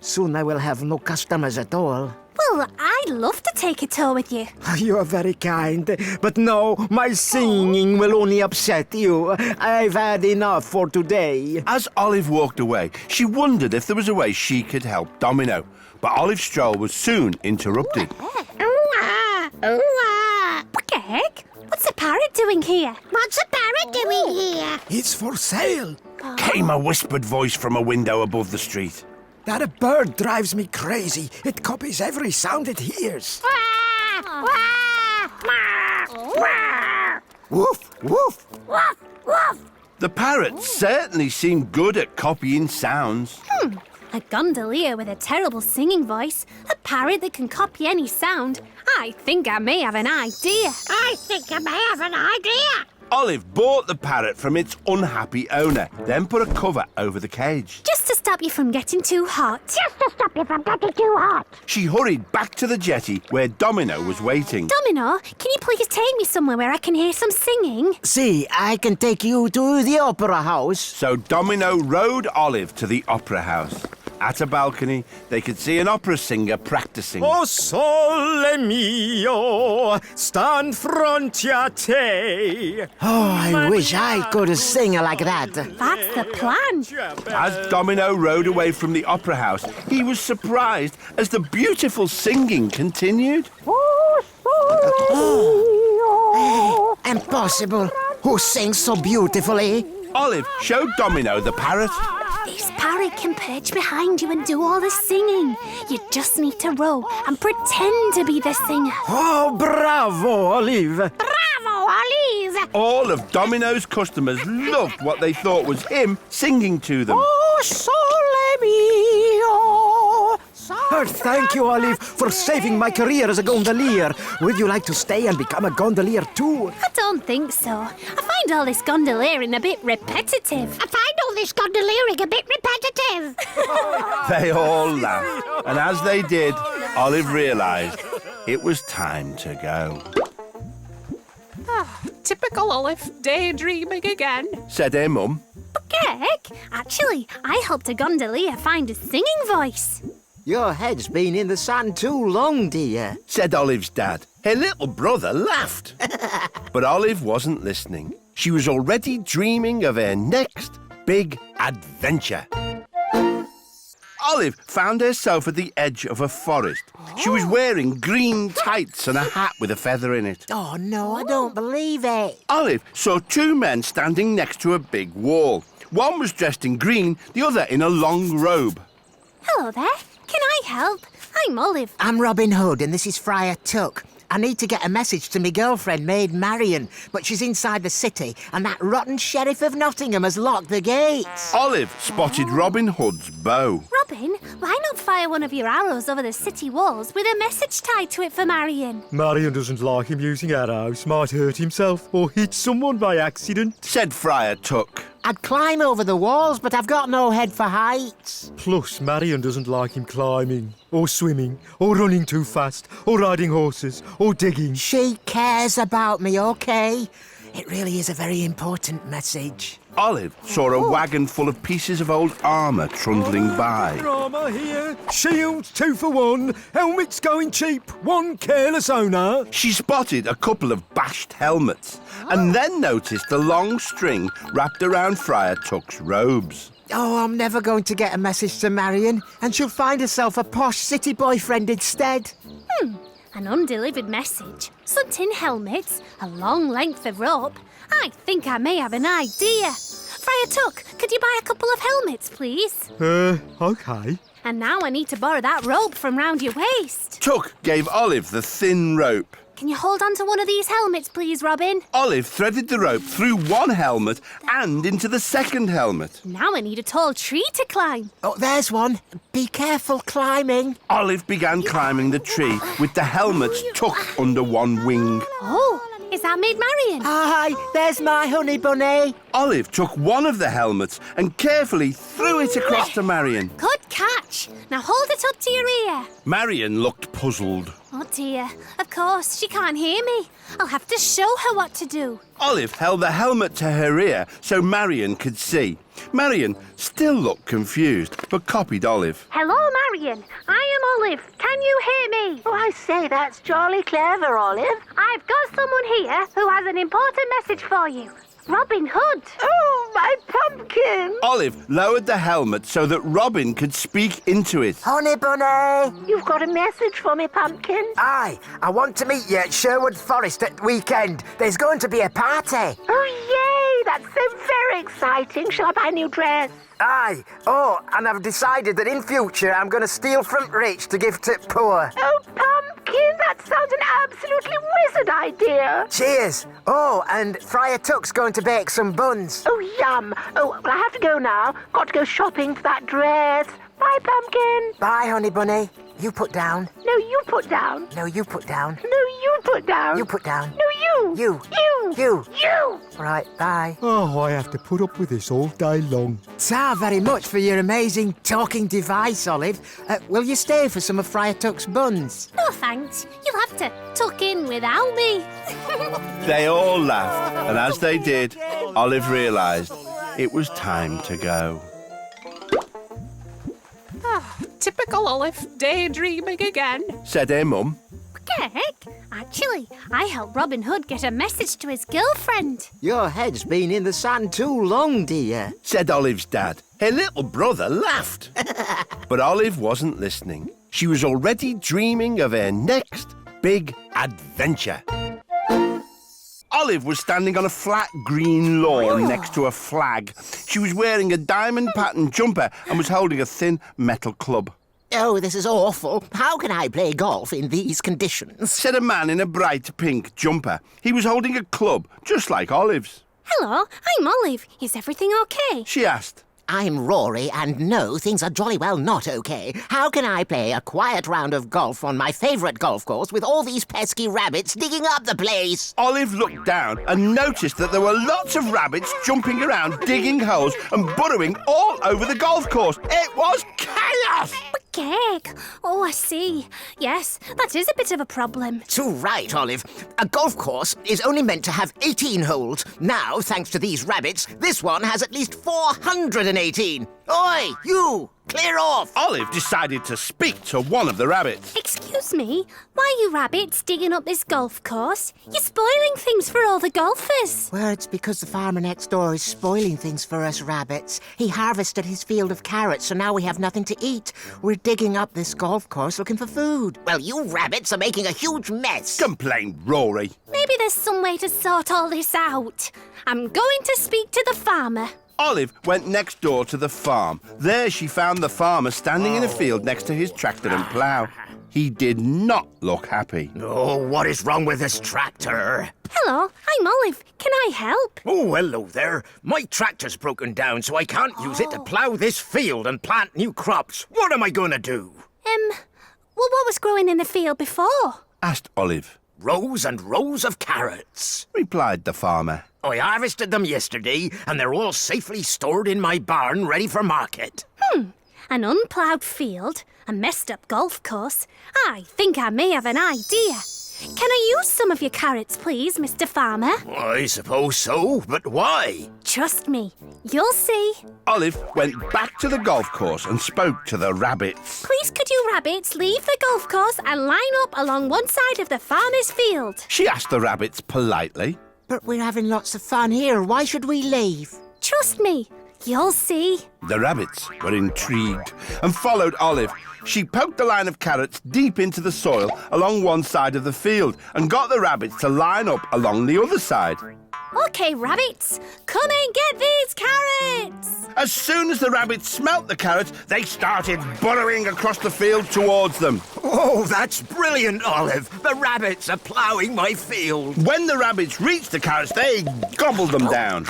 Soon I will have no customers at all. Well, I'd love to take a tour with you. You are very kind, but no, my singing will only upset you. I've had enough for today. As Olive walked away, she wondered if there was a way she could help Domino. But Olive's stroll was soon interrupted. Quack! What's a parrot doing here? What's a parrot doing here? It's for sale. Came a whispered voice from a window above the street. That bird drives me crazy. It copies every sound it hears. Woof, woof. Woof, woof. The parrot certainly seemed good at copying sounds. A gondolier with a terrible singing voice, a parrot that can copy any sound. I think I may have an idea. I think I may have an idea. Olive bought the parrot from its unhappy owner, then put a cover over the cage. Just to stop you from getting too hot. Just to stop you from getting too hot. She hurried back to the jetty where Domino was waiting. Domino, can you please take me somewhere where I can hear some singing? See, I can take you to the opera house. So Domino rowed Olive to the opera house. At a balcony, they could see an opera singer practicing. O sole mio, stand fronte te. Oh, I wish I could sing like that. That's the plan. As Domino rode away from the opera house, he was surprised as the beautiful singing continued. Impossible. Who sings so beautifully? Olive showed Domino the parrot. This parrot can perch behind you and do all the singing. You just need to row and pretend to be the singer. Oh, bravo, Olive. Bravo, Olive. All of Domino's customers loved what they thought was him singing to them. Oh, sole mio. Thank you, Olive, for saving my career as a gondolier. Would you like to stay and become a gondolier too? I don't think so. I find all this gondoliering a bit repetitive. I find all this gondoliering a bit repetitive. They all laughed, and as they did, Olive realised it was time to go. Typical Olive, daydreaming again. Said her mum. Heck, actually, I helped a gondolier find a singing voice. Your head's been in the sand too long, dear. Said Olive's dad. Her little brother laughed. But Olive wasn't listening. She was already dreaming of her next big adventure. Olive found herself at the edge of a forest. She was wearing green tights and a hat with a feather in it. Oh, no, I don't believe it. Olive saw two men standing next to a big wall. One was dressed in green, the other in a long robe. Hello there. Can I help? I'm Olive. I'm Robin Hood, and this is Friar Tuck. I need to get a message to my girlfriend, Maid Marian, but she's inside the city, and that rotten sheriff of Nottingham has locked the gates. Olive spotted Robin Hood's bow. Robin, why not fire one of your arrows over the city walls with a message tied to it for Marion? Marion doesn't like him using arrows. Might hurt himself or hit someone by accident. Said Friar Tuck. I'd climb over the walls, but I've got no head for heights. Plus, Marion doesn't like him climbing, or swimming, or running too fast, or riding horses, or digging. She cares about me, okay? It really is a very important message. Olive saw a wagon full of pieces of old armour trundling by. Drama here. Shields 2 for 1. Helmets going cheap. 1 careless owner. She spotted a couple of bashed helmets and then noticed the long string wrapped around Friar Tuck's robes. Oh, I'm never going to get a message to Marion, and she'll find herself a posh city boyfriend instead. An undelivered message, some tin helmets, a long length of rope. I think I may have an idea. Friar Tuck, could you buy a couple of helmets, please? Okay. And now I need to borrow that rope from round your waist. Tuck gave Olive the thin rope. Can you hold on to one of these helmets, please, Robin? Olive threaded the rope through one helmet and into the second helmet. Now I need a tall tree to climb. Oh, there's one. Be careful climbing. Olive began climbing the tree with the helmets tucked under one wing. Oh, is that Maid Marian? Hi, there's my honey bunny. Olive took one of the helmets and carefully threw it across to Marion. Good catch. Now hold it up to your ear. Marion looked puzzled. Oh dear. Of course, she can't hear me. I'll have to show her what to do. Olive held the helmet to her ear so Marion could see. Marion still looked confused, but copied Olive. Hello, Marion. I am Olive. Can you hear me? Oh, I say, that's jolly clever, Olive. I've got someone here who has an important message for you. Robin Hood. Oh, my pumpkin. Olive lowered the helmet so that Robin could speak into it. Honey bunny! You've got a message for me, pumpkin? Aye, I want to meet you at Sherwood Forest at weekend. There's going to be a party. Oh, yay! That's so very exciting. Shall I buy a new dress? Aye. Oh, and I've decided that in future I'm going to steal from rich to give to poor. Oh, pumpkin, that sounds an absolutely wizard idea. Cheers. Oh, and Friar Tuck's going to bake some buns. Oh, yum. Oh, well, I have to go now. Got to go shopping for that dress. Bye, pumpkin. Bye, honey bunny. You put down. No, you put down. No, you put down. No, you put down. You put down. No, you. You. You. You. You. Right, bye. Oh, I have to put up with this all day long. Ta very much for your amazing talking device, Olive. Will you stay for some of Friar Tuck's buns? No thanks. You'll have to tuck in without me. They all laughed, and as they did, Olive realised it was time to go. Typical Olive, daydreaming again. Said her mum. Heck, actually, I helped Robin Hood get a message to his girlfriend. Your head's been in the sand too long, dear. Said Olive's dad. Her little brother laughed. But Olive wasn't listening. She was already dreaming of her next big adventure. Olive was standing on a flat green lawn next to a flag. She was wearing a diamond-patterned jumper and was holding a thin metal club. Oh, this is awful. How can I play golf in these conditions? Said a man in a bright pink jumper. He was holding a club, just like Olive's. Hello, I'm Olive. Is everything okay? She asked. I'm Rory, and no, things are jolly well not okay. How can I play a quiet round of golf on my favourite golf course with all these pesky rabbits digging up the place? Olive looked down and noticed that there were lots of rabbits jumping around, digging holes and burrowing all over the golf course. It was chaos! Cake. Oh, I see. Yes, that is a bit of a problem. Too right, Olive. A golf course is only meant to have 18 holes. Now, thanks to these rabbits, this one has at least 418. Oi, you! Clear off! Olive decided to speak to one of the rabbits. Excuse me, why are you rabbits digging up this golf course? You're spoiling things for all the golfers. Well, it's because the farmer next door is spoiling things for us rabbits. He harvested his field of carrots, so now we have nothing to eat. We're digging up this golf course looking for food. Well, you rabbits are making a huge mess. Complained Rory. Maybe there's some way to sort all this out. I'm going to speak to the farmer. Olive went next door to the farm. There she found the farmer standing in a field next to his tractor and plough. He did not look happy. Oh, what is wrong with this tractor? Hello, I'm Olive. Can I help? Oh, hello there. My tractor's broken down, so I can't use it to plough this field and plant new crops. What am I going to do? Well, what was growing in the field before? Asked Olive. Rows and rows of carrots, replied the farmer. I harvested them yesterday, and they're all safely stored in my barn, ready for market. An unploughed field, a messed-up golf course. I think I may have an idea. Can I use some of your carrots, please, Mr. Farmer? I suppose so, but why? Trust me, you'll see. Olive went back to the golf course and spoke to the rabbits. Please could you rabbits leave the golf course and line up along one side of the farmer's field? She asked the rabbits politely. But we're having lots of fun here. Why should we leave? Trust me, you'll see. The rabbits were intrigued and followed Olive. She poked the line of carrots deep into the soil along one side of the field and got the rabbits to line up along the other side. OK, rabbits, come and get these carrots! As soon as the rabbits smelt the carrots, they started burrowing across the field towards them. Oh, that's brilliant, Olive. The rabbits are ploughing my field. When the rabbits reached the carrots, they gobbled them down.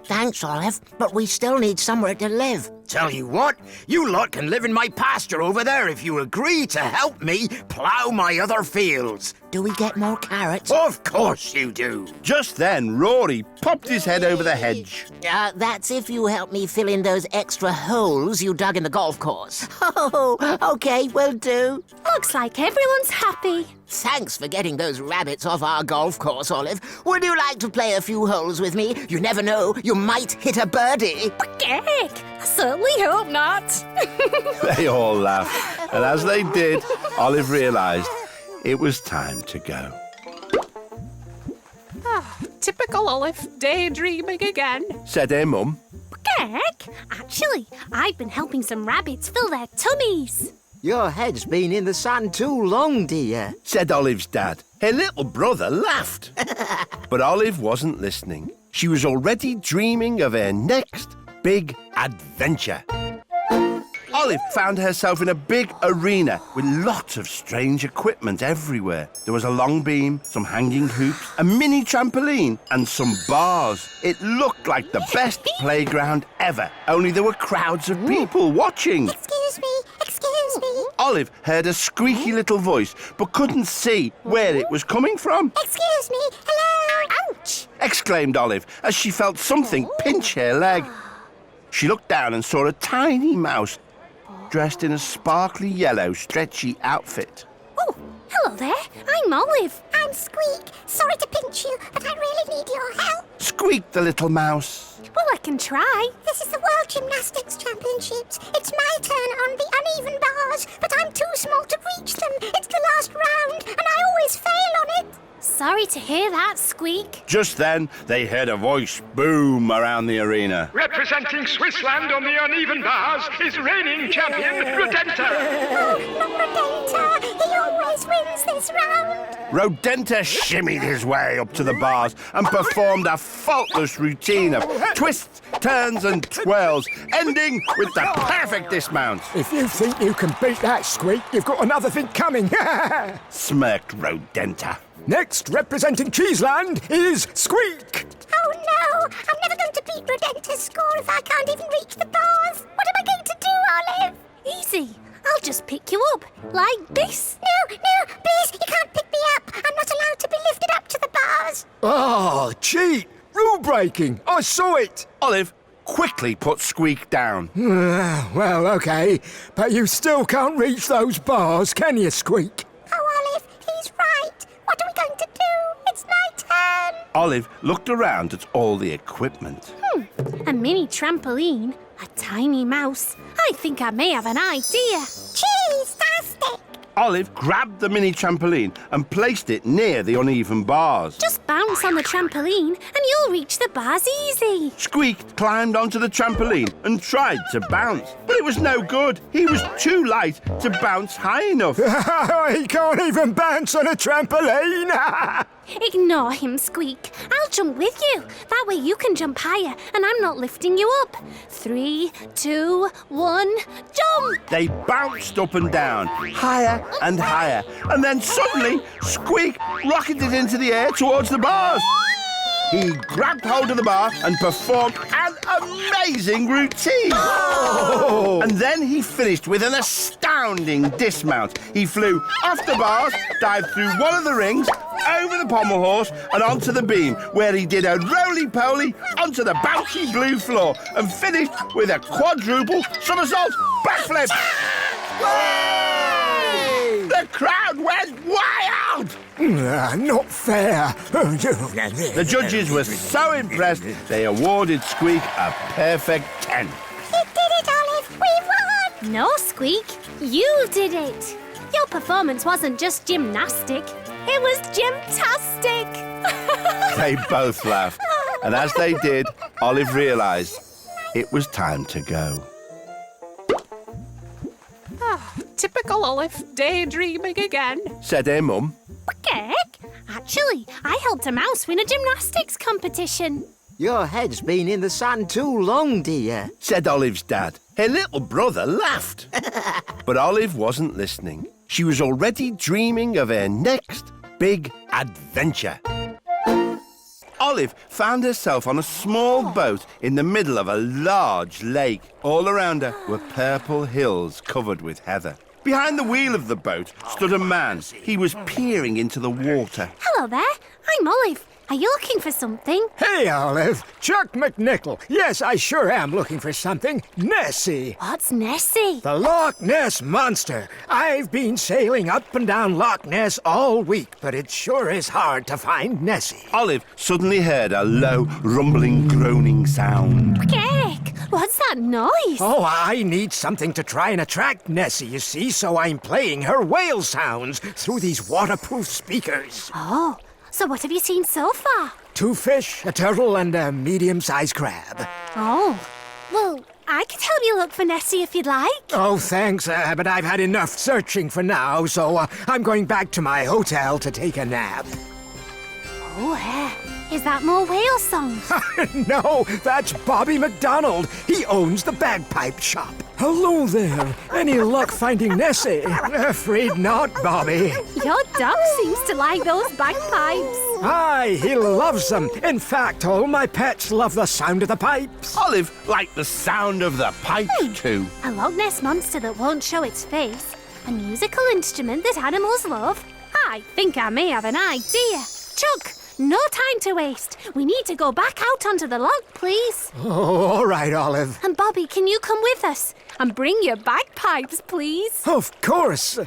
Thanks, Olive, but we still need somewhere to live. Tell you what, you lot can live in my pasture over there if you agree to help me plough my other fields. Do we get more carrots? Of course you do. Just then, Rory popped his head over the hedge. That's if you help me fill in those extra holes you dug in the golf course. Oh, OK, will do. Looks like everyone's happy. Thanks for getting those rabbits off our golf course, Olive. Would you like to play a few holes with me? You never know, you might hit a birdie. Heck, I certainly hope not. They all laughed, and as they did, Olive realised it was time to go. Typical Olive, daydreaming again. Said her mum. Heck, actually, I've been helping some rabbits fill their tummies. Your head's been in the sun too long, dear. Said Olive's dad. Her little brother laughed. But Olive wasn't listening. She was already dreaming of her next big adventure. Olive found herself in a big arena with lots of strange equipment everywhere. There was a long beam, some hanging hoops, a mini trampoline, and some bars. It looked like the best playground ever, only there were crowds of people watching. Excuse me, excuse me. Olive heard a squeaky little voice, but couldn't see where it was coming from. Excuse me, hello. Ouch. Exclaimed Olive as she felt something pinch her leg. She looked down and saw a tiny mouse dressed in a sparkly yellow stretchy outfit. Oh, hello there. I'm Olive. I'm Squeak. Sorry to pinch you, but I really need your help. Squeaked the little mouse. Well, I can try. This is the World Gymnastics Championships. It's my turn on the uneven bars, but I'm too small to reach them. It's the last round, and I always fail on it. Sorry to hear that, Squeak. Just then, they heard a voice boom around the arena. Representing Swissland on the uneven bars is reigning champion Rodenta. Oh, not Rodenta. He always wins this round. Rodenta shimmied his way up to the bars and performed a faultless routine of twists, turns and twirls, ending with the perfect dismount. If you think you can beat that, Squeak, you've got another thing coming. Smirked Rodenta. Next, representing Cheeseland, is Squeak. Oh no, I'm never going to beat Rodenta's score if I can't even reach the bars. What am I going to do, Olive? Easy. I'll just pick you up, like this. No, please, you can't pick me up. I'm not allowed to be lifted up to the bars. Oh, cheat! Rule breaking! I saw it! Olive quickly put Squeak down. Well, okay, but you still can't reach those bars, can you, Squeak? Oh, Olive, he's right. What are we going to do? It's my turn. Olive looked around at all the equipment. A mini trampoline, a tiny mouse. I think I may have an idea. Cheese-tastic. Olive grabbed the mini trampoline and placed it near the uneven bars. Just bounce on the trampoline and you'll reach the bars easy. Squeak climbed onto the trampoline and tried to bounce, but it was no good. He was too light to bounce high enough. He can't even bounce on a trampoline! Ignore him, Squeak. I'll jump with you. That way you can jump higher and I'm not lifting you up. 3, 2, 1, jump! They bounced up and down, higher and higher, and then suddenly Squeak rocketed into the air towards the bars. He grabbed hold of the bar and performed an amazing routine. Oh! And then he finished with an astounding dismount. He flew off the bars, dived through one of the rings, over the pommel horse and onto the beam, where he did a roly-poly onto the bouncy blue floor and finished with a quadruple somersault backflip. The crowd went wild! Not fair. The judges were so impressed, they awarded Squeak a perfect 10. You did it, Olive. We won. No, Squeak. You did it. Your performance wasn't just gymnastic. It was gymtastic. They both laughed, and as they did, Olive realised it was time to go. Typical Olive, daydreaming again. Said her mum. Heck, actually, I helped a mouse win a gymnastics competition. Your head's been in the sun too long, dear. Said Olive's dad. Her little brother laughed. But Olive wasn't listening. She was already dreaming of her next big adventure. Olive found herself on a small boat in the middle of a large lake. All around her were purple hills covered with heather. Behind the wheel of the boat stood a man. He was peering into the water. Hello there. I'm Olive. Are you looking for something? Hey, Olive. Chuck McNichol. Yes, I sure am looking for something. Nessie. What's Nessie? The Loch Ness Monster. I've been sailing up and down Loch Ness all week, but it sure is hard to find Nessie. Olive suddenly heard a low, rumbling, groaning sound. Heck, what's that noise? Oh, I need something to try and attract Nessie, you see, so I'm playing her whale sounds through these waterproof speakers. Oh, so what have you seen so far? 2 fish, a turtle, and a medium-sized crab. Oh, well, I could help you look for Nessie if you'd like. Oh, thanks, but I've had enough searching for now, so I'm going back to my hotel to take a nap. Oh, is that more whale songs? No, that's Bobby McDonald. He owns the bagpipe shop. Hello there. Any luck finding Nessie? Afraid not, Bobby. Your dog seems to like those bagpipes. Aye, he loves them. In fact, all my pets love the sound of the pipes. Olive liked the sound of the pipes too. A Loch Ness monster that won't show its face. A musical instrument that animals love. I think I may have an idea. Chuck, no time to waste. We need to go back out onto the log, please. Oh, all right, Olive. And Bobby, can you come with us? And bring your bagpipes, please. Of course.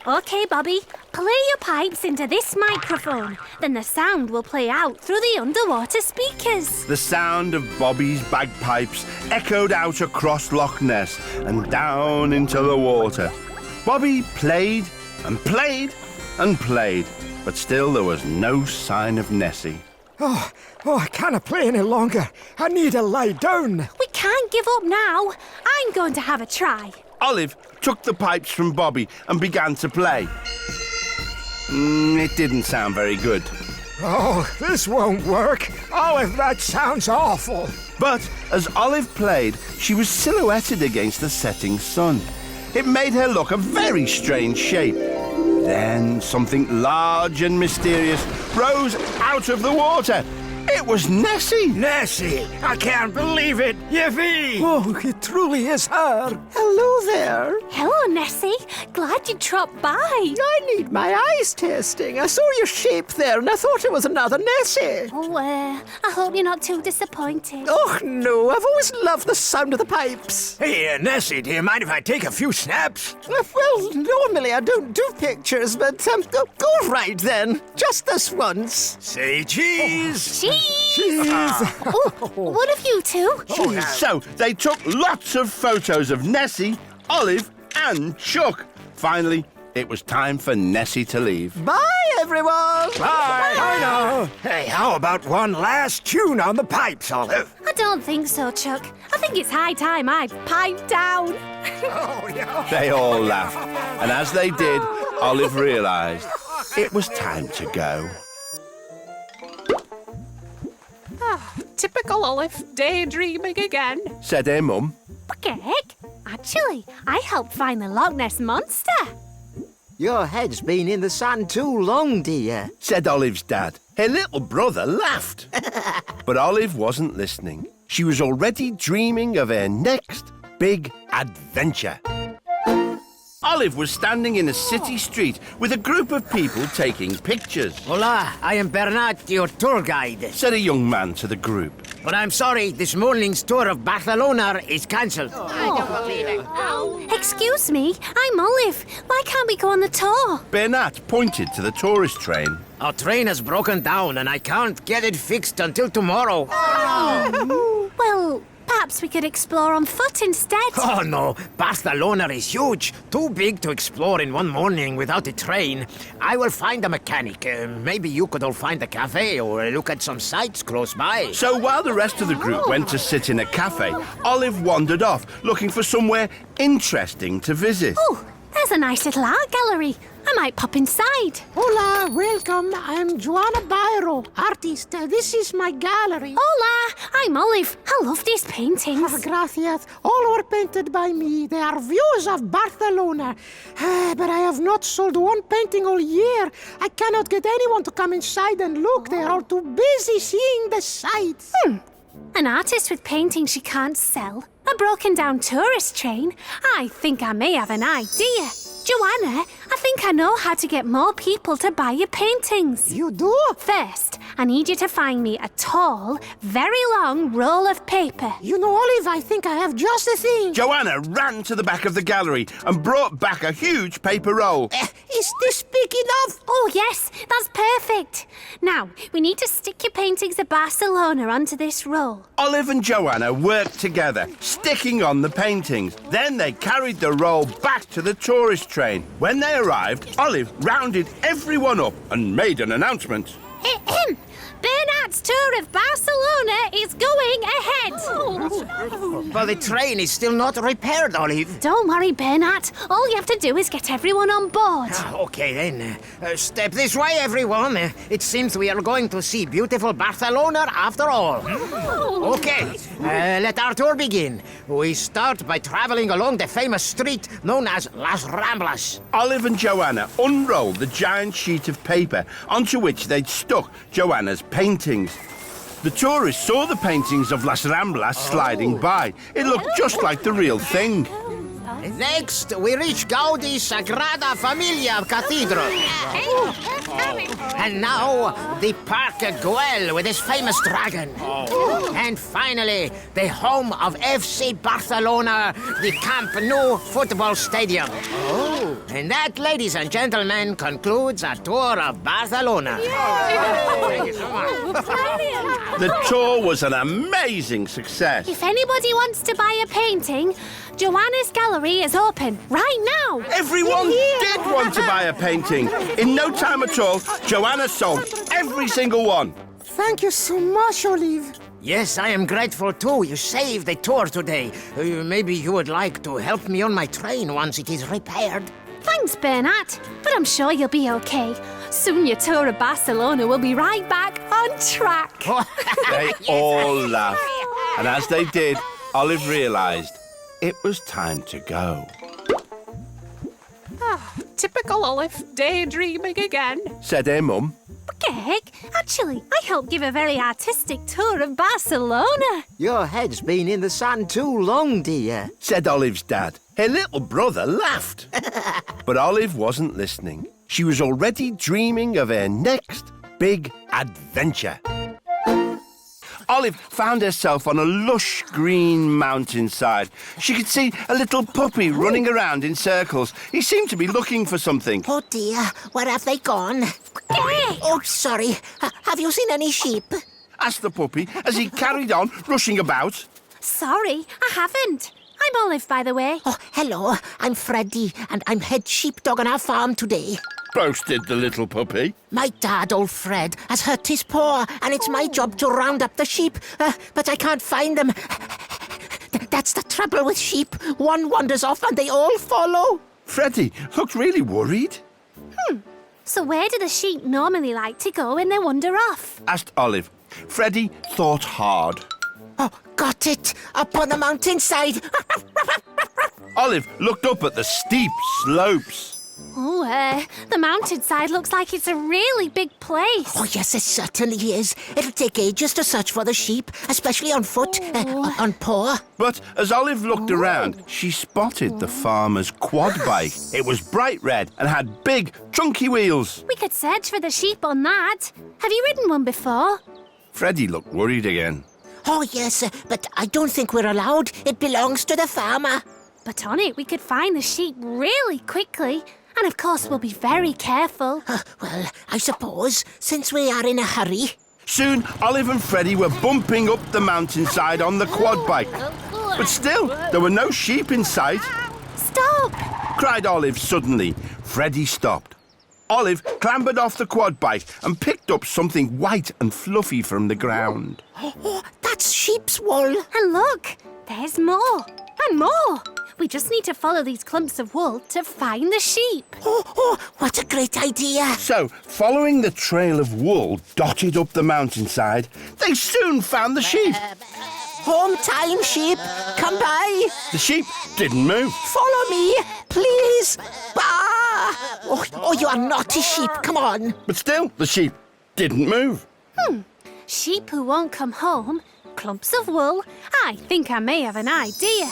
Okay, Bobby, play your pipes into this microphone. Then the sound will play out through the underwater speakers. The sound of Bobby's bagpipes echoed out across Loch Ness and down into the water. Bobby played and played and played, but still there was no sign of Nessie. Oh, I can't play any longer. I need to lie down. We can't give up now. I'm going to have a try. Olive took the pipes from Bobby and began to play. It didn't sound very good. Oh, this won't work. Olive, that sounds awful. But as Olive played, she was silhouetted against the setting sun. It made her look a very strange shape. Then something large and mysterious rose out of the water. It was Nessie! Nessie! I can't believe it! Yippee! Oh, it truly is her! Hello there. Hello, Nessie. Glad you dropped by. I need my eyes testing. I saw your shape there and I thought it was another Nessie. Oh, I hope you're not too disappointed. Oh, no. I've always loved the sound of the pipes. Hey, Nessie, do you mind if I take a few snaps? Well, normally I don't do pictures, but go right then. Just this once. Say cheese! Cheese! Oh, what of you two? So they took lots of photos of Nessie, Olive, and Chuck. Finally, it was time for Nessie to leave. Bye, everyone. Bye. I know. Hey, how about one last tune on the pipes, Olive? I don't think so, Chuck. I think it's high time I pipe down. Oh, yeah. They all laughed, and as they did, Olive realised it was time to go. Typical Olive, daydreaming again. Said her mum. Heck, actually, I helped find the Loch Ness monster. Your head's been in the sand too long, dear. Said Olive's dad. Her little brother laughed. But Olive wasn't listening. She was already dreaming of her next big adventure. Olive was standing in a city street with a group of people taking pictures. Hola, I am Bernat, your tour guide. Said a young man to the group. But I'm sorry, this morning's tour of Barcelona is cancelled. Excuse me, I'm Olive. Why can't we go on the tour? Bernat pointed to the tourist train. Our train has broken down and I can't get it fixed until tomorrow. Well, perhaps we could explore on foot instead. Oh no, Barcelona is huge. Too big to explore in one morning without a train. I will find a mechanic. Maybe you could all find a cafe or look at some sights close by. So while the rest of the group went to sit in a cafe, Olive wandered off, looking for somewhere interesting to visit. Oh, there's a nice little art gallery. I might pop inside. Hola, welcome. I'm Joanna Byro, artist. This is my gallery. Hola, I'm Olive. I love these paintings. Gracias. All were painted by me. They are views of Barcelona. But I have not sold one painting all year. I cannot get anyone to come inside and look. They are all too busy seeing the sights. An artist with paintings she can't sell. A broken down tourist train. I think I may have an idea. Joanna, I think think I know how to get more people to buy your paintings. You do? First, I need you to find me a tall, very long roll of paper. You know, Olive, I think I have just the thing. Joanna ran to the back of the gallery and brought back a huge paper roll. Is this big enough? Oh, yes, that's perfect. Now, we need to stick your paintings of Barcelona onto this roll. Olive and Joanna worked together, sticking on the paintings. Then they carried the roll back to the tourist train. When they arrived, Olive rounded everyone up and made an announcement. Bernard's tour of Barcelona is going ahead. But the train is still not repaired, Olive. Don't worry, Bernard. All you have to do is get everyone on board. Okay, then. Step this way, everyone. It seems we are going to see beautiful Barcelona after all. Okay, let our tour begin. We start by traveling along the famous street known as Las Ramblas. Olive and Joanna unrolled the giant sheet of paper onto which they'd stuck Joanna's paintings. The tourists saw the paintings of Las Ramblas sliding by. It looked just like the real thing. Next, we reach Gaudi's Sagrada Familia Cathedral. And now, the Parque Güell with its famous dragon. And finally, the home of FC Barcelona, the Camp Nou football stadium. And that, ladies and gentlemen, concludes our tour of Barcelona. Thank you so much. The tour was an amazing success. If anybody wants to buy a painting, Joanna's gallery is open right now. Everyone did want to buy a painting. In no time at all, Joanna sold every single one. Thank you so much, Olive. Yes, I am grateful too. You saved the tour today. Maybe you would like to help me on my train once it is repaired. Thanks, Bernard, but I'm sure you'll be okay. Soon your tour of Barcelona will be right back on track. They all laughed. And as they did, Olive realised it was time to go. Typical Olive, daydreaming again. Said her mum. Greg, actually, I helped give a very artistic tour of Barcelona. Your head's been in the sand too long, dear. Said Olive's dad. Her little brother laughed. But Olive wasn't listening. She was already dreaming of her next big adventure. Olive found herself on a lush green mountainside. She could see a little puppy running around in circles. He seemed to be looking for something. Oh dear, where have they gone? Oh, sorry. Have you seen any sheep? Asked the puppy as he carried on rushing about. Sorry, I haven't. I'm Olive, by the way. Oh, hello. I'm Freddy, and I'm head sheepdog on our farm today. Boasted the little puppy. My dad, old Fred, has hurt his paw, and it's my job to round up the sheep, but I can't find them. That's the trouble with sheep. One wanders off and they all follow. Freddy looked really worried. So where do the sheep normally like to go when they wander off? Asked Olive. Freddy thought hard. Oh, got it. Up on the mountainside. Olive looked up at the steep slopes. Oh, the mountainside looks like it's a really big place. Oh, yes, it certainly is. It'll take ages to search for the sheep, especially on foot, on paw. But as Olive looked around, she spotted the farmer's quad bike. It was bright red and had big, chunky wheels. We could search for the sheep on that. Have you ridden one before? Freddy looked worried again. Oh, yes, but I don't think we're allowed. It belongs to the farmer. But on it, we could find the sheep really quickly. And of course, we'll be very careful. Well, I suppose, since we are in a hurry. Soon, Olive and Freddy were bumping up the mountainside on the quad bike. But still, there were no sheep in sight. Stop! Cried Olive suddenly. Freddy stopped. Olive clambered off the quad bike and picked up something white and fluffy from the ground. Oh, that's sheep's wool. And look, there's more. And more. We just need to follow these clumps of wool to find the sheep. Oh, what a great idea. So, following the trail of wool dotted up the mountainside, they soon found the sheep. Home time, sheep. Come by. The sheep didn't move. Follow me, please. Bah! Oh, you are naughty sheep. Come on. But still, the sheep didn't move. Sheep who won't come home, clumps of wool. I think I may have an idea.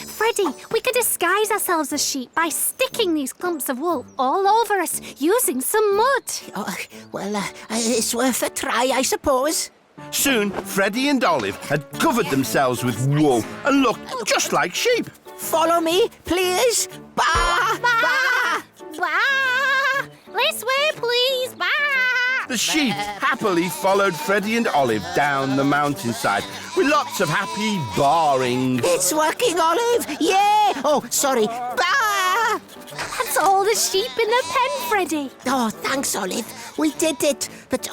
Freddie, we could disguise ourselves as sheep by sticking these clumps of wool all over us using some mud. Oh, well, it's worth a try, I suppose. Soon, Freddie and Olive had covered themselves with wool and looked just like sheep. Follow me, please. Bah! Bah! Bah! This way, please. Bah! The sheep happily followed Freddie and Olive down the mountainside with lots of happy barring. It's working, Olive. Yeah. Oh, sorry. Bah! That's all the sheep in the pen, Freddie. Oh, thanks, Olive. We did it. But,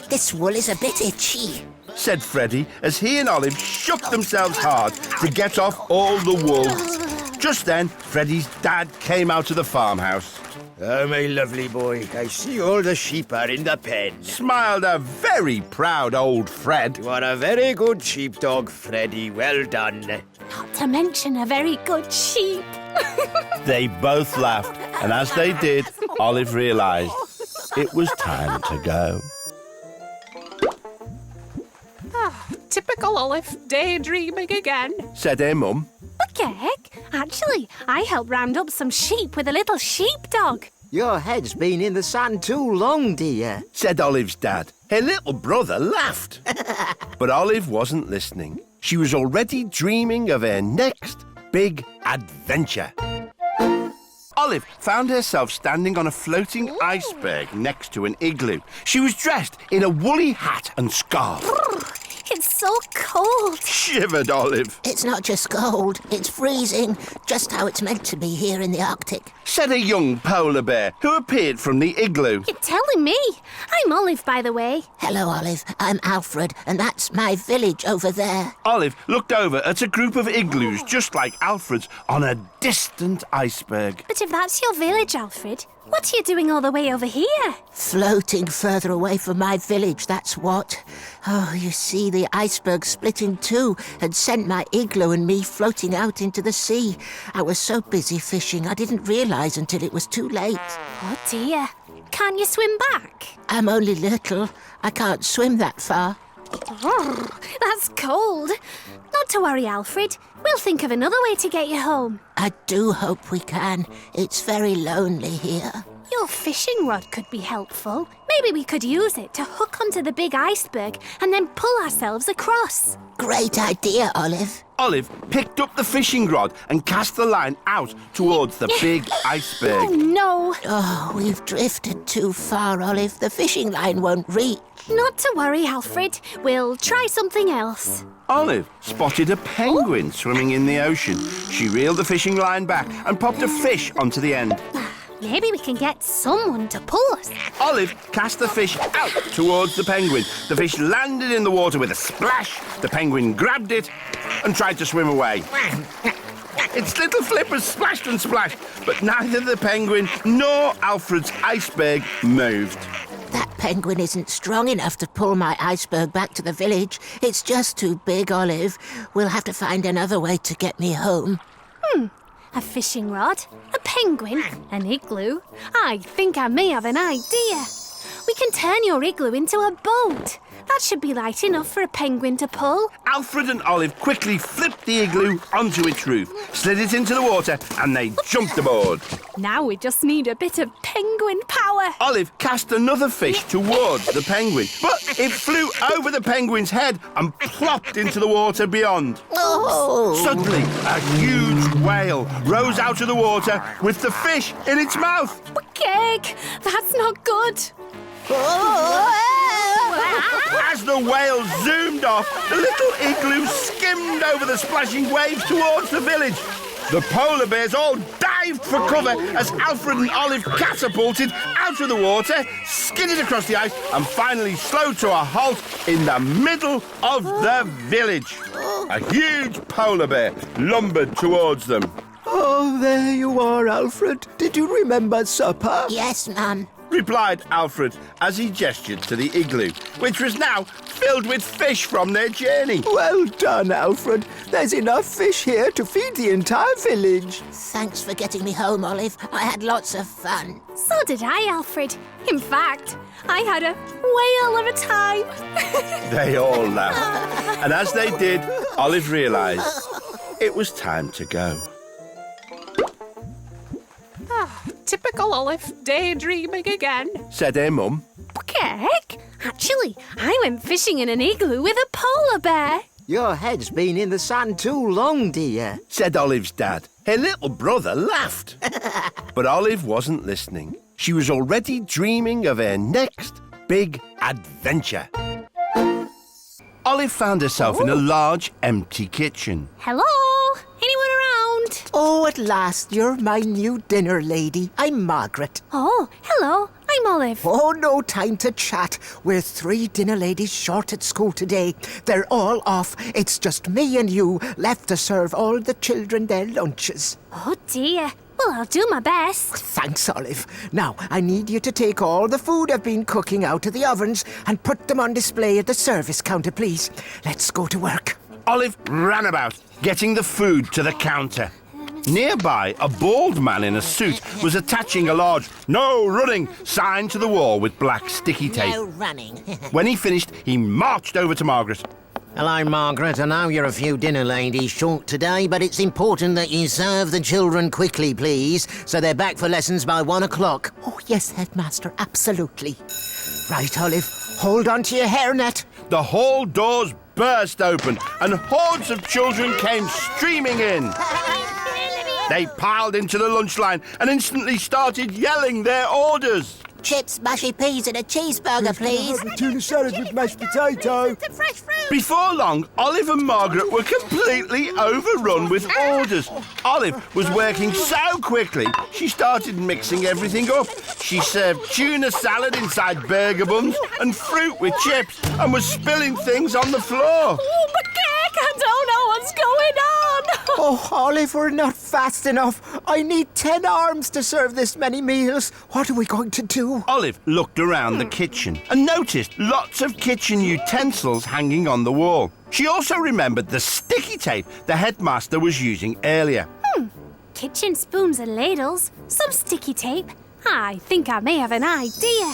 this wool is a bit itchy, said Freddie as he and Olive shook themselves hard to get off all the wool. Just then, Freddie's dad came out of the farmhouse. Oh, my lovely boy, I see all the sheep are in the pen. Smiled a very proud old Fred. You are a very good sheepdog, Freddie. Well done. Not to mention a very good sheep. They both laughed, and as they did, Olive realised it was time to go. Typical Olive, daydreaming again, said her mum. Okay, actually, I helped round up some sheep with a little sheepdog. Your head's been in the sand too long, dear, said Olive's dad. Her little brother laughed. But Olive wasn't listening. She was already dreaming of her next big adventure. Olive found herself standing on a floating iceberg next to an igloo. She was dressed in a woolly hat and scarf. It's so cold, shivered Olive. It's not just cold, it's freezing, just how it's meant to be here in the Arctic, said a young polar bear who appeared from the igloo. You're telling me? I'm Olive, by the way. Hello, Olive. I'm Alfred, and that's my village over there. Olive looked over at a group of igloos just like Alfred's on a distant iceberg. But if that's your village, Alfred, what are you doing all the way over here? Floating further away from my village, that's what. Oh, you see, the iceberg split in two and sent my igloo and me floating out into the sea. I was so busy fishing, I didn't realise until it was too late. Oh, dear. Can't you swim back? I'm only little. I can't swim that far. Oh, that's cold. Not to worry, Alfred. We'll think of another way to get you home. I do hope we can. It's very lonely here. Your fishing rod could be helpful. Maybe we could use it to hook onto the big iceberg and then pull ourselves across. Great idea, Olive. Olive picked up the fishing rod and cast the line out towards the big iceberg. Oh, no. Oh, we've drifted too far, Olive. The fishing line won't reach. Not to worry, Alfred. We'll try something else. Olive spotted a penguin swimming in the ocean. She reeled the fishing line back and popped a fish onto the end. Maybe we can get someone to pull us. Olive cast the fish out towards the penguin. The fish landed in the water with a splash. The penguin grabbed it and tried to swim away. Its little flippers splashed and splashed, but neither the penguin nor Alfred's iceberg moved. That penguin isn't strong enough to pull my iceberg back to the village. It's just too big, Olive. We'll have to find another way to get me home. A fishing rod, a penguin, an igloo. I think I may have an idea. We can turn your igloo into a boat. That should be light enough for a penguin to pull. Alfred and Olive quickly flipped the igloo onto its roof, slid it into the water, and they jumped aboard. Now we just need a bit of penguin power. Olive cast another fish towards the penguin, but it flew over the penguin's head and plopped into the water beyond. Oh! Suddenly, a huge whale rose out of the water with the fish in its mouth. Cake! That's not good. As the whale zoomed off, the little igloo skimmed over the splashing waves towards the village. The polar bears all dived for cover as Alfred and Olive catapulted out of the water, skidded across the ice, and finally slowed to a halt in the middle of the village. A huge polar bear lumbered towards them. Oh, there you are, Alfred. Did you remember supper? Yes, Mum, replied Alfred as he gestured to the igloo, which was now filled with fish from their journey. Well done, Alfred. There's enough fish here to feed the entire village. Thanks for getting me home, Olive. I had lots of fun. So did I, Alfred. In fact, I had a whale of a time. They all laughed. And as they did, Olive realised it was time to go. Typical Olive, daydreaming again. Said her mum. Cake? Actually, I went fishing in an igloo with a polar bear. Your head's been in the sand too long, dear. Said Olive's dad. Her little brother laughed. But Olive wasn't listening. She was already dreaming of her next big adventure. Olive found herself in a large, empty kitchen. Hello? Anyone around? Oh, at last, you're my new dinner lady. I'm Margaret. Oh, hello. I'm Olive. Oh, no time to chat. We're 3 dinner ladies short at school today. They're all off. It's just me and you left to serve all the children their lunches. Oh, dear. Well, I'll do my best. Thanks, Olive. Now, I need you to take all the food I've been cooking out of the ovens and put them on display at the service counter, please. Let's go to work. Olive ran about, getting the food to the counter. Nearby, a bald man in a suit was attaching a large "No running" sign to the wall with black sticky tape. No running. When he finished, he marched over to Margaret. Hello, Margaret. I know you're a few dinner ladies short today, but it's important that you serve the children quickly, please, so they're back for lessons by 1 o'clock. Oh, yes, Headmaster, absolutely. Right, Olive, hold on to your hairnet. The hall doors burst open and hordes of children came streaming in. They piled into the lunch line and instantly started yelling their orders. Chips, mushy peas and a cheeseburger, please. Tuna salad with mashed potato. Fresh fruit. Before long, Olive and Margaret were completely overrun with orders. Olive was working so quickly, she started mixing everything up. She served tuna salad inside burger buns and fruit with chips and was spilling things on the floor. Oh, my cake! I don't know what's going on. Oh, Olive, we're not fast enough. I need 10 arms to serve this many meals. What are we going to do? Olive looked around the kitchen and noticed lots of kitchen utensils hanging on the wall. She also remembered the sticky tape the headmaster was using earlier. Kitchen spoons and ladles, some sticky tape. I think I may have an idea.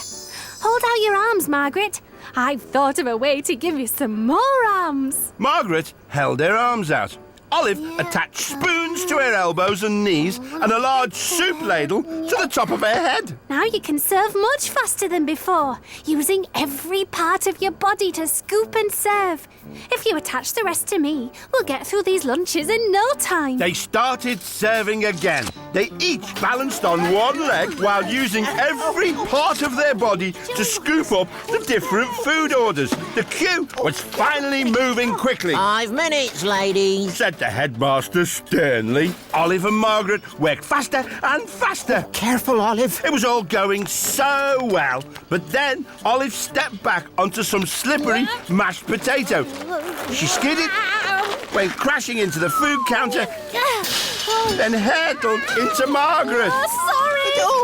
Hold out your arms, Margaret. I've thought of a way to give you some more arms. Margaret held her arms out. Olive attached spoons to her elbows and knees and a large soup ladle to the top of her head. Now you can serve much faster than before, using every part of your body to scoop and serve. If you attach the rest to me, we'll get through these lunches in no time. They started serving again. They each balanced on one leg while using every part of their body to scoop up the different food orders. The queue was finally moving quickly. 5 minutes, ladies, said the headmaster sternly. Olive and Margaret worked faster and faster. Careful, Olive. It was all going so well. But then Olive stepped back onto some slippery mashed potato. She skidded, went crashing into the food counter, then hurtled into Margaret.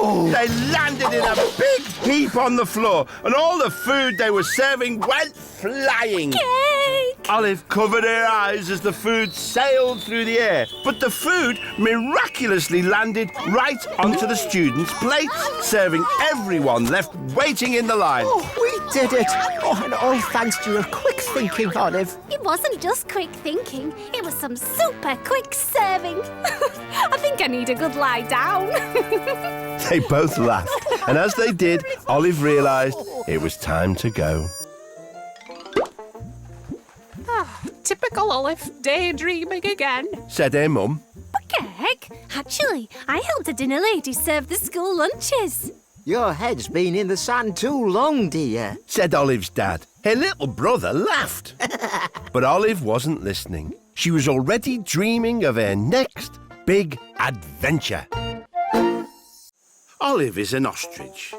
They landed in a big heap on the floor, and all the food they were serving went flying. Cake! Olive covered her eyes as the food sailed through the air, but the food miraculously landed right onto the students' plates, serving everyone left waiting in the line. Oh, we did it. Oh, and all thanks to your quick thinking, Olive. It wasn't just quick thinking, it was some super quick serving. I think I need a good lie down. They both laughed, and as they did, Olive realised it was time to go. Typical Olive, daydreaming again. Said her mum. Cake? Actually, I helped a dinner lady serve the school lunches. Your head's been in the sand too long, dear. Said Olive's dad. Her little brother laughed. But Olive wasn't listening. She was already dreaming of her next big adventure. Olive is an ostrich.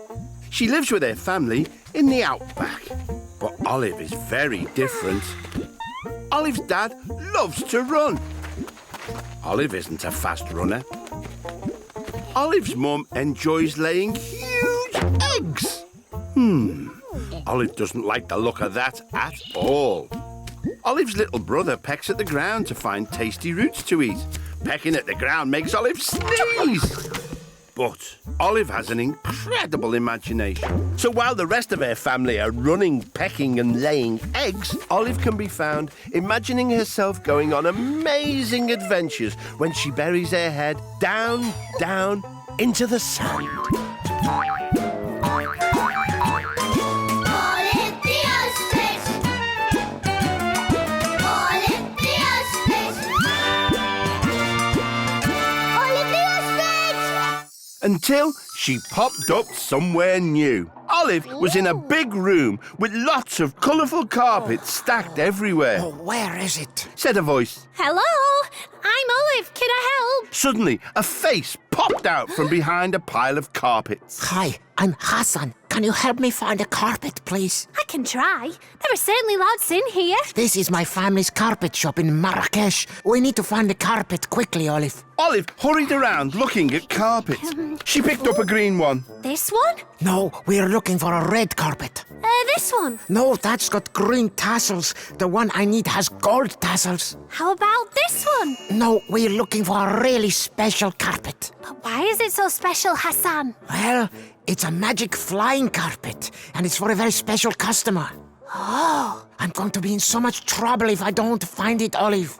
She lives with her family in the outback. But Olive is very different. Olive's dad loves to run. Olive isn't a fast runner. Olive's mum enjoys laying huge eggs. Olive doesn't like the look of that at all. Olive's little brother pecks at the ground to find tasty roots to eat. Pecking at the ground makes Olive sneeze. But Olive has an incredible imagination. So while the rest of her family are running, pecking and laying eggs, Olive can be found imagining herself going on amazing adventures when she buries her head down, down into the sand. Until she popped up somewhere new. Olive was in a big room with lots of colourful carpets stacked everywhere. Oh, where is it? Said a voice. Hello, I'm Olive. Can I help? Suddenly, a face popped out from behind a pile of carpets. Hi, I'm Hassan. Can you help me find a carpet, please? I can try. There are certainly lots in here. This is my family's carpet shop in Marrakesh. We need to find a carpet quickly, Olive. Olive hurried around looking at carpets. She picked up a green one. This one? No, we're looking for a red carpet. This one? No, that's got green tassels. The one I need has gold tassels. How about this one? No, we're looking for a really special carpet. But why is it so special, Hassan? Well, it's a magic flying carpet, and it's for a very special customer. Oh. I'm going to be in so much trouble if I don't find it, Olive.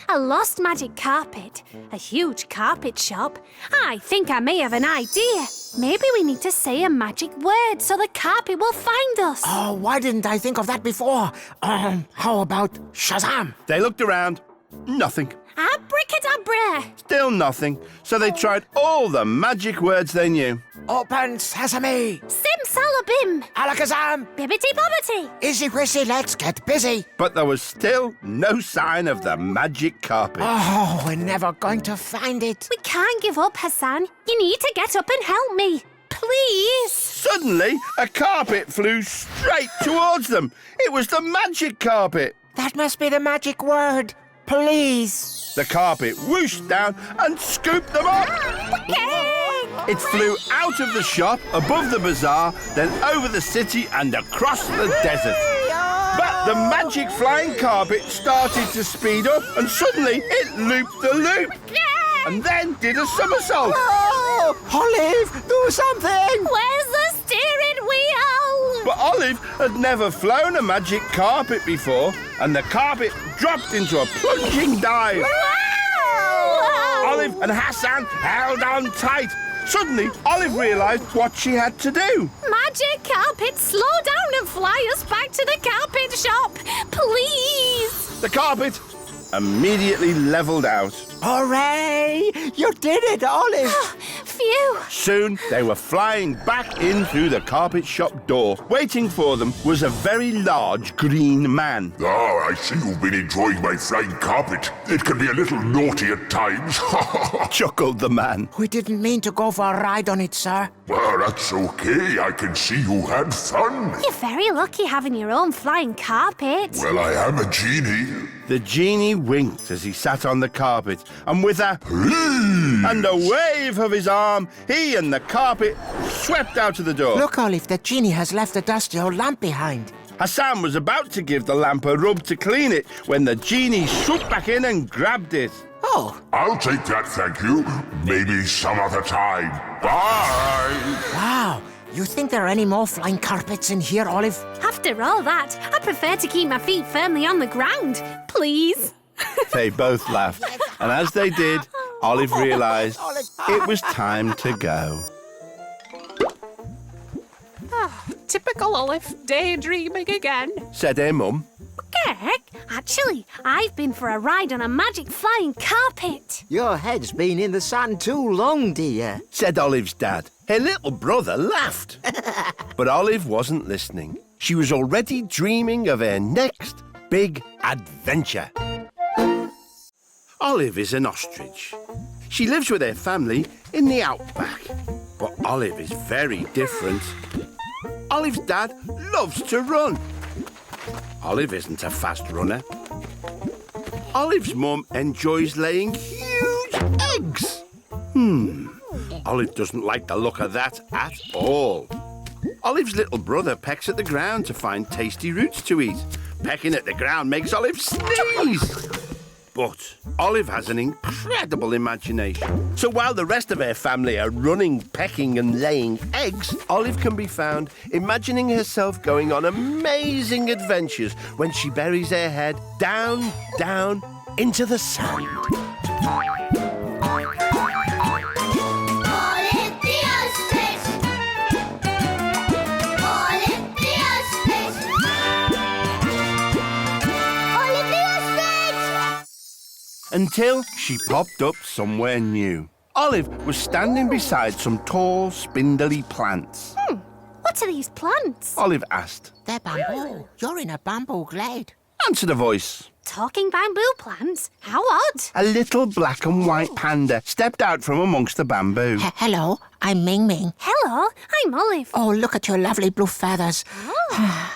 A lost magic carpet. A huge carpet shop. I think I may have an idea. Maybe we need to say a magic word so the carpet will find us. Oh, why didn't I think of that before? How about Shazam? They looked around. Nothing. Abracadabra. Still nothing. So they tried all the magic words they knew. Open sesame. Simsalabim. Alakazam. Bibbity bobbity. Easy wissy, let's get busy. But there was still no sign of the magic carpet. Oh, we're never going to find it. We can't give up, Hassan. You need to get up and help me. Please. Suddenly, a carpet flew straight towards them. It was the magic carpet. That must be the magic word. Please. The carpet whooshed down and scooped them up. It flew out of the shop, above the bazaar, then over the city and across the desert. But the magic flying carpet started to speed up and suddenly it looped the loop. And then did a somersault. Oh, Olive, do something! Where's the steering wheel? But Olive had never flown a magic carpet before, and the carpet dropped into a plunging dive. Wow! Olive and Hassan held on tight. Suddenly, Olive realised what she had to do. Magic carpet, slow down and fly us back to the carpet shop, please. The carpet immediately levelled out. Hooray! You did it, Olive! Phew! Soon, they were flying back in through the carpet shop door. Waiting for them was a very large green man. Ah, I see you've been enjoying my flying carpet. It can be a little naughty at times. Chuckled the man. We didn't mean to go for a ride on it, sir. Well, that's okay. I can see you had fun. You're very lucky having your own flying carpet. Well, I am a genie. The genie winked as he sat on the carpet, and with a and a wave of his arm, he and the carpet swept out of the door. Look, Olive, the genie has left a dusty old lamp behind. Hassan was about to give the lamp a rub to clean it when the genie swooped back in and grabbed it. Oh. I'll take that, thank you. Maybe some other time. Bye. Wow. You think there are any more flying carpets in here, Olive? After all that, I prefer to keep my feet firmly on the ground. Please. They both laughed, and as they did, Olive realised it was time to go. Typical Olive, daydreaming again. Said her mum. Gek, actually, I've been for a ride on a magic flying carpet. Your head's been in the sand too long, dear. Said Olive's dad. Her little brother laughed. But Olive wasn't listening. She was already dreaming of her next big adventure. Olive is an ostrich. She lives with her family in the outback. But Olive is very different. Olive's dad loves to run. Olive isn't a fast runner. Olive's mum enjoys laying huge eggs. Olive doesn't like the look of that at all. Olive's little brother pecks at the ground to find tasty roots to eat. Pecking at the ground makes Olive sneeze. But Olive has an incredible imagination. So while the rest of her family are running, pecking and laying eggs, Olive can be found imagining herself going on amazing adventures when she buries her head down, down into the sand. Until she popped up somewhere new. Olive was standing beside some tall, spindly plants. What are these plants? Olive asked. They're bamboo. You're in a bamboo glade. Answered a voice. Talking bamboo plants? How odd. A little black and white panda stepped out from amongst the bamboo. Hello, I'm Ming Ming. Hello, I'm Olive. Oh, look at your lovely blue feathers.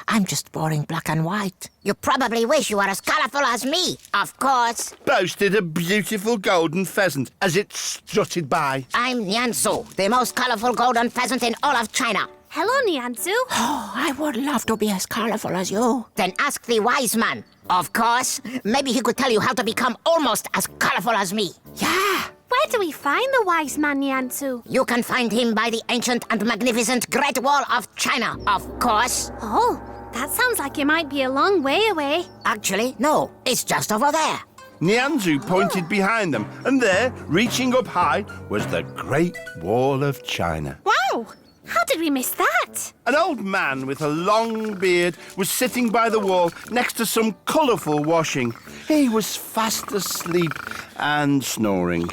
I'm just boring black and white. You probably wish you were as colourful as me, of course. Boasted a beautiful golden pheasant as it strutted by. I'm Nianzu, the most colourful golden pheasant in all of China. Hello, Nianzu. Oh, I would love to be as colourful as you. Then ask the wise man. Of course. Maybe he could tell you how to become almost as colourful as me. Yeah. Where do we find the wise man, Nianzu? You can find him by the ancient and magnificent Great Wall of China, of course. Oh, that sounds like it might be a long way away. Actually, no. It's just over there. Nianzu pointed behind them, and there, reaching up high, was the Great Wall of China. Wow! How did we miss that? An old man with a long beard was sitting by the wall next to some colourful washing. He was fast asleep and snoring.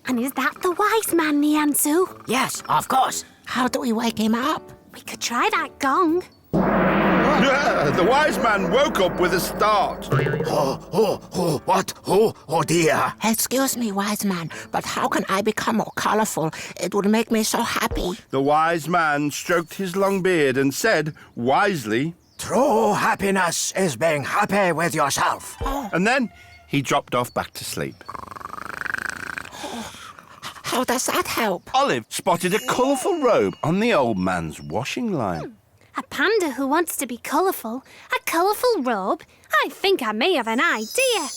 And is that the wise man, Nianzu? Yes, of course. How do we wake him up? We could try that gong. The wise man woke up with a start. What? Oh dear. Excuse me, wise man, but how can I become more colourful? It would make me so happy. The wise man stroked his long beard and said, wisely, True happiness is being happy with yourself. And then he dropped off back to sleep. How does that help? Olive spotted a colourful robe on the old man's washing line. A panda who wants to be colourful? A colourful robe? I think I may have an idea.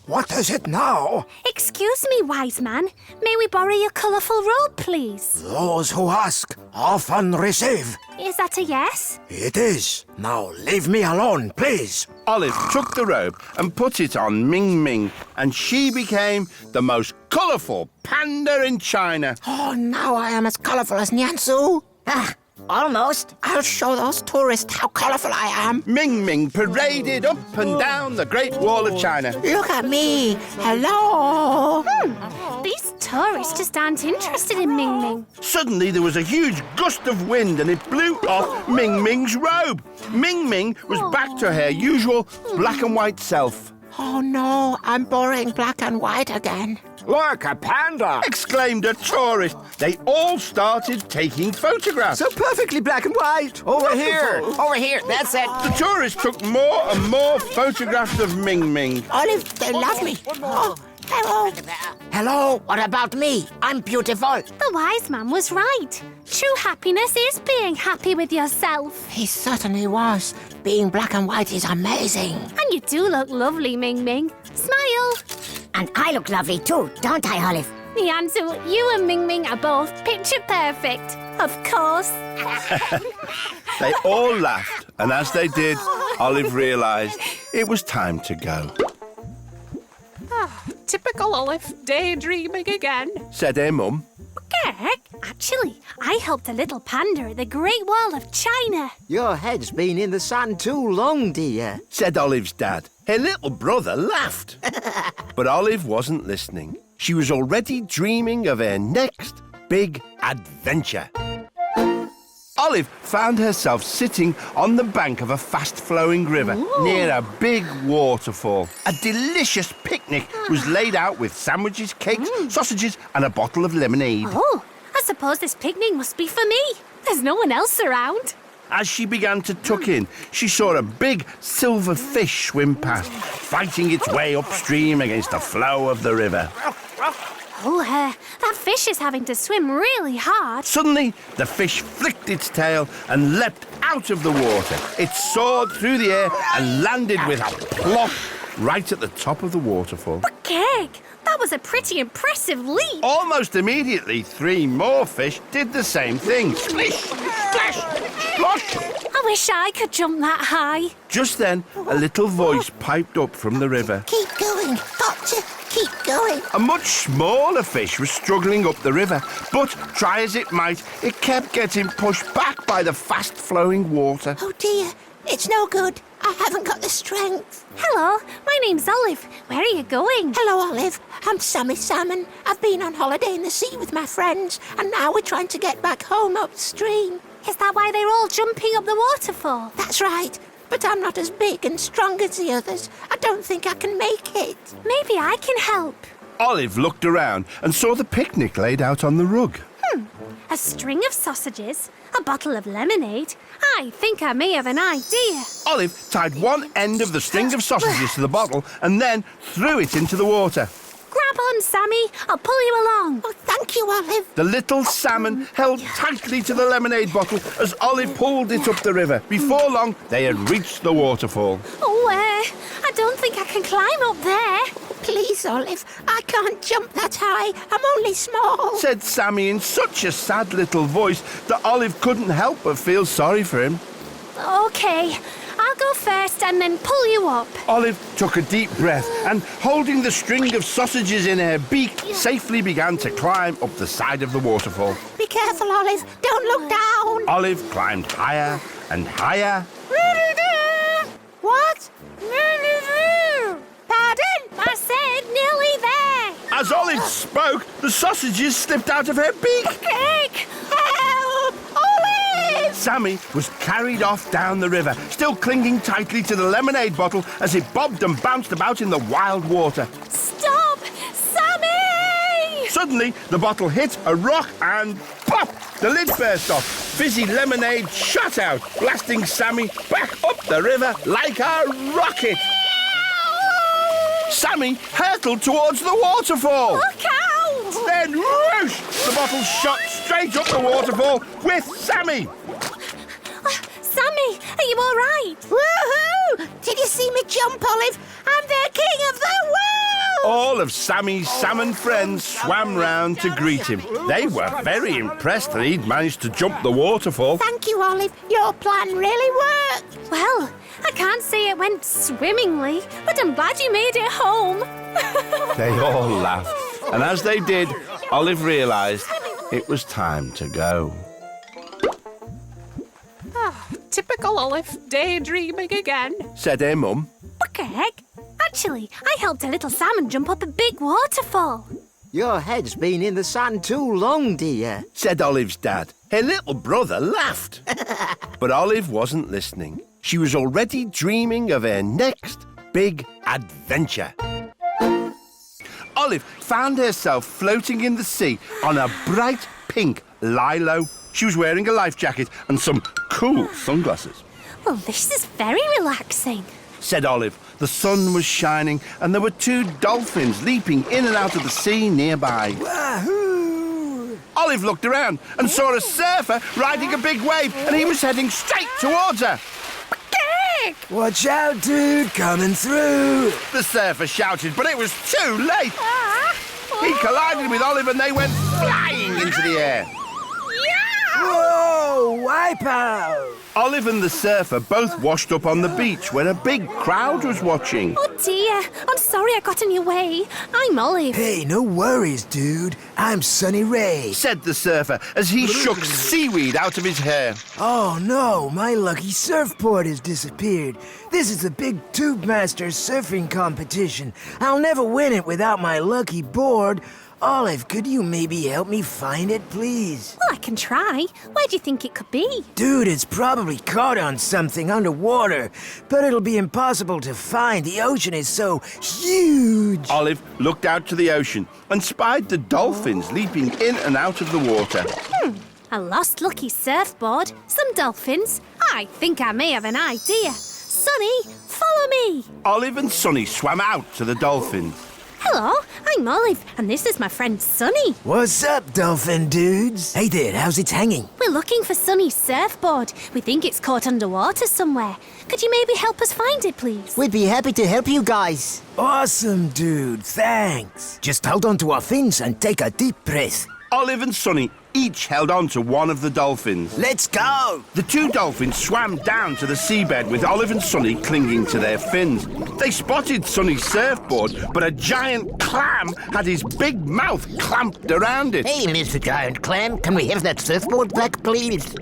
What is it now? Excuse me, wise man. May we borrow your colourful robe, please? Those who ask often receive. Is that a yes? It is. Now leave me alone, please. Olive took the robe and put it on Ming Ming, and she became the most colourful panda in China. Oh, now I am as colourful as Nianzu. Almost. I'll show those tourists how colourful I am. Ming Ming paraded up and down the Great Wall of China. Look at me. Hello. These tourists just aren't interested in Ming Ming. Suddenly there was a huge gust of wind and it blew off Ming Ming's robe. Ming Ming was back to her usual black and white self. Oh no, I'm boring black and white again. Look, a panda! Exclaimed a tourist. They all started taking photographs. So perfectly black and white. Over here! Over here, that's it! The tourists took more and more photographs of Ming Ming. Olive, they love me. Oh, hello. Hello, what about me? I'm beautiful. The wise man was right. True happiness is being happy with yourself. He certainly was. Being black and white is amazing. And you do look lovely, Ming Ming. Smile. And I look lovely too, don't I, Olive? Nianzu, you and Ming Ming are both picture perfect. Of course. They all laughed, and as they did, Olive realised it was time to go. Typical Olive, daydreaming again. Said her mum. Actually, I helped a little panda at the Great Wall of China. Your head's been in the sun too long, dear. Said Olive's dad. Her little brother laughed. But Olive wasn't listening. She was already dreaming of her next big adventure. Olive found herself sitting on the bank of a fast-flowing river near a big waterfall. A delicious picnic was laid out with sandwiches, cakes, sausages and a bottle of lemonade. Oh, I suppose this picnic must be for me. There's no one else around. As she began to tuck in, she saw a big silver fish swim past, fighting its way upstream against the flow of the river. Oh, that fish is having to swim really hard. Suddenly, the fish flicked its tail and leapt out of the water. It soared through the air and landed with a plop right at the top of the waterfall. But Cake, that was a pretty impressive leap. Almost immediately, 3 more fish did the same thing. Splish, splash, splosh. I wish I could jump that high. Just then, a little voice piped up from the river. Keep going. Got to keep going. A much smaller fish was struggling up the river, but try as it might, it kept getting pushed back by the fast-flowing water. Oh dear, it's no good. I haven't got the strength. Hello, my name's Olive. Where are you going? Hello, Olive. I'm Sammy Salmon. I've been on holiday in the sea with my friends, and now we're trying to get back home upstream. Is that why they're all jumping up the waterfall? That's right. But I'm not as big and strong as the others. I don't think I can make it. Maybe I can help. Olive looked around and saw the picnic laid out on the rug. A string of sausages, a bottle of lemonade. I think I may have an idea. Olive tied one end of the string of sausages to the bottle and then threw it into the water. Grab on, Sammy. I'll pull you along. Oh, thank you, Olive. The little salmon held tightly to the lemonade bottle as Olive pulled it up the river. Before long, they had reached the waterfall. Oh, I don't think I can climb up there. Please, Olive, I can't jump that high. I'm only small. Said Sammy in such a sad little voice that Olive couldn't help but feel sorry for him. OK, I'll go first and then pull you up. Olive took a deep breath and, holding the string of sausages in her beak, safely began to climb up the side of the waterfall. Be careful, Olive. Don't look down. Olive climbed higher and higher. What? Pardon? I said nearly there. As Olive spoke, the sausages slipped out of her beak. Cake! Help! Olive! Sammy was carried off down the river, still clinging tightly to the lemonade bottle as it bobbed and bounced about in the wild water. Stop! Sammy! Suddenly, the bottle hit a rock and pop! The lid burst off. Fizzy lemonade shot out, blasting Sammy back up the river like a rocket. Sammy hurtled towards the waterfall. Look out! Then, whoosh! The bottle shot straight up the waterfall with Sammy. Sammy, are you all right? Woohoo! Did you see me jump, Olive? I'm the king of the world! All of Sammy's salmon friends swam round to greet him. They were very impressed that he'd managed to jump the waterfall. Thank you, Olive. Your plan really worked. Well, I can't say it went swimmingly, but I'm glad you made it home. They all laughed, and as they did, Olive realised it was time to go. Typical Olive, daydreaming again. Said her mum. Bucket, actually, I helped a little salmon jump up a big waterfall. Your head's been in the sand too long, dear. Said Olive's dad. Her little brother laughed. But Olive wasn't listening. She was already dreaming of her next big adventure. Olive found herself floating in the sea on a bright pink lilo. She was wearing a life jacket and some cool sunglasses. Well, this is very relaxing. Said Olive. The sun was shining and there were 2 dolphins leaping in and out of the sea nearby. Wahoo! Olive looked around and saw a surfer riding a big wave and he was heading straight towards her. Watch out, dude, coming through. The surfer shouted, but it was too late. He collided with Olive and they went flying into the air. Whoa, wipe out. Olive and the surfer both washed up on the beach where a big crowd was watching. Oh dear, I'm sorry I got in your way. I'm Olive. Hey, no worries, dude. I'm Sunny Ray. Said the surfer as he shook seaweed out of his hair. Oh no, my lucky surfboard has disappeared. This is a big Tube Master surfing competition. I'll never win it without my lucky board. Olive, could you maybe help me find it, please? Well, I can try. Where do you think it could be? Dude, it's probably caught on something underwater, but it'll be impossible to find. The ocean is so huge. Olive looked out to the ocean and spied the dolphins leaping in and out of the water. A lost lucky surfboard, some dolphins. I think I may have an idea. Sunny, follow me. Olive and Sunny swam out to the dolphins. Hello, I'm Olive, and this is my friend Sunny. What's up, dolphin dudes? Hey there, how's it hanging? We're looking for Sunny's surfboard. We think it's caught underwater somewhere. Could you maybe help us find it, please? We'd be happy to help you guys. Awesome, dude, thanks. Just hold on to our fins and take a deep breath. Olive and Sunny each held on to one of the dolphins. Let's go! The two dolphins swam down to the seabed with Olive and Sunny clinging to their fins. They spotted Sunny's surfboard, but a giant clam had his big mouth clamped around it. Hey, Mr. Giant Clam, can we have that surfboard back, please?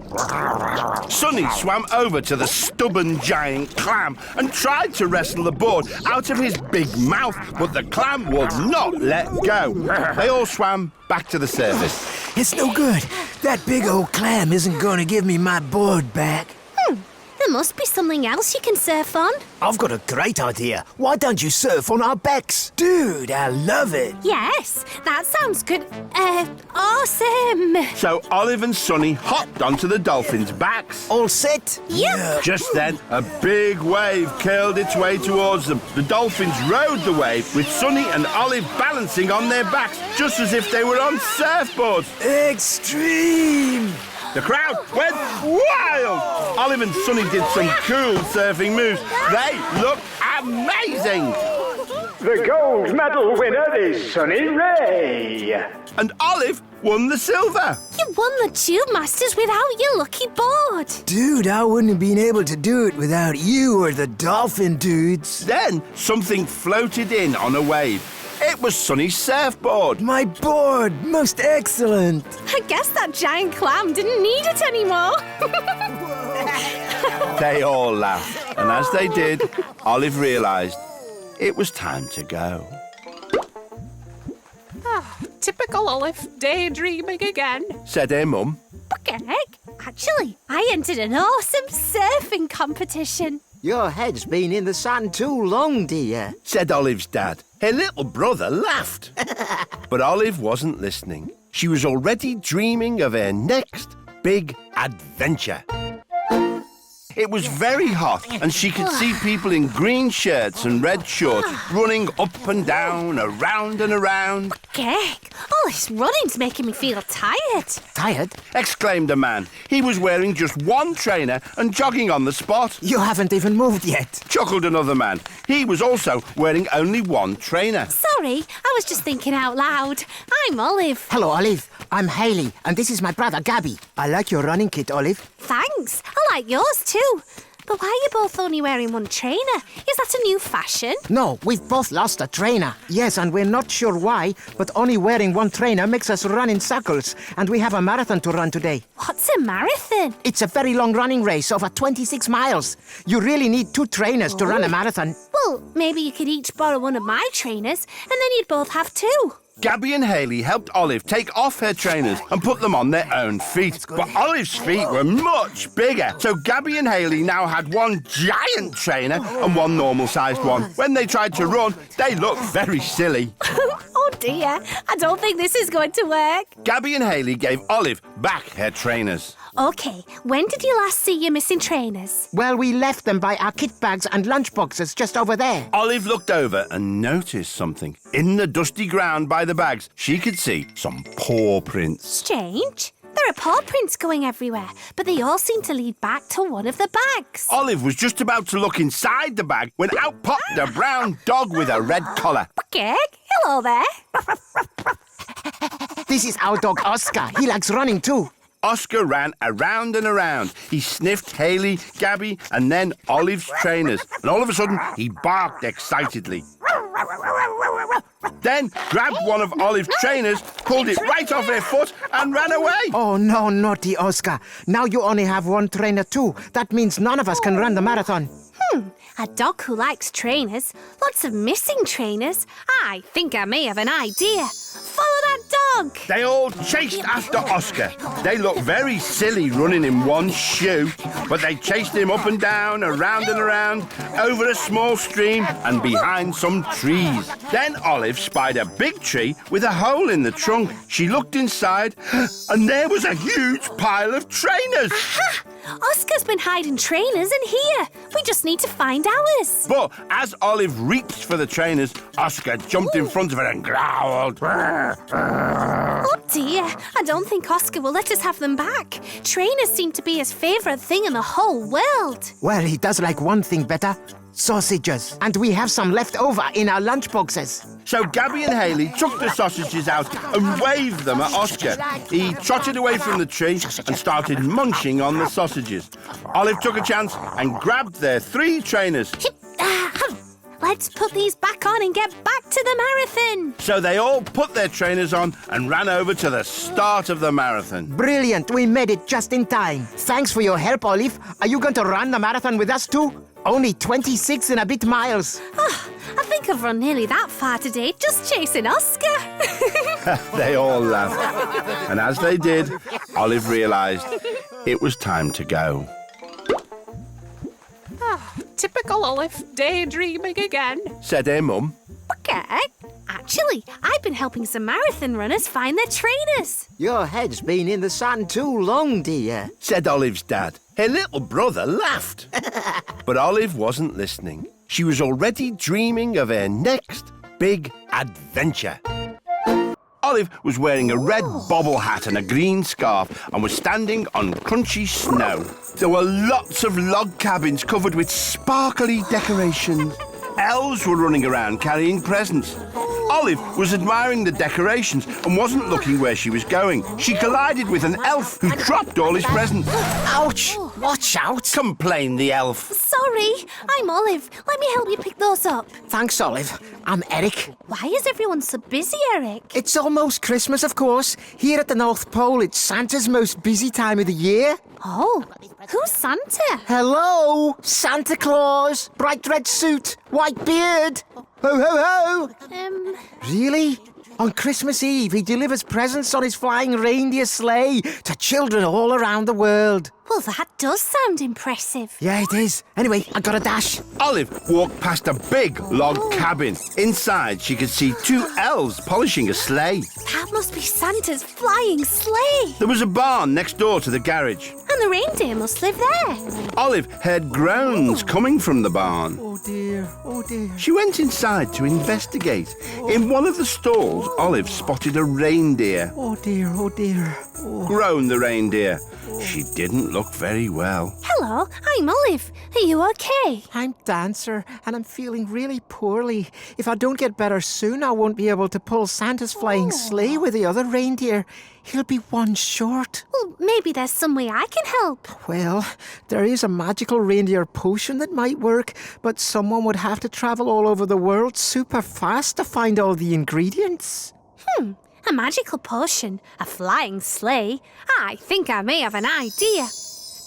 Sunny swam over to the stubborn giant clam and tried to wrestle the board out of his big mouth, but the clam would not let go. They all swam back to the surface. It's no good. That big old clam isn't going to give me my board back. There must be something else you can surf on. I've got a great idea. Why don't you surf on our backs? Dude, I love it. Yes, that sounds good. Awesome. So Olive and Sunny hopped onto the dolphins' backs. All set? Yep. Just then, a big wave curled its way towards them. The dolphins rode the wave with Sunny and Olive balancing on their backs, just as if they were on surfboards. Extreme! The crowd went wild. Olive and Sunny did some cool surfing moves. They looked amazing. The gold medal winner is Sunny Ray. And Olive won the silver. You won the Tube Masters without your lucky board. Dude, I wouldn't have been able to do it without you or the dolphin dudes. Then something floated in on a wave. It was Sunny's surfboard. My board, most excellent. I guess that giant clam didn't need it anymore. They all laughed, and as they did, Olive realised it was time to go. Typical Olive, daydreaming again. Said her mum. Greg, actually, I entered an awesome surfing competition. Your head's been in the sand too long, dear. Said Olive's dad. Her little brother laughed. But Olive wasn't listening. She was already dreaming of her next big adventure. It was very hot, and she could see people in green shirts and red shorts running up and down, around and around. Greg, all this running's making me feel tired. Tired? Exclaimed a man. He was wearing just one trainer and jogging on the spot. You haven't even moved yet. Chuckled another man. He was also wearing only one trainer. Sorry, I was just thinking out loud. I'm Olive. Hello, Olive. I'm Hayley, and this is my brother, Gabby. I like your running kit, Olive. Thanks. I like yours too. But why are you both only wearing one trainer? Is that a new fashion? No, we've both lost a trainer. Yes, and we're not sure why, but only wearing one trainer makes us run in circles, and we have a marathon to run today. What's a marathon? It's a very long running race, over 26 miles. You really need two trainers to run a marathon. Well, maybe you could each borrow one of my trainers, and then you'd both have two. Gabby and Hayley helped Olive take off her trainers and put them on their own feet. But Olive's feet were much bigger, so Gabby and Hayley now had one giant trainer and one normal-sized one. When they tried to run, they looked very silly. Oh dear, I don't think this is going to work. Gabby and Hayley gave Olive back her trainers. Okay, when did you last see your missing trainers? Well, we left them by our kit bags and lunch boxes just over there. Olive looked over and noticed something. In the dusty ground by the bags, she could see some paw prints. Strange. There are paw prints going everywhere, but they all seem to lead back to one of the bags. Olive was just about to look inside the bag when out popped a brown dog with a red collar. Greg, hello there. This is our dog, Oscar. He likes running too. Oscar ran around and around. He sniffed Hayley, Gabby, and then Olive's trainers. And all of a sudden, he barked excitedly. Then grabbed one of Olive's trainers, pulled it right off her foot, and ran away. Oh, no, naughty Oscar. Now you only have one trainer too. That means none of us can run the marathon. A dog who likes trainers. Lots of missing trainers. I think I may have an idea. Follow that dog. They all chased after Oscar. They looked very silly running in one shoe, but they chased him up and down, around and around, over a small stream and behind some trees. Then Olive spied a big tree with a hole in the trunk. She looked inside, and there was a huge pile of trainers. Aha! Oscar's been hiding trainers in here. We just need to find ours. But as Olive reached for the trainers, Oscar jumped in front of her and growled. Oh dear, I don't think Oscar will let us have them back. Trainers seem to be his favourite thing in the whole world. Well, he does like one thing better. Sausages. And we have some left over in our lunchboxes. So Gabby and Haley took the sausages out and waved them at Oscar. He trotted away from the tree and started munching on the sausages. Olive took a chance and grabbed their 3 trainers. Let's put these back on and get back to the marathon. So they all put their trainers on and ran over to the start of the marathon. Brilliant. We made it just in time. Thanks for your help, Olive. Are you going to run the marathon with us too? Only 26 and a bit miles. Oh, I think I've run nearly that far today, just chasing Oscar. They all laughed. And as they did, Olive realised it was time to go. Typical Olive, daydreaming again. Said her mum. Okay. Actually, I've been helping some marathon runners find their trainers. Your head's been in the sun too long, dear. Said Olive's dad. Her little brother laughed. But Olive wasn't listening. She was already dreaming of her next big adventure. Olive was wearing a red bobble hat and a green scarf and was standing on crunchy snow. There were lots of log cabins covered with sparkly decorations. Elves were running around carrying presents. Olive was admiring the decorations and wasn't looking where she was going. She collided with an elf who dropped all his presents. Ouch! Watch out! Complained the elf. Sorry, I'm Olive. Let me help you pick those up. Thanks, Olive. I'm Eric. Why is everyone so busy, Eric? It's almost Christmas, of course. Here at the North Pole, it's Santa's most busy time of the year. Oh, who's Santa? Hello, Santa Claus. Bright red suit, white beard. Ho, ho, ho. Really? On Christmas Eve, he delivers presents on his flying reindeer sleigh to children all around the world. Well, that does sound impressive. Yeah, it is. Anyway, I got a dash. Olive walked past a big log cabin. Inside, she could see 2 elves polishing a sleigh. That must be Santa's flying sleigh. There was a barn next door to the garage. And the reindeer must live there. Olive heard groans coming from the barn. Oh, dear. Oh, dear. She went inside to investigate. In one of the stalls, Olive spotted a reindeer. Oh, dear. Oh, dear. Oh. Groaned the reindeer. She didn't look very well. Hello, I'm Olive. Are you okay? I'm Dancer, and I'm feeling really poorly. If I don't get better soon, I won't be able to pull Santa's flying sleigh with the other reindeer. He'll be one short. Well, maybe there's some way I can help. Well, there is a magical reindeer potion that might work, but someone would have to travel all over the world super fast to find all the ingredients. A magical potion, a flying sleigh. I think I may have an idea.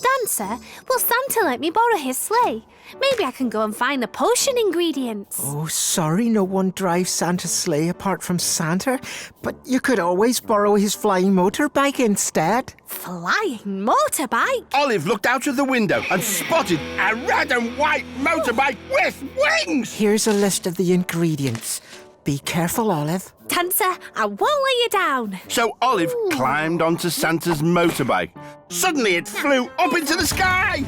Dancer, will Santa let me borrow his sleigh? Maybe I can go and find the potion ingredients. Oh, sorry, no one drives Santa's sleigh apart from Santa, but you could always borrow his flying motorbike instead. Flying motorbike? Olive looked out of the window and spotted a red and white motorbike with wings. Here's a list of the ingredients. Be careful, Olive. Dancer, I won't let you down. So Olive climbed onto Santa's motorbike. Suddenly it flew up into the sky.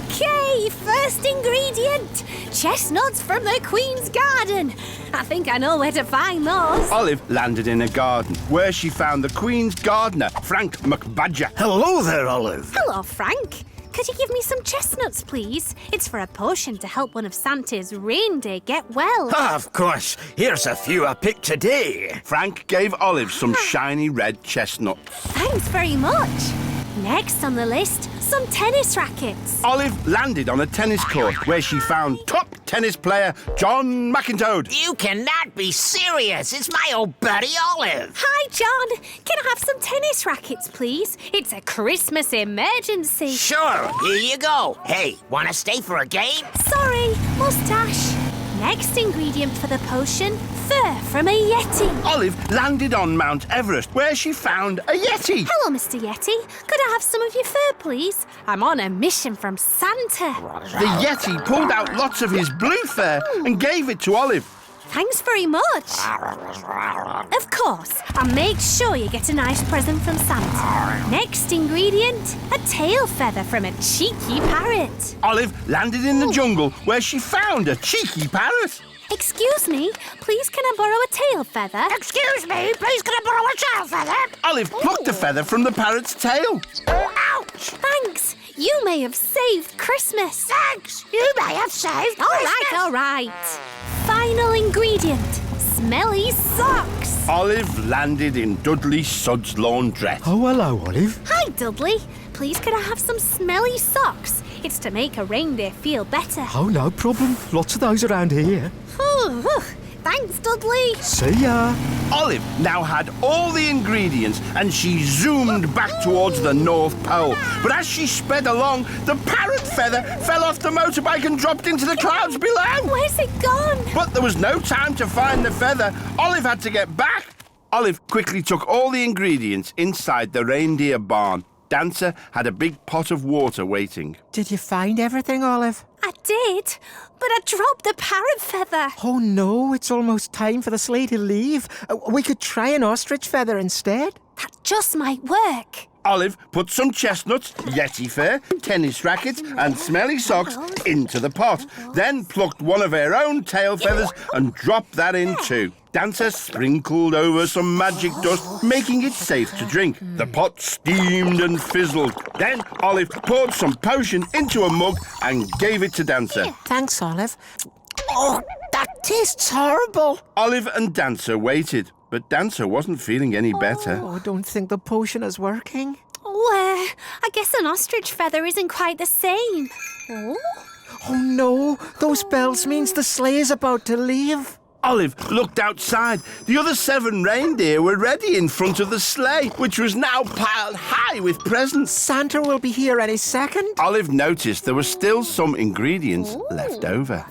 Okay, first ingredient. Chestnuts from the Queen's garden. I think I know where to find those. Olive landed in a garden where she found the Queen's gardener, Frank McBadger. Hello there, Olive. Hello, Frank. Could you give me some chestnuts, please? It's for a potion to help one of Santa's reindeer get well. Of course. Here's a few I picked today. Frank gave Olive some shiny red chestnuts. Thanks very much. Next on the list, some tennis rackets. Olive landed on a tennis court where she found top tennis player John McIntosh. You cannot be serious. It's my old buddy Olive. Hi, John. Can I have some tennis rackets, please? It's a Christmas emergency. Sure, here you go. Hey, want to stay for a game? Sorry, mustache. Next ingredient for the potion, fur from a yeti. Olive landed on Mount Everest where she found a yeti. Hello, Mr. Yeti. Could I have some of your fur, please? I'm on a mission from Santa. The yeti pulled out lots of his blue fur and gave it to Olive. Thanks very much. Of course, I'll make sure you get a nice present from Santa. Next ingredient, a tail feather from a cheeky parrot. Olive landed in the jungle where she found a cheeky parrot. Excuse me, please can I borrow a tail feather? Excuse me, please can I borrow a tail feather? Olive plucked a feather from the parrot's tail. Ouch! Thanks. You may have saved Christmas. Thanks. You may have saved Christmas. All right. Final ingredient, smelly socks. Olive landed in Dudley Sud's laundrette. Oh, hello, Olive. Hi, Dudley. Please can I have some smelly socks? It's to make a reindeer feel better. Oh, no problem. Lots of those around here. Thanks, Dudley. See ya. Olive now had all the ingredients and she zoomed back towards the North Pole. But as she sped along, the parrot feather fell off the motorbike and dropped into the clouds below. Where's it gone? But there was no time to find the feather. Olive had to get back. Olive quickly took all the ingredients inside the reindeer barn. Dancer had a big pot of water waiting. Did you find everything, Olive? I did, but I dropped the parrot feather. Oh no, it's almost time for the sleigh to leave. We could try an ostrich feather instead. That just might work. Olive put some chestnuts, Yeti fur, tennis rackets and smelly socks into the pot, then plucked one of her own tail feathers and dropped that in too. Dancer sprinkled over some magic dust, making it safe to drink. The pot steamed and fizzled. Then Olive poured some potion into a mug and gave it to Dancer. Thanks, Olive. Oh, that tastes horrible. Olive and Dancer waited, but Dancer wasn't feeling any better. Oh, I don't think the potion is working. Oh, I guess an ostrich feather isn't quite the same. Oh no, those bells means the sleigh is about to leave. Olive looked outside. The other 7 reindeer were ready in front of the sleigh, which was now piled high with presents. Santa will be here any second. Olive noticed there were still some ingredients left over.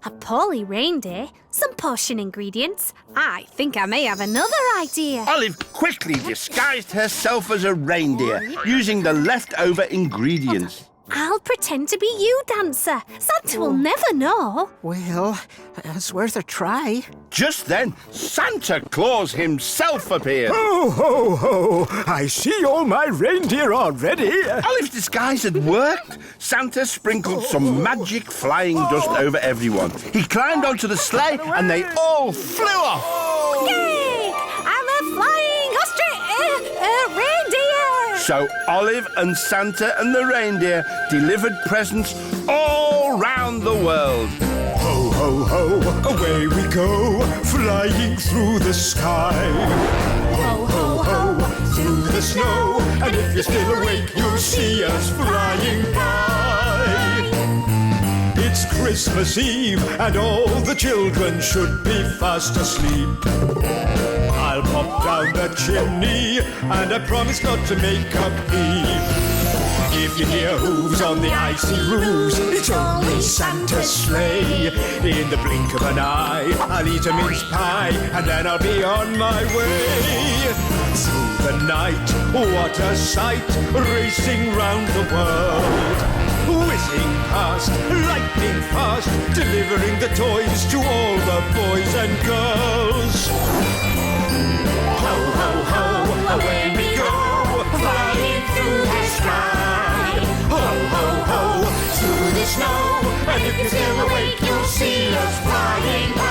A poorly reindeer, some potion ingredients. I think I may have another idea. Olive quickly disguised herself as a reindeer, using the leftover ingredients. I'll pretend to be you, Dancer. Santa will never know. Well, it's worth a try. Just then, Santa Claus himself appeared. Ho, ho, ho! I see all my reindeer already. Olive's disguise had worked. Santa sprinkled some magic flying dust over everyone. He climbed onto the sleigh and they all flew off. Yay! I'm a flying ostrich reindeer! So Olive and Santa and the reindeer delivered presents all round the world. Ho, ho, ho, away we go, flying through the sky. Ho, ho, ho, through the snow, and if you're still awake, you'll see us flying by. It's Christmas Eve, and all the children should be fast asleep. I'll pop down the chimney, and I promise not to make a peep. If you hear hooves on the icy roofs, it's only Santa's sleigh. In the blink of an eye, I'll eat a mince pie, and then I'll be on my way. Through the night, what a sight, racing round the world. Whizzing past, lightning fast, delivering the toys to all the boys and girls. Ho, ho, ho, away we go, flying through the sky. Ho, ho, ho, through the snow, and if you're still awake, you'll see us flying by.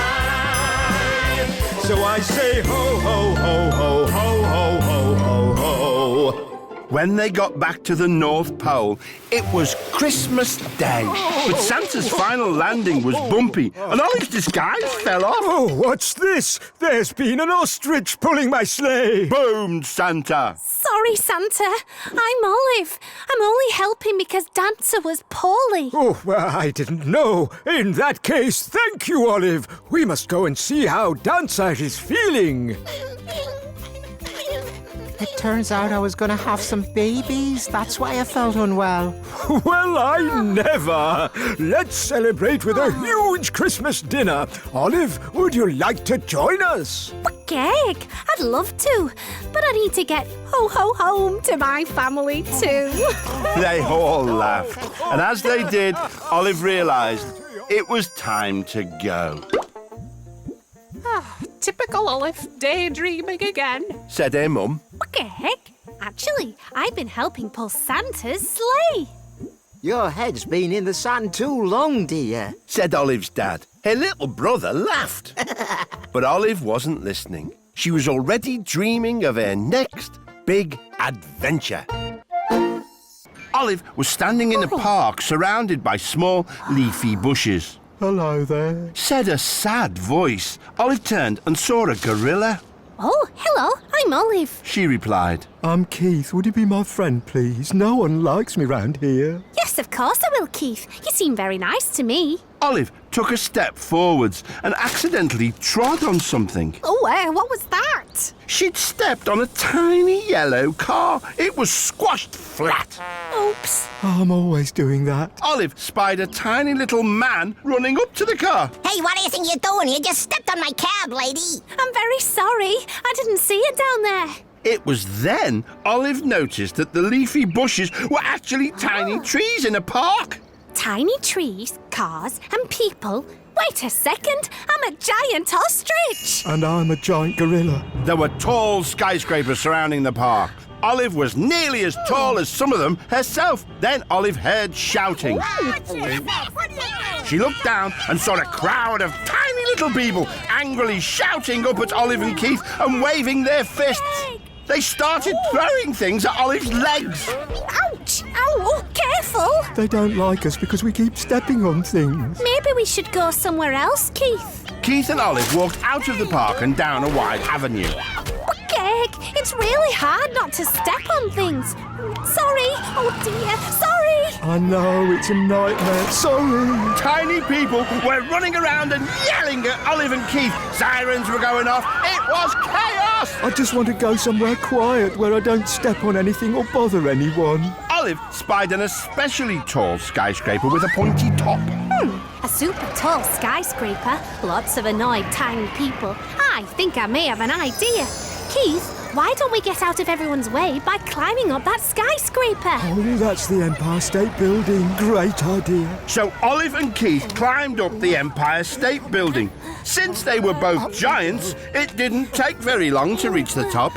So I say ho, ho, ho, ho, ho, ho, ho, ho, ho. When they got back to the North Pole, it was Christmas Day. But Santa's final landing was bumpy, and Olive's disguise fell off. Oh, what's this? There's been an ostrich pulling my sleigh. Boomed Santa. Sorry, Santa. I'm Olive. I'm only helping because Dancer was poorly. Oh, well, I didn't know. In that case, thank you, Olive. We must go and see how Dancer is feeling. It turns out I was going to have some babies. That's why I felt unwell. Well, I never. Let's celebrate with a huge Christmas dinner. Olive, would you like to join us? Gag, I'd love to, but I need to get home to my family too. They all laughed, and as they did, Olive realised it was time to go. Typical Olive, daydreaming again. said her mum. What the heck? Actually, I've been helping pull Santa's sleigh. Your head's been in the sand too long, dear, said Olive's dad. Her little brother laughed. But Olive wasn't listening. She was already dreaming of her next big adventure. Olive was standing in a park surrounded by small, leafy bushes. Hello there. Said a sad voice. Olive turned and saw a gorilla. Oh, hello, I'm Olive. She replied. I'm Keith. Would you be my friend, please? No one likes me round here. Yes, of course I will, Keith. You seem very nice to me. Olive took a step forwards and accidentally trod on something. Oh, what was that? She'd stepped on a tiny yellow car. It was squashed flat. Oops. I'm always doing that. Olive spied a tiny little man running up to the car. Hey, what do you think you're doing? You just stepped on my cab, lady. I'm very sorry. I didn't see it down there. It was then Olive noticed that the leafy bushes were actually tiny trees in a park. Tiny trees, cars, and people. Wait a second, I'm a giant ostrich. And I'm a giant gorilla. There were tall skyscrapers surrounding the park. Olive was nearly as tall as some of them herself. Then Olive heard shouting. She looked down and saw a crowd of tiny little people angrily shouting up at Olive and Keith and waving their fists. They started throwing things at Olive's legs. Ouch! Ow! Careful! They don't like us because we keep stepping on things. Maybe we should go somewhere else, Keith. Keith and Olive walked out of the park and down a wide avenue. Heck, it's really hard not to step on things. Sorry. Oh dear, sorry. I know, it's a nightmare. Sorry. Tiny people were running around and yelling at Olive and Keith. Sirens were going off. It was chaos. I just want to go somewhere quiet where I don't step on anything or bother anyone. Olive spied an especially tall skyscraper with a pointy top. A super tall skyscraper, lots of annoyed tiny people. I think I may have an idea. Keith, why don't we get out of everyone's way by climbing up that skyscraper? Oh, that's the Empire State Building. Great idea. So Olive and Keith climbed up the Empire State Building. Since they were both giants, it didn't take very long to reach the top.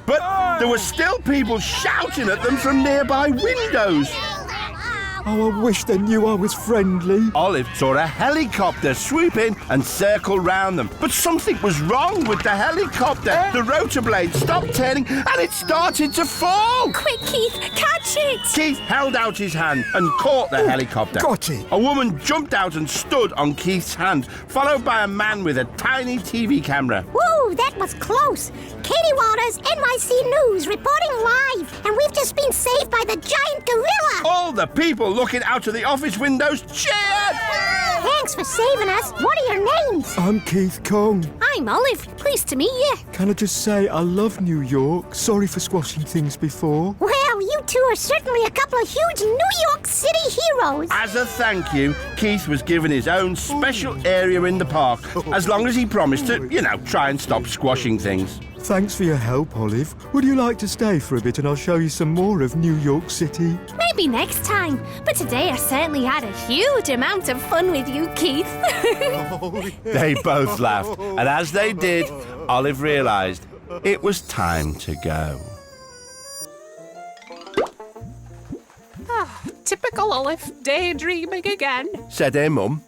But there were still people shouting at them from nearby windows. Oh, I wish they knew I was friendly. Olive saw a helicopter swoop in and circle round them. But something was wrong with the helicopter. The rotor blade stopped turning and it started to fall. Quick, Keith, catch it! Keith held out his hand and caught the helicopter. Got it. A woman jumped out and stood on Keith's hand, followed by a man with a tiny TV camera. Whoa, that was close. Katie Waters, NYC News, reporting live. And we've just been saved by the giant gorilla. All the people looking out of the office windows cheered. Thanks for saving us. What are your names? I'm Keith Kong. I'm Olive. Pleased to meet you. Can I just say I love New York? Sorry for squashing things before. Well, you two are certainly a couple of huge New York City heroes. As a thank you, Keith was given his own special area in the park, as long as he promised to, try and stop squashing things. Thanks for your help, Olive. Would you like to stay for a bit and I'll show you some more of New York City? Maybe next time. But today I certainly had a huge amount of fun with you, Keith. They both laughed, and as they did, Olive realised it was time to go. Typical Olive, daydreaming again. Said her mum.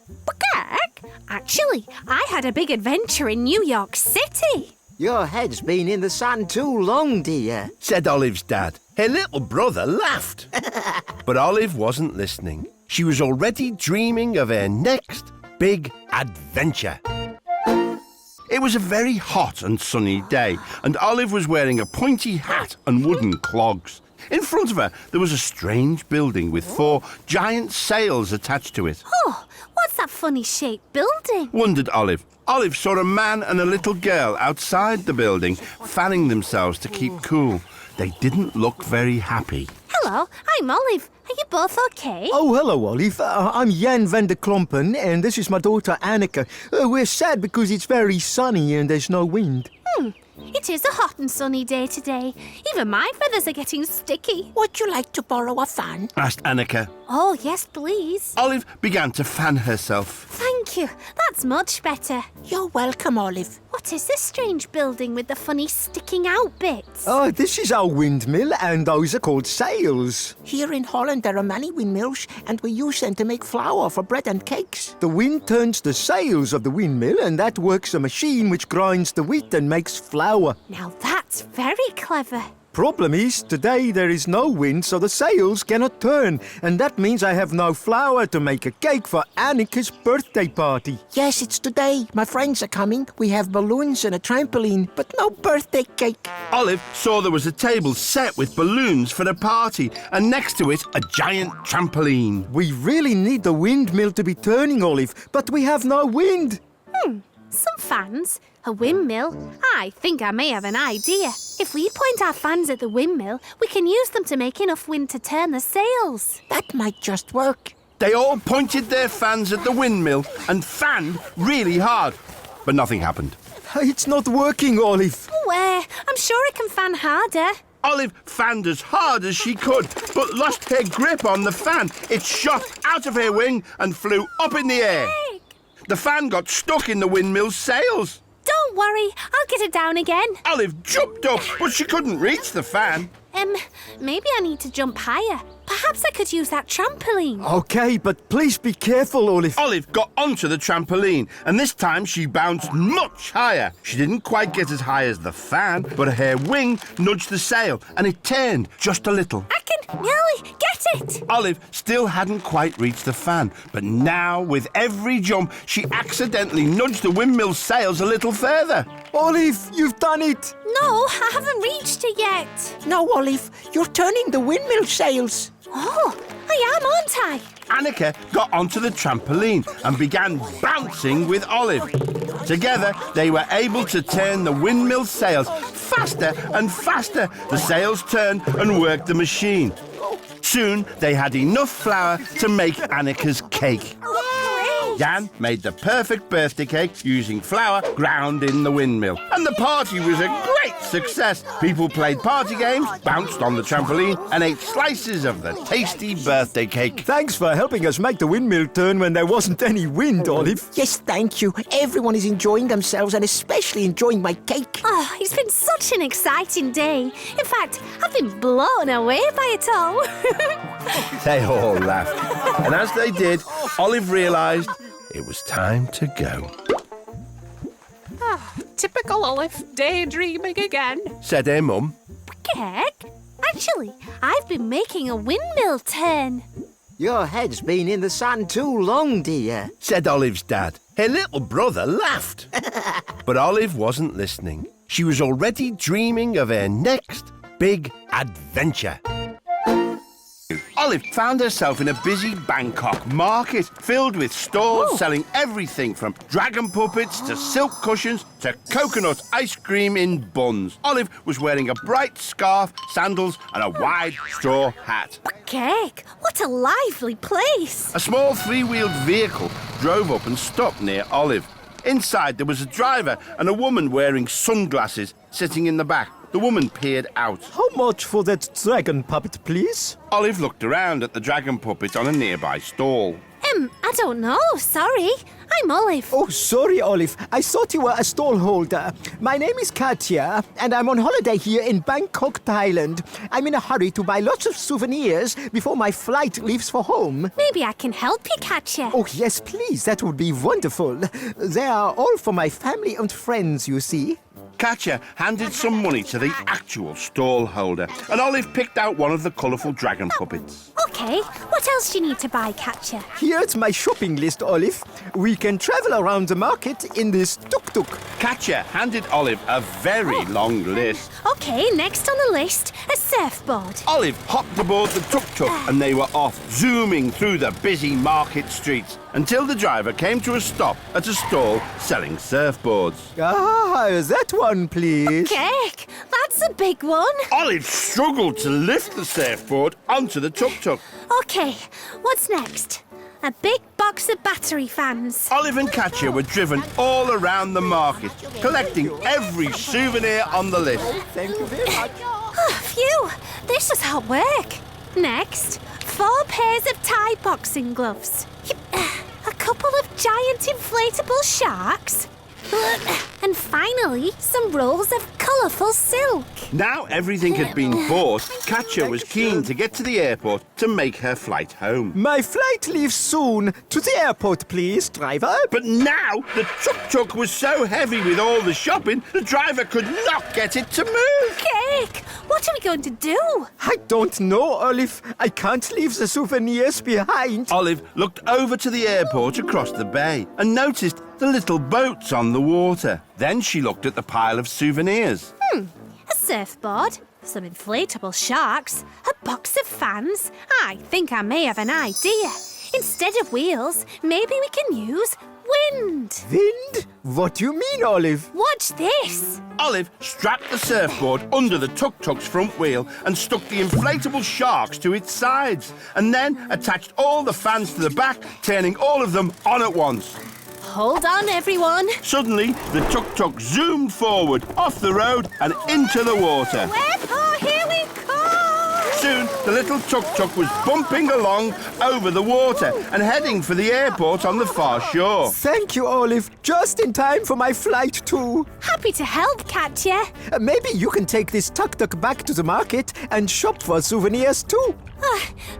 Heck, actually, I had a big adventure in New York City. Your head's been in the sand too long, dear, said Olive's dad. Her little brother laughed. But Olive wasn't listening. She was already dreaming of her next big adventure. It was a very hot and sunny day, and Olive was wearing a pointy hat and wooden clogs. In front of her, there was a strange building with 4 giant sails attached to it. Oh, what's that funny-shaped building? Wondered Olive. Olive saw a man and a little girl outside the building, fanning themselves to keep cool. They didn't look very happy. Hello, I'm Olive. Are you both okay? Oh, hello, Olive. I'm Jan van der Klompen, and this is my daughter Annika. We're sad because it's very sunny and there's no wind. It is a hot and sunny day today. Even my feathers are getting sticky. Would you like to borrow a fan? Asked Annika. Oh, yes, please. Olive began to fan herself. Thank you. That's much better. You're welcome, Olive. What is this strange building with the funny sticking out bits? Oh, this is our windmill, and those are called sails. Here in Holland, there are many windmills, and we use them to make flour for bread and cakes. The wind turns the sails of the windmill, and that works a machine which grinds the wheat and makes flour. Now that's very clever. Problem is, today there is no wind, so the sails cannot turn, and that means I have no flour to make a cake for Annika's birthday party. Yes, it's today. My friends are coming. We have balloons and a trampoline, but no birthday cake. Olive saw there was a table set with balloons for the party, and next to it, a giant trampoline. We really need the windmill to be turning, Olive, but we have no wind. Some fans, a windmill. I think I may have an idea. If we point our fans at the windmill, we can use them to make enough wind to turn the sails. That might just work. They all pointed their fans at the windmill and fanned really hard, but nothing happened. It's not working, Olive. I'm sure it can fan harder. Olive fanned as hard as she could, but lost her grip on the fan. It shot out of her wing and flew up in the air. The fan got stuck in the windmill's sails. Don't worry, I'll get it down again. Olive jumped up, but she couldn't reach the fan. Maybe I need to jump higher. Perhaps I could use that trampoline. Okay, but please be careful, Olive. Olive got onto the trampoline, and this time she bounced much higher. She didn't quite get as high as the fan, but her wing nudged the sail, and it turned just a little. I can nearly get it. Olive still hadn't quite reached the fan, but now, with every jump, she accidentally nudged the windmill's sails a little further. Olive, you've done it. No, I haven't reached it yet. No, Olive, you're turning the windmill sails. Oh, I am, aren't I? Annika got onto the trampoline and began bouncing with Olive. Together, they were able to turn the windmill sails faster and faster. The sails turned and worked the machine. Soon, they had enough flour to make Annika's cake. Jan made the perfect birthday cake using flour ground in the windmill. And the party was a great success. People played party games, bounced on the trampoline, and ate slices of the tasty birthday cake. Thanks for helping us make the windmill turn when there wasn't any wind, Olive. Yes, thank you. Everyone is enjoying themselves and especially enjoying my cake. Oh, it's been such an exciting day. In fact, I've been blown away by it all. They all laughed. And as they did, Olive realised it was time to go. Typical Olive, daydreaming again. Said her mum. Cake? Actually, I've been making a windmill turn. Your head's been in the sun too long, dear. Said Olive's dad. Her little brother laughed. But Olive wasn't listening. She was already dreaming of her next big adventure. Olive found herself in a busy Bangkok market filled with stalls selling everything from dragon puppets to silk cushions to coconut ice cream in buns. Olive was wearing a bright scarf, sandals and a wide straw hat. Cake, what a lively place. A small three-wheeled vehicle drove up and stopped near Olive. Inside there was a driver and a woman wearing sunglasses sitting in the back. The woman peered out. How much for that dragon puppet, please? Olive looked around at the dragon puppet on a nearby stall. I don't know, sorry. I'm Olive. Oh, sorry, Olive. I thought you were a stall holder. My name is Katya, and I'm on holiday here in Bangkok, Thailand. I'm in a hurry to buy lots of souvenirs before my flight leaves for home. Maybe I can help you, Katya. Oh, yes, please. That would be wonderful. They are all for my family and friends, you see. Katya handed some money to the actual stall holder, and Olive picked out one of the colourful dragon puppets. OK, what else do you need to buy, Katya? Here's my shopping list, Olive. We can travel around the market in this tuk-tuk. Katya handed Olive a very long list. OK, next on the list, a surfboard. Olive hopped aboard the tuk-tuk and they were off, zooming through the busy market streets until the driver came to a stop at a stall selling surfboards. Ah, that one, please. Cake, that's a big one. Olive struggled to lift the surfboard onto the tuk-tuk. OK, what's next? A big box of battery fans. Olive and Katya were driven all around the market, collecting every souvenir on the list. Thank you very much. Oh, phew, this was hard work. Next, 4 pairs of tie boxing gloves. A couple of giant inflatable sharks. And finally, some rolls of colourful silk. Now everything had been bought, Katja was keen to get to the airport to make her flight home. My flight leaves soon. To the airport, please, driver. But now the tuk-tuk was so heavy with all the shopping, the driver could not get it to move. Cake! What are we going to do? I don't know, Olive. I can't leave the souvenirs behind. Olive looked over to the airport across the bay and noticed the little boats on the water. Then she looked at the pile of souvenirs. A surfboard, some inflatable sharks, a box of fans. I think I may have an idea. Instead of wheels, maybe we can use wind. Wind? What do you mean, Olive? Watch this. Olive strapped the surfboard under the tuk-tuk's front wheel and stuck the inflatable sharks to its sides, and then attached all the fans to the back, turning all of them on at once. Hold on, everyone. Suddenly, the tuk-tuk zoomed forward, off the road and into the water. Wherefore, here we come. Soon, the little tuk-tuk was bumping along over the water and heading for the airport on the far shore. Thank you, Olive. Just in time for my flight, too. Happy to help, Katja. Maybe you can take this tuk-tuk back to the market and shop for souvenirs, too.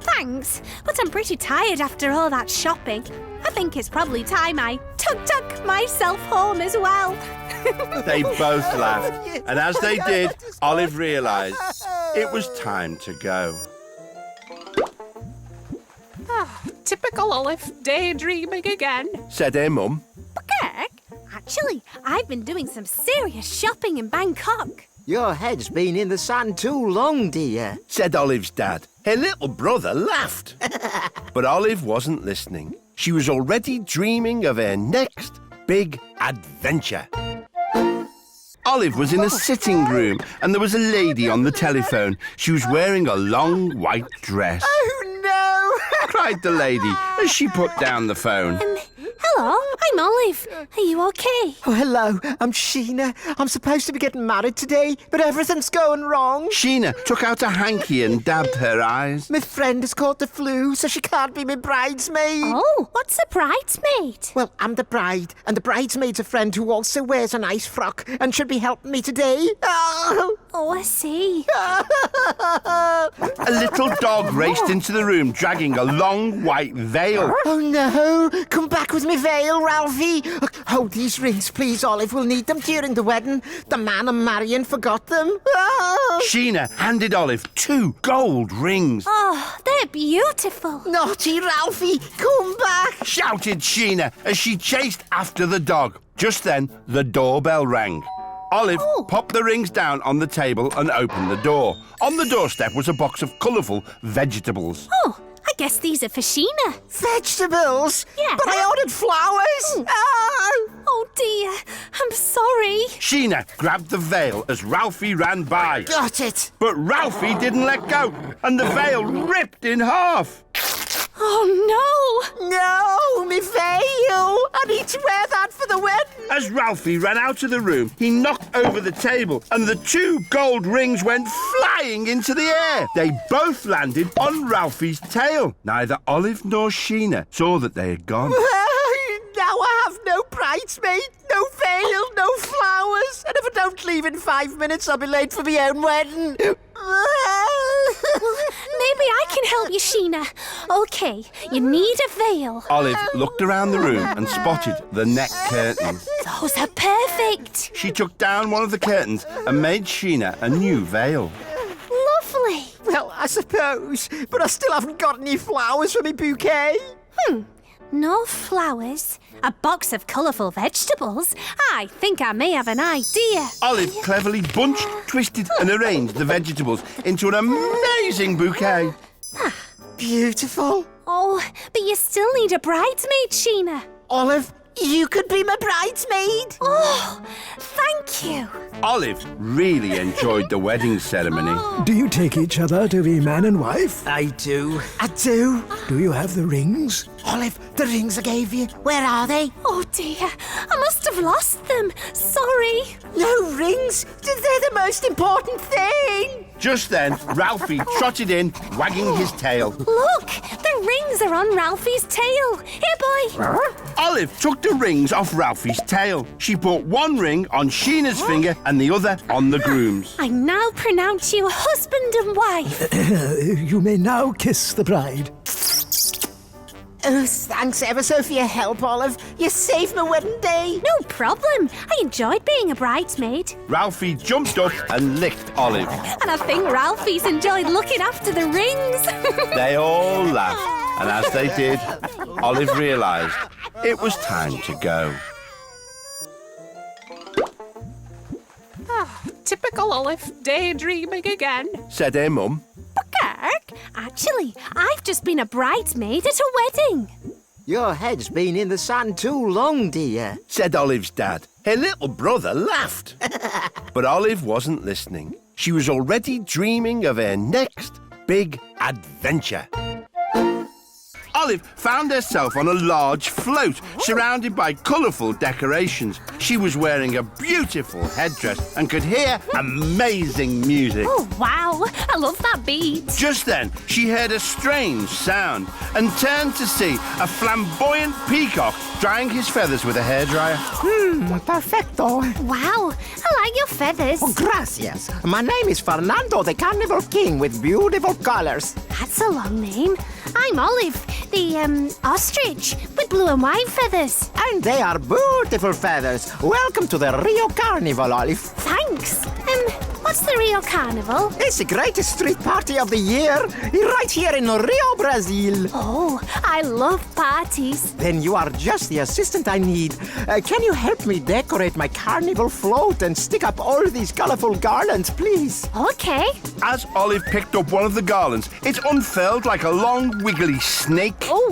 Thanks, but I'm pretty tired after all that shopping. I think it's probably time I tuk-tuk myself home as well. They both laughed, and as they did, Olive realised it was time to go. Typical Olive, daydreaming again. Said her mum. Actually, I've been doing some serious shopping in Bangkok. Your head's been in the sand too long, dear. Said Olive's dad. Her little brother laughed. But Olive wasn't listening. She was already dreaming of her next big adventure. Olive was in a sitting room and there was a lady on the telephone. She was wearing a long white dress. Oh, no! Cried the lady as she put down the phone. Hello, I'm Olive. Are you okay? Oh, hello. I'm Sheena. I'm supposed to be getting married today, but everything's going wrong. Sheena took out a hanky and dabbed her eyes. My friend has caught the flu, so she can't be my bridesmaid. Oh, what's a bridesmaid? Well, I'm the bride, and the bridesmaid's a friend who also wears a nice frock and should be helping me today. Oh, I see. A little dog raced into the room, dragging a long white veil. Oh, no. Come back with me veil, Ralphie. Hold these rings, please, Olive. We'll need them during the wedding. The man I'm marrying forgot them. Sheena handed Olive 2 gold rings. Oh, they're beautiful. Naughty Ralphie, come back. Shouted Sheena as she chased after the dog. Just then, the doorbell rang. Olive popped the rings down on the table and opened the door. On the doorstep was a box of colourful vegetables. Oh, I guess these are for Sheena. Vegetables? Yeah. But I ordered flowers. Oh, dear. I'm sorry. Sheena grabbed the veil as Ralphie ran by. Got it. But Ralphie didn't let go, and the veil ripped in half. Oh, no. No, me veil. I need to wear that for the wedding. As Ralphie ran out of the room, he knocked over the table, and the 2 gold rings went flying into the air. They both landed on Ralphie's tail. Neither Olive nor Sheena saw that they had gone. Now I have no bridesmaid, no veil, no flowers. And if I don't leave in 5 minutes, I'll be late for my own wedding. Maybe I can help you, Sheena. Okay, you need a veil. Olive looked around the room and spotted the neck curtains. Those are perfect. She took down one of the curtains and made Sheena a new veil. Lovely. Well, I suppose, but I still haven't got any flowers for me bouquet. No flowers. A box of colourful vegetables. I think I may have an idea. Olive cleverly bunched, twisted and arranged the vegetables into an amazing bouquet. Beautiful. Oh, but you still need a bridesmaid, Sheena. Olive, you could be my bridesmaid. Oh, thank you. Olive really enjoyed the wedding ceremony. Do you take each other to be man and wife? I do. I do. Do you have the rings? Olive, the rings I gave you, where are they? Oh, dear. I must have lost them. Sorry. No rings? They're the most important thing. Just then, Ralphie trotted in, wagging his tail. Look, the rings are on Ralphie's tail. Here, boy. Olive took the rings off Ralphie's tail. She put one ring on Sheena's finger and the other on the groom's. I now pronounce you husband and wife. You may now kiss the bride. Oh, thanks ever so for your help, Olive. You saved my wedding day. No problem. I enjoyed being a bridesmaid. Ralphie jumped up and licked Olive. And I think Ralphie's enjoyed looking after the rings. They all laughed, and as they did, Olive realised it was time to go. Typical Olive, daydreaming again. Said her mum. Kirk, actually, I've just been a bridesmaid at a wedding. Your head's been in the sun too long, dear. Said Olive's dad. Her little brother laughed. But Olive wasn't listening. She was already dreaming of her next big adventure. Olive found herself on a large float surrounded by colourful decorations. She was wearing a beautiful headdress and could hear amazing music. Oh, wow. I love that beat. Just then, she heard a strange sound and turned to see a flamboyant peacock drying his feathers with a hairdryer. Perfecto. Wow, I like your feathers. Oh, gracias. My name is Fernando, the Carnival King with beautiful colors. That's a long name. I'm Olive, the, ostrich with blue and white feathers. And they are beautiful feathers. Welcome to the Rio Carnival, Olive. Thanks. What's the Rio Carnival? It's the greatest street party of the year, right here in Rio, Brazil. Oh, I love parties. Then you are just the assistant I need. Can you help me decorate my carnival float and stick up all these colorful garlands, please? Okay. As Olive picked up one of the garlands, it unfurled like a long, wiggly snake. Oh,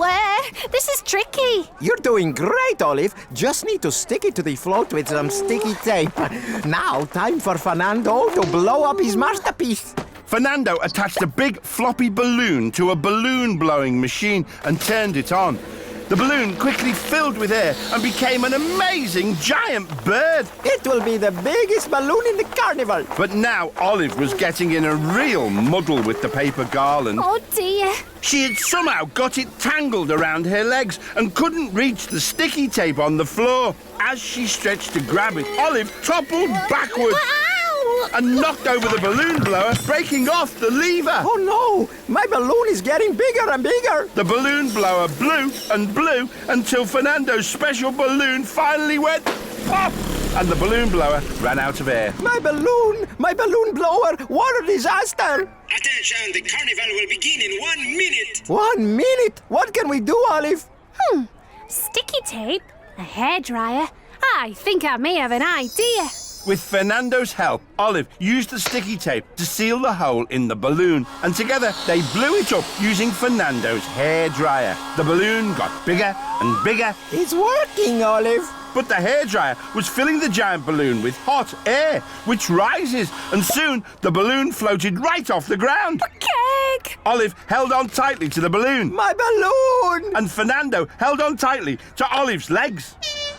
this is tricky. You're doing great, Olive. Just need to stick it to the float with some sticky tape. Now, time for Fernando to blow up his masterpiece. Fernando attached a big floppy balloon to a balloon-blowing machine and turned it on. The balloon quickly filled with air and became an amazing giant bird. It will be the biggest balloon in the carnival. But now Olive was getting in a real muddle with the paper garland. Oh, dear. She had somehow got it tangled around her legs and couldn't reach the sticky tape on the floor. As she stretched to grab it, Olive toppled backwards. And knocked over the balloon blower, breaking off the lever. Oh no! My balloon is getting bigger and bigger. The balloon blower blew and blew until Fernando's special balloon finally went pop, and the balloon blower ran out of air. My balloon blower! What a disaster! Attention, the carnival will begin in 1 minute. 1 minute? What can we do, Olive? Sticky tape, a hairdryer. I think I may have an idea. With Fernando's help, Olive used the sticky tape to seal the hole in the balloon, and together they blew it up using Fernando's hairdryer. The balloon got bigger and bigger. It's working, Olive. But the hairdryer was filling the giant balloon with hot air, which rises, and soon the balloon floated right off the ground. Cake! Olive held on tightly to the balloon. My balloon! And Fernando held on tightly to Olive's legs.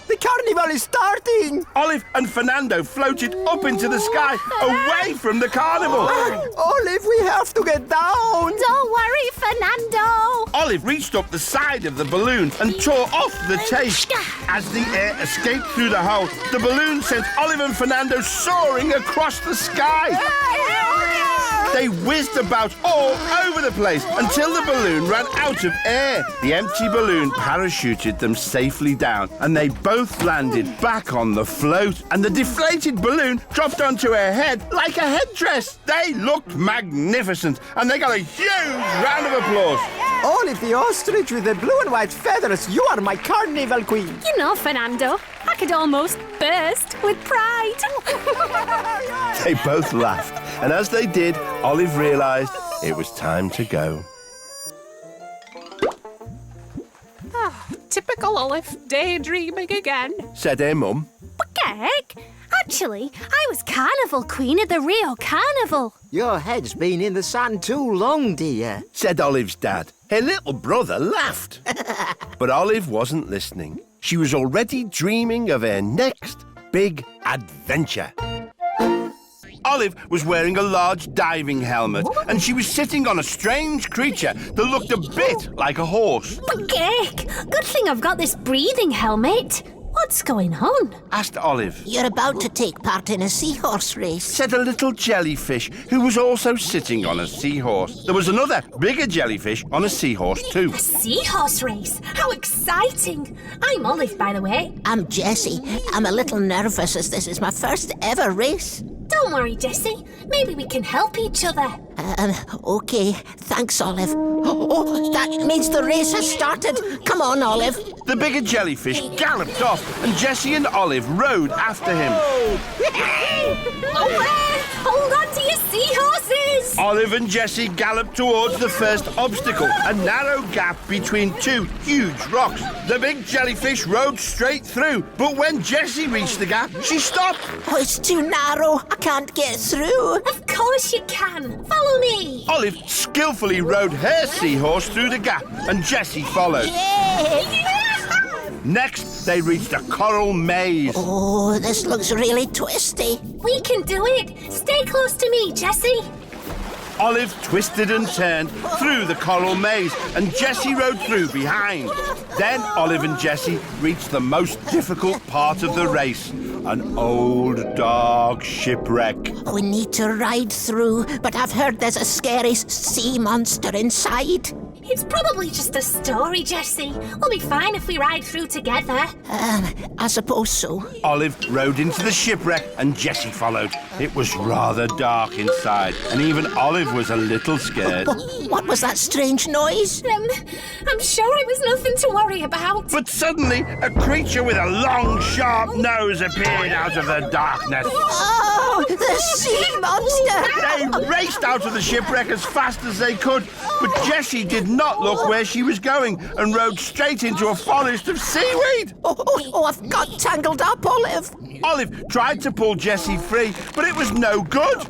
The carnival is starting! Olive and Fernando floated up into the sky, away from the carnival. Olive, we have to get down! Don't worry, Fernando! Olive reached up the side of the balloon and tore off the tape. As the air escaped through the hole, the balloon sent Olive and Fernando soaring across the sky. They whizzed about all over the place until the balloon ran out of air. The empty balloon parachuted them safely down, and they both landed back on the float, and the deflated balloon dropped onto her head like a headdress. They looked magnificent, and they got a huge round of applause. Olive the Ostrich with the blue and white feathers, you are my carnival queen. You know, Fernando, I could almost burst with pride. They both laughed, and as they did, Olive realised it was time to go. Typical Olive, daydreaming again. Said her mum. Heck, actually, I was carnival queen at the Rio Carnival. Your head's been in the sun too long, dear. Said Olive's dad. Her little brother laughed. But Olive wasn't listening. She was already dreaming of her next big adventure. Olive was wearing a large diving helmet, and she was sitting on a strange creature that looked a bit like a horse. Gek, good thing I've got this breathing helmet. What's going on? Asked Olive. You're about to take part in a seahorse race. Said a little jellyfish who was also sitting on a seahorse. There was another bigger jellyfish on a seahorse too. A seahorse race? How exciting! I'm Olive, by the way. I'm Jessie. I'm a little nervous as this is my first ever race. Don't worry, Jessie. Maybe we can help each other. Okay. Thanks, Olive. Oh, that means the race has started. Come on, Olive. The bigger jellyfish galloped off, and Jessie and Olive rode after him. Hold on to your seahorses! Olive and Jessie galloped towards the first obstacle, a narrow gap between two huge rocks. The big jellyfish rode straight through, but when Jessie reached the gap, she stopped. Oh, it's too narrow. I can't get through. Of course you can. Follow me. Olive skillfully rode her seahorse through the gap, and Jessie followed. Yay! Next, they reached a coral maze. Oh, this looks really twisty. We can do it. Stay close to me, Jessie. Olive twisted and turned through the coral maze, and Jessie rode through behind. Then Olive and Jessie reached the most difficult part of the race, an old, dark shipwreck. We need to ride through, but I've heard there's a scary sea monster inside. It's probably just a story, Jessie. We'll be fine if we ride through together. I suppose so. Olive rode into the shipwreck, and Jessie followed. It was rather dark inside, and even Olive was a little scared. What was that strange noise? I'm sure it was nothing to worry about. But suddenly, a creature with a long, sharp nose appeared out of the darkness. Oh, the sea monster! They raced out of the shipwreck as fast as they could, but Jessie did not look where she was going and rode straight into a forest of seaweed. Oh, I've got tangled up, Olive. Olive tried to pull Jessie free, but it was no good.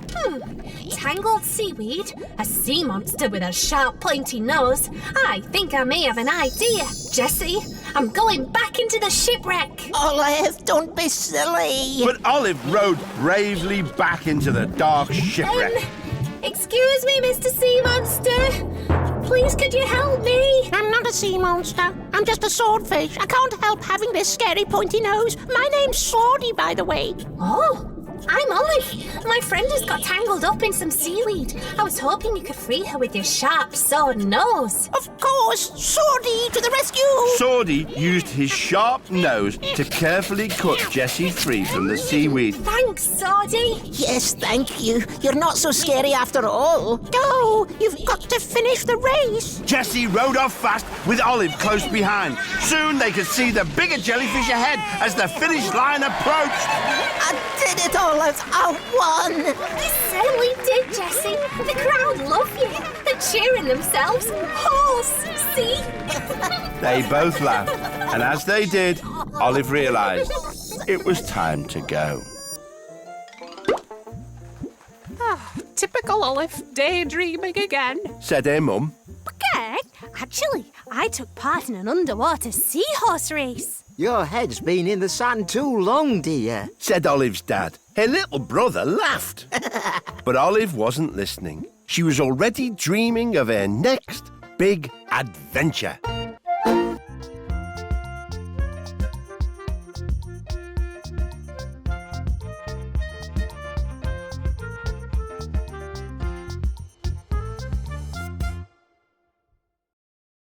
Tangled seaweed? A sea monster with a sharp, pointy nose? I think I may have an idea. Jessie, I'm going back into the shipwreck. Olive, don't be silly. But Olive rode bravely back into the dark shipwreck. Excuse me, Mr. Sea Monster. Please, could you help me? I'm not a sea monster. I'm just a swordfish. I can't help having this scary pointy nose. My name's Swordy, by the way. Oh, I'm Olive. My friend has got tangled up in some seaweed. I was hoping you could free her with your sharp sword nose. Of course! Swordy to the rescue! Swordy used his sharp nose to carefully cut Jessie free from the seaweed. Thanks, Swordy. Yes, thank you. You're not so scary after all. Go! You've got to finish the race. Jessie rode off fast with Olive close behind. Soon they could see the bigger jellyfish ahead as the finish line approached. I did it, Olive. I won. You certainly did, Jessie. The crowd love you. They're cheering themselves. Horse, see? They both laughed, and as they did, Olive realised it was time to go. Typical Olive, daydreaming again. Said her mum. Gek, actually, I took part in an underwater seahorse race. Your head's been in the sand too long, dear. Said Olive's dad. Her little brother laughed. But Olive wasn't listening. She was already dreaming of her next big adventure.